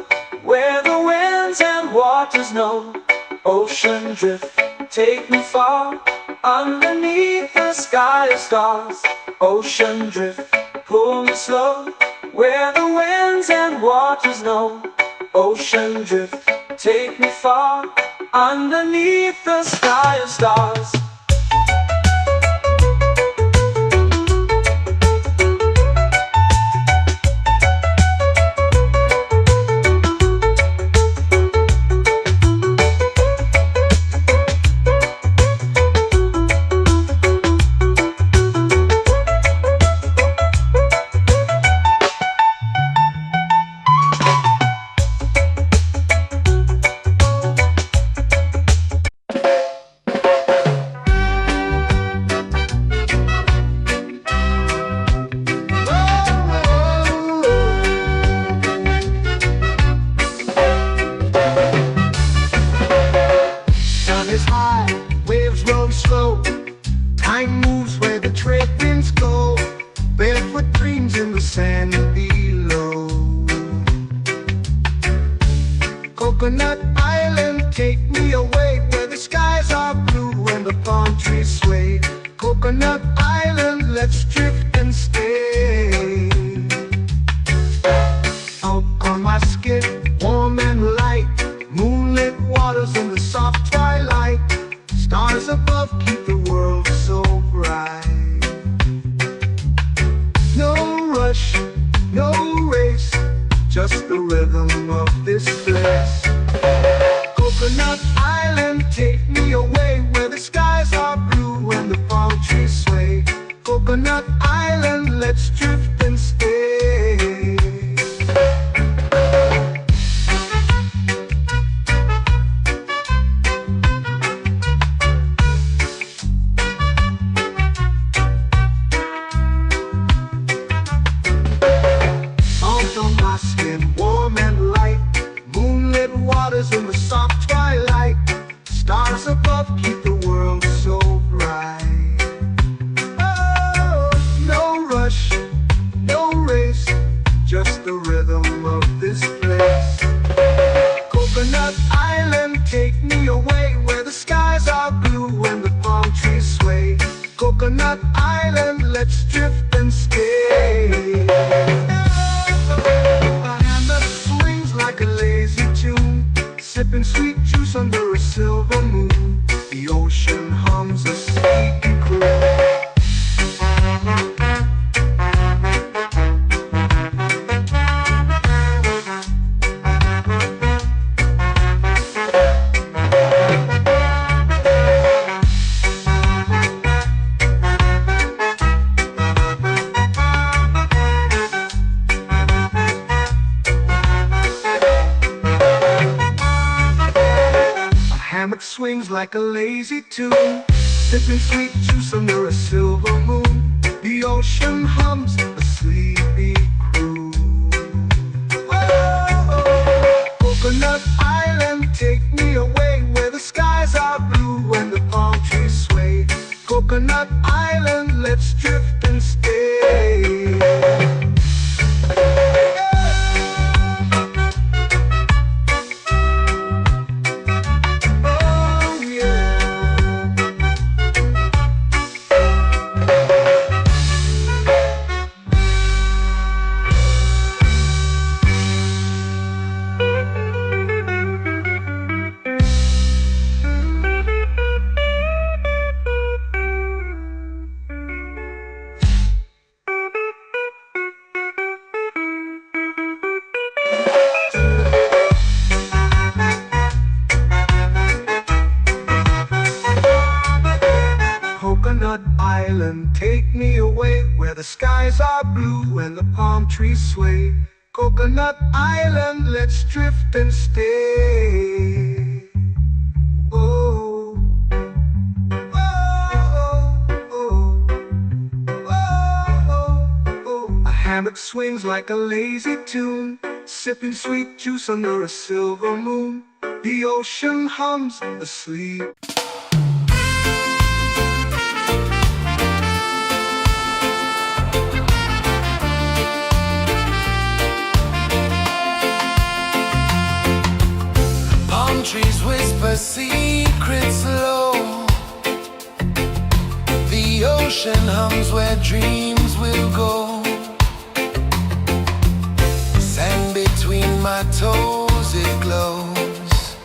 where the winds and waters know. Ocean drift, take me far, underneath the sky of stars. Ocean drift, pull me slow, where the winds and waters know. Ocean drift, take me far, underneath the sky of stars. is high, waves roll slow. Time moves where the trade winds go. Barefoot dreams in the sand below. Coconut Island, take me away where the skies are blue and the palm trees sway. Coconut Island, let's drift and stay. Out on my skin, warm and light, moonlit waters in the soft twilight. Stars above keep the world so bright. No rush, no race, just the rhythm of this place. Coconut Island, take me away where the skies are blue and the palm trees sway. Coconut Island, let's drift and stay. Out on my skin, warm and light, moonlit waters in the soft twilight. Stars above keep the world so bright. Oh, no rush, no race, just the rhythm of this place. Coconut Island, take me away where the skies are blue and the palm trees sway. Coconut Island, let's drift and stay. A hand that swings like a lazy tune, sipping sweet juice under a silver moon. The ocean hums a sleepy croon. Hammock swings like a lazy tune, sipping sweet juice under a silver moon. The ocean hums a sleepy croon. Oh, Coconut Island, take me away where the skies are blue and the palm trees sway. Coconut Island, let's drift and stay. Coconut Island, take me away where the skies are blue and the palm trees sway. Coconut Island, let's drift and stay. Oh, oh, oh, oh, oh. A hammock swings like a lazy tune, sipping sweet juice under a silver moon. The ocean hums asleep. Trees whisper secrets low. The ocean hums where dreams will go. Sand between my toes, it glows.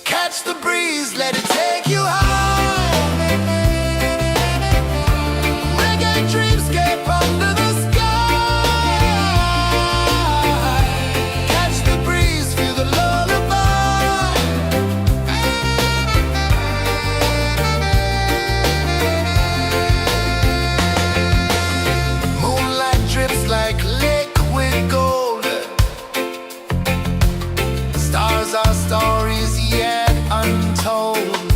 Catch the breeze, let it take you high. Reggae dreamscape under the sky. Our stories yet untold.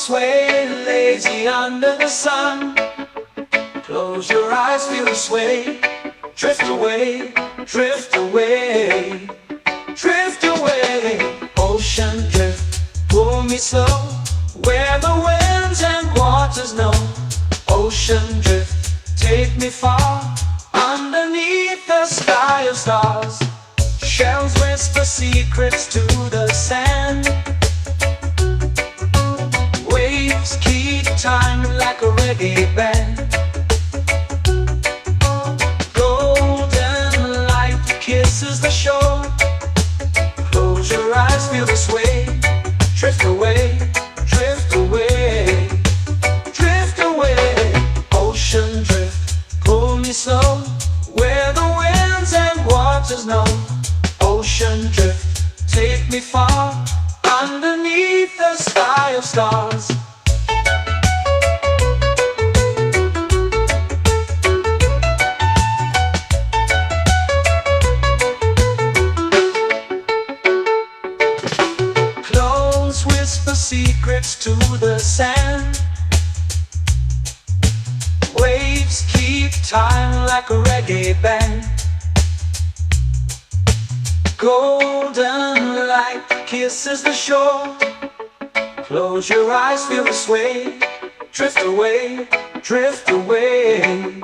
sway, lazy under the sun. Close your eyes, feel the sway. Drift away, drift away, drift away. Ocean drift, pull me slow, where the winds and waters know. Ocean drift, take me far, underneath the sky of stars. Shells whisper secrets to the sand. Waves keep time like a reggae band. Golden light kisses the shore. Close your eyes, feel the sway. Drift away, drift away, drift away. Ocean drift, pull me slow, where the winds and waters know. Ocean drift, take me far, underneath the sky of stars. Close whisper secrets to the sand. Waves keep time like a reggae band. Golden light kisses the shore. Close your eyes, feel the sway. Drift away, drift away,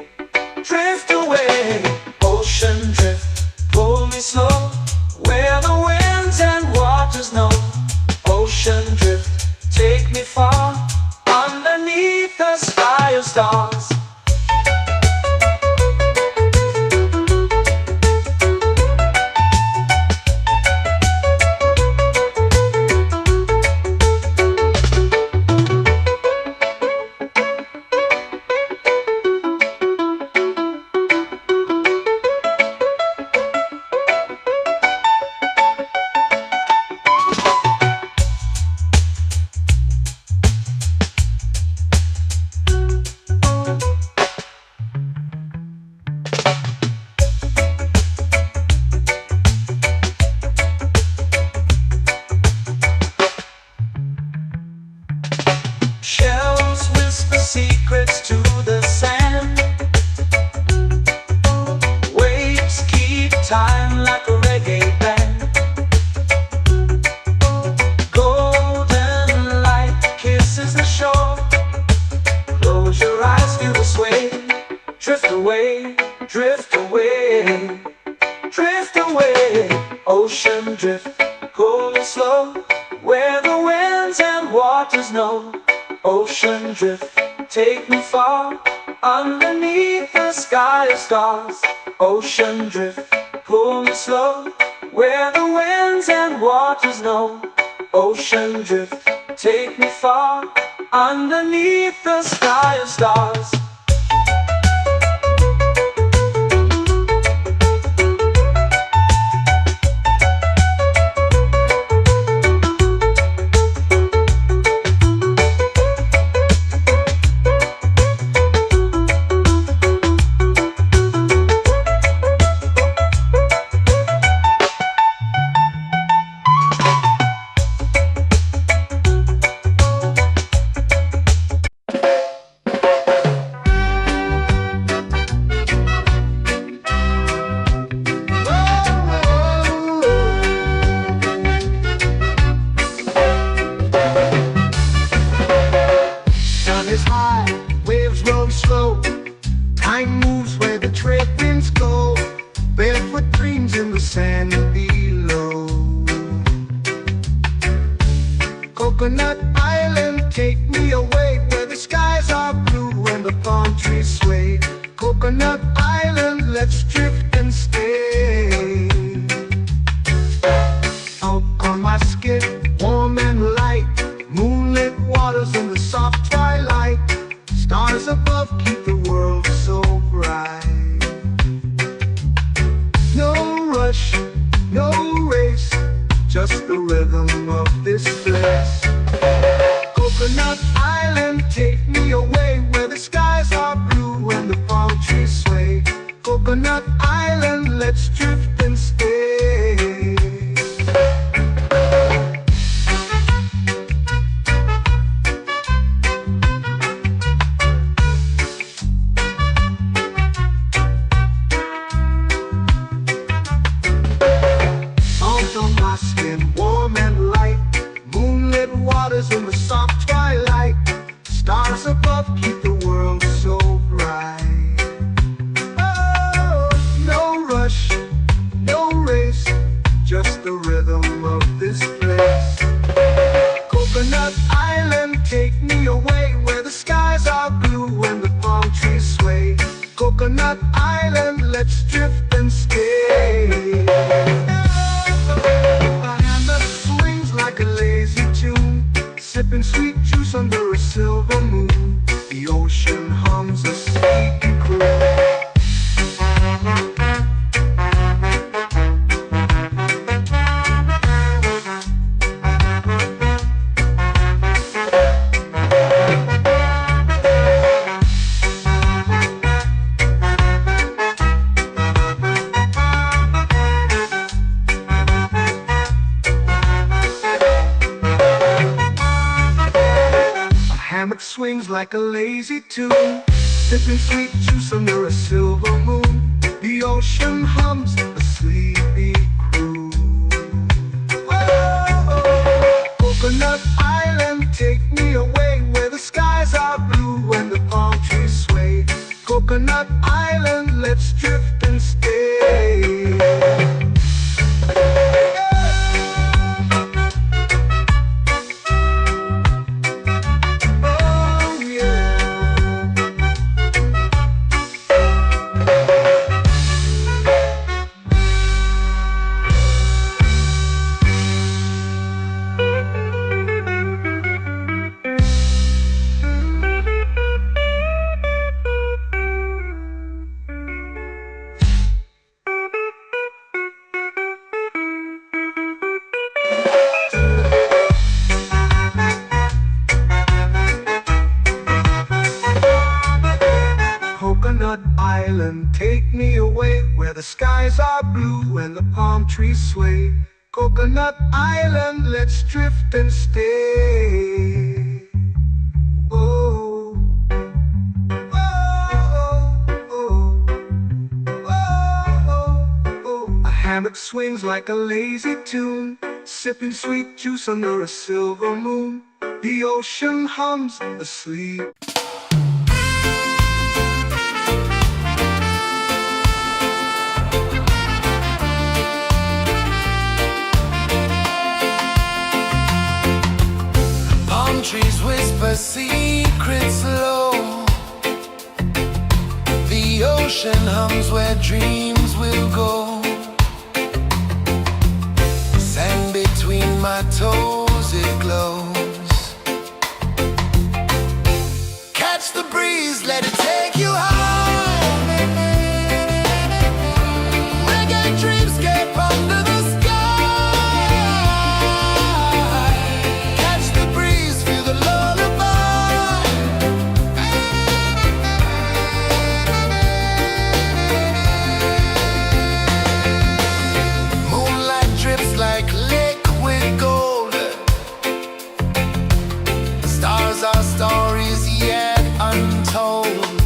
drift away. Ocean drift, pull me slow, where the winds and waters know. Ocean drift, take me far, underneath the sky of stars. Shells whisper secrets to the sand. Waves keep time like a reggae band. Golden light kisses the shore. Close your eyes, feel the sway. Drift away, drift away, drift away. Ocean drift, pull me slow, where the winds and waters know. Ocean drift, take me far, underneath the sky of stars. Ocean drift, pull me slow, where the winds and waters know. Ocean drift, take me far, underneath the sky of stars. Coconut Island, let's drift and stay. A hammock swings like a lazy tune, sipping sweet juice under a silver moon. The ocean hums a sleepy croon. Hammock swings like a lazy tune, sipping sweet juice under a silver moon. The ocean hums a sleepy croon. Whoa, Coconut Island, take me away where the skies are blue and the palm trees sway. Coconut Island, let's drift and stay. Coconut Island, take me away where the skies are blue and the palm trees sway. Coconut Island, let's drift and stay. Oh, oh, oh, oh, oh. A hammock swings like a lazy tune, sipping sweet juice under a silver moon. The ocean hums asleep. Trees whisper secrets low. The ocean hums where dreams will go. Sand between my toes, it glows. Catch the breeze, let it take you high. Reggae dreamscape under the sky. Our stories yet untold.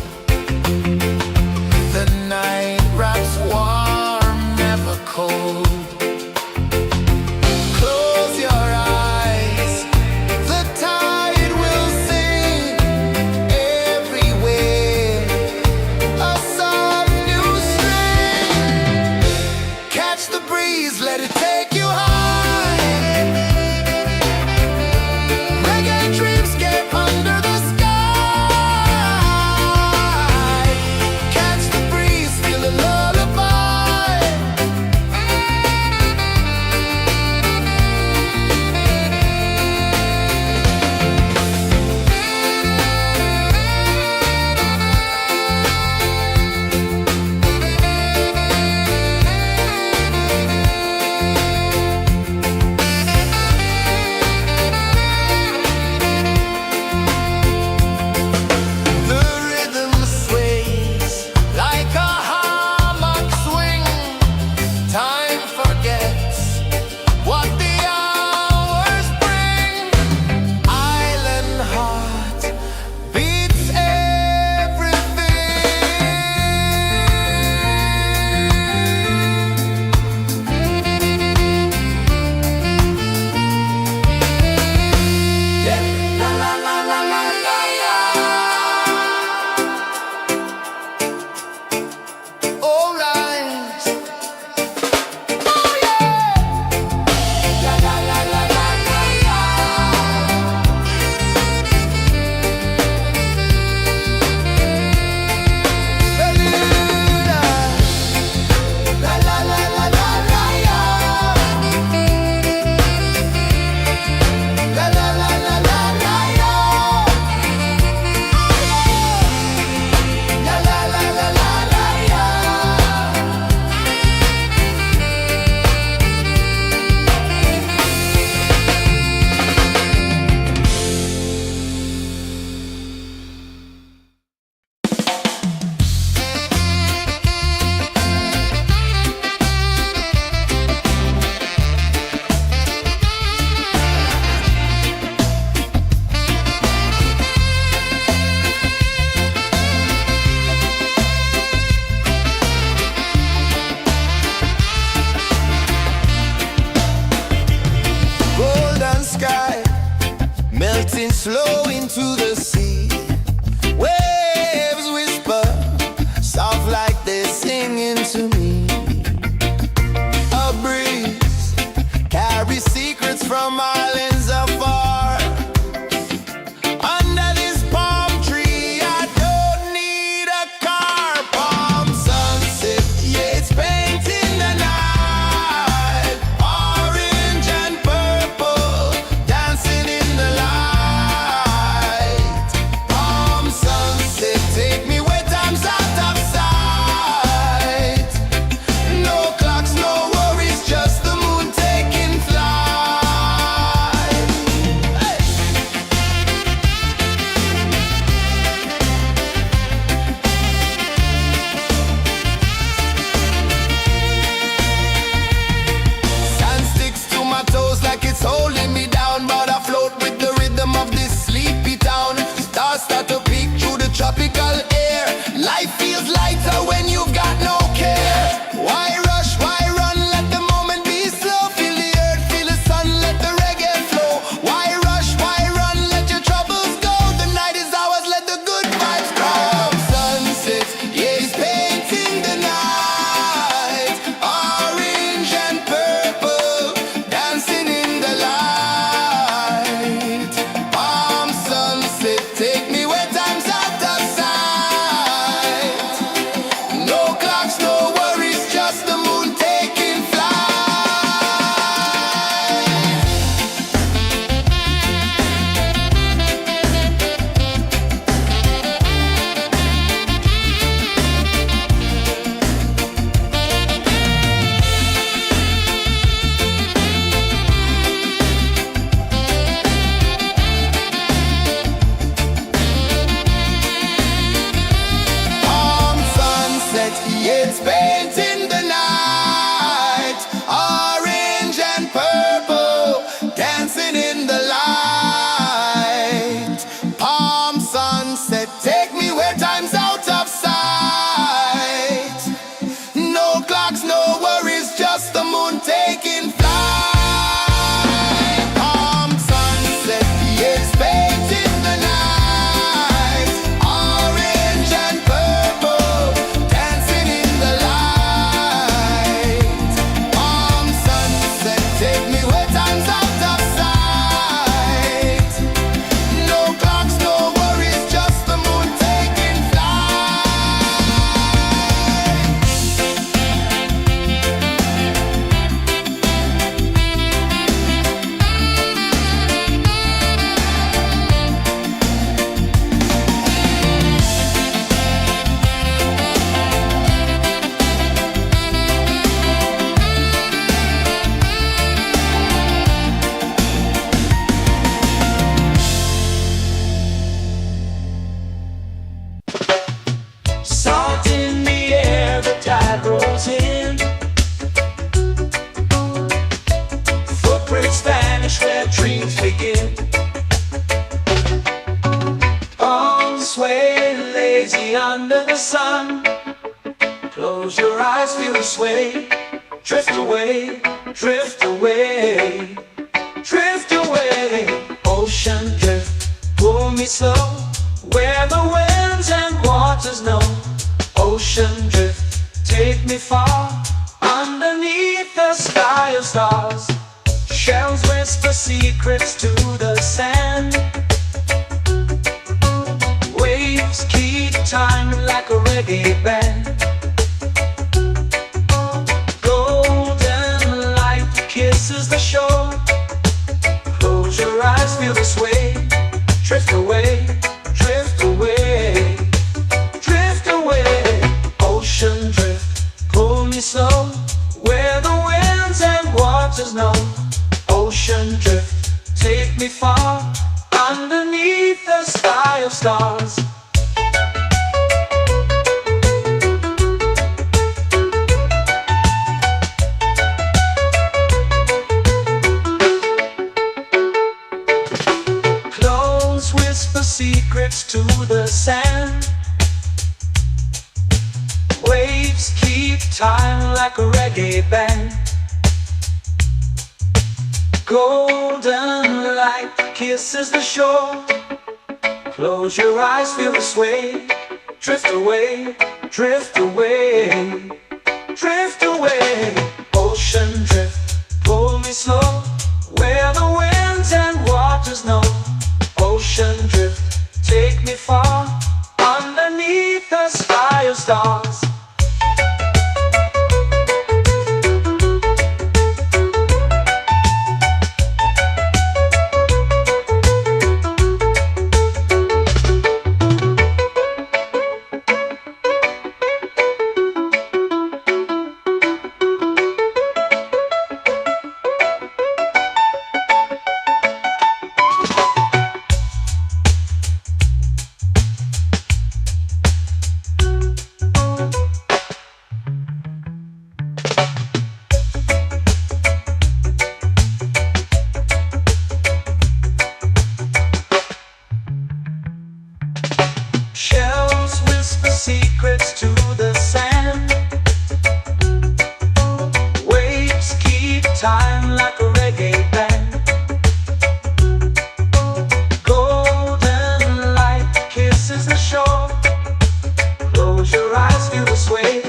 flow into the sea. Waves whisper, soft like they're singing to me. A breeze carries secrets from islands afar. Under this palm tree, I don't need a car. Palm sunset, yeah, it's painting the night. Orange and purple, dancing in the light. Palm sunset, take me where time's out of sight. No clocks, no worries, just the moon taking flight. Hey! Sand sticks to my toes like it's holding me down, but I float with the rhythm of this sleepy town. Stars start to peek through the tropical air. Life feels lighter when you've got no care. Why rush, why run, let the moment be slow. Feel the earth, feel the sun, let the reggae flow. Why rush, why run, let your troubles go. The night is ours, let the good vibes come. Sunset, yeah, it's painting the night. Orange and purple, dancing in the light. Palm sunset, take me where time's out of sight. No clocks, no worries, just the moon taking flight. Palm sunset, yeah, it's painting the night. Orange and purple, dancing in the light. Palm sunset, take me where time's out of sight. No clocks, no worries, just the moon taking flight. Palm sunset, yeah, it's painting the night. Orange and purple, dancing in the light. Palm sunset, take me where time's out of sight. No clocks, no worries, just the moon taking flight. Salt in the air, the tide rolls in. Footprints vanish where dreams begin. Arms sway lazy under the sun. Close your eyes, feel the sway. Drift away, drift away, drift away. Ocean drift, pull me slow, where the winds and waters know. Ocean drift, take me far, underneath the sky of stars. Shells whisper secrets to the sand. Waves keep time like a reggae band. Golden light kisses the shore. Close your eyes, feel the sway. Drift away, drift away, drift away. Ocean drift, pull me slow, where the winds and waters know. Ocean drift, take me far, underneath the sky of stars. Close whisper secrets to the sand. Waves keep time like a reggae band. Golden light kisses the shore. Close your eyes, feel the sway. Drift away, drift away, drift away. Ocean drift, pull me slow, where the winds and waters know. Ocean drift, take me far, underneath the sky of stars. Shells whisper secrets to the sand. Waves keep time like a reggae band. Golden light kisses the shore. Close your eyes, feel the sway.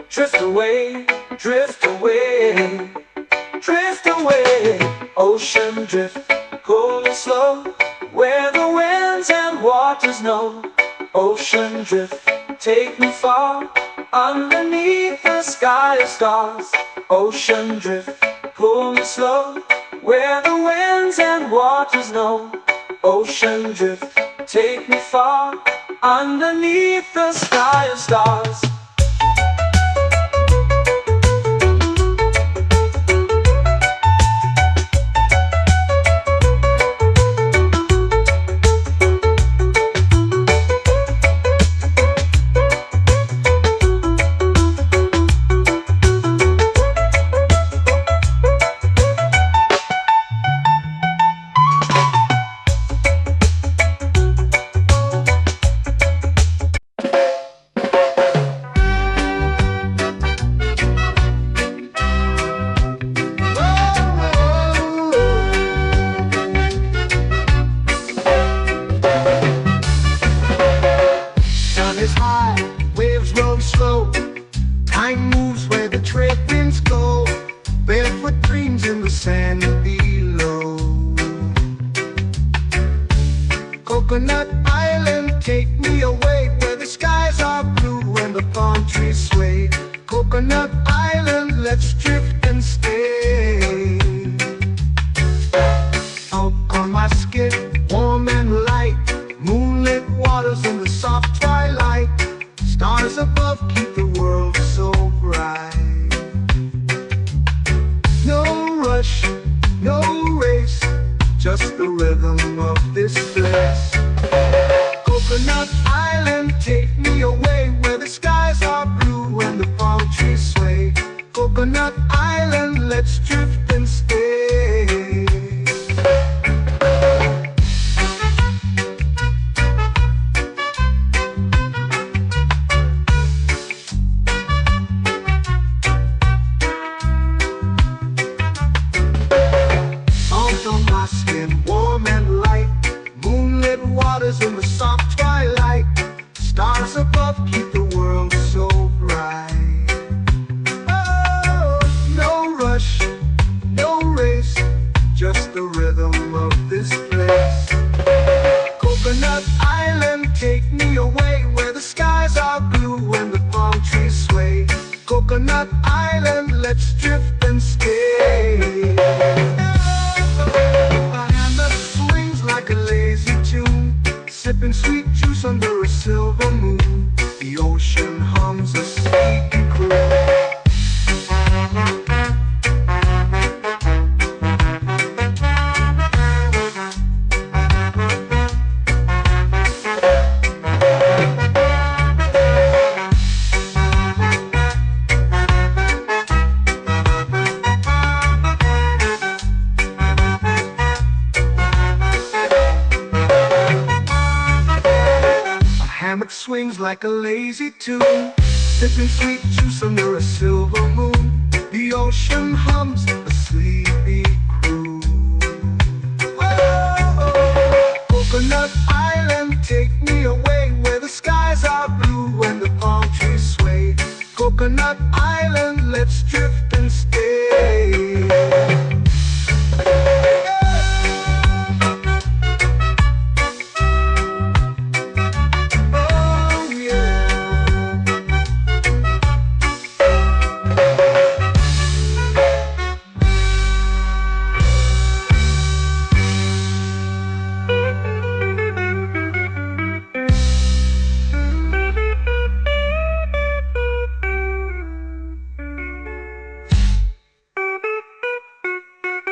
Drift away, drift away, drift away. Ocean drift, cool and slow, where the winds and waters know. Ocean drift, take me far, underneath the sky of stars. Ocean drift, pull me slow, where the winds and waters know. Ocean drift, take me far, underneath the sky of stars. Is high, waves roll slow. Time moves where the trade winds go. Barefoot dreams in the sand below. Coconut Island, take me away, where the skies are blue and the palm trees sway. Coconut Island, let's drift and stay. Out on my skin, warm and light, moonlit waters in the soft twilight. Stars above keep the world so bright. No rush, no race, just the rhythm of this place. Coconut Island, take me away, where the skies are blue and the palm trees sway. Coconut Island, let's drift and stay. In the soft twilight, stars above keep the world so bright. Oh, no rush, no race, just the rhythm of this place. Coconut Island, take me away, where the skies are blue and the palm trees sway. Coconut Island, let's drift and stay. My hand that swings like a lazy tune, sipping sweet juice under a silver moon. The ocean hums a sleepy croon. Hammock swings like a lazy tune, sipping sweet juice under a silver moon. The ocean hums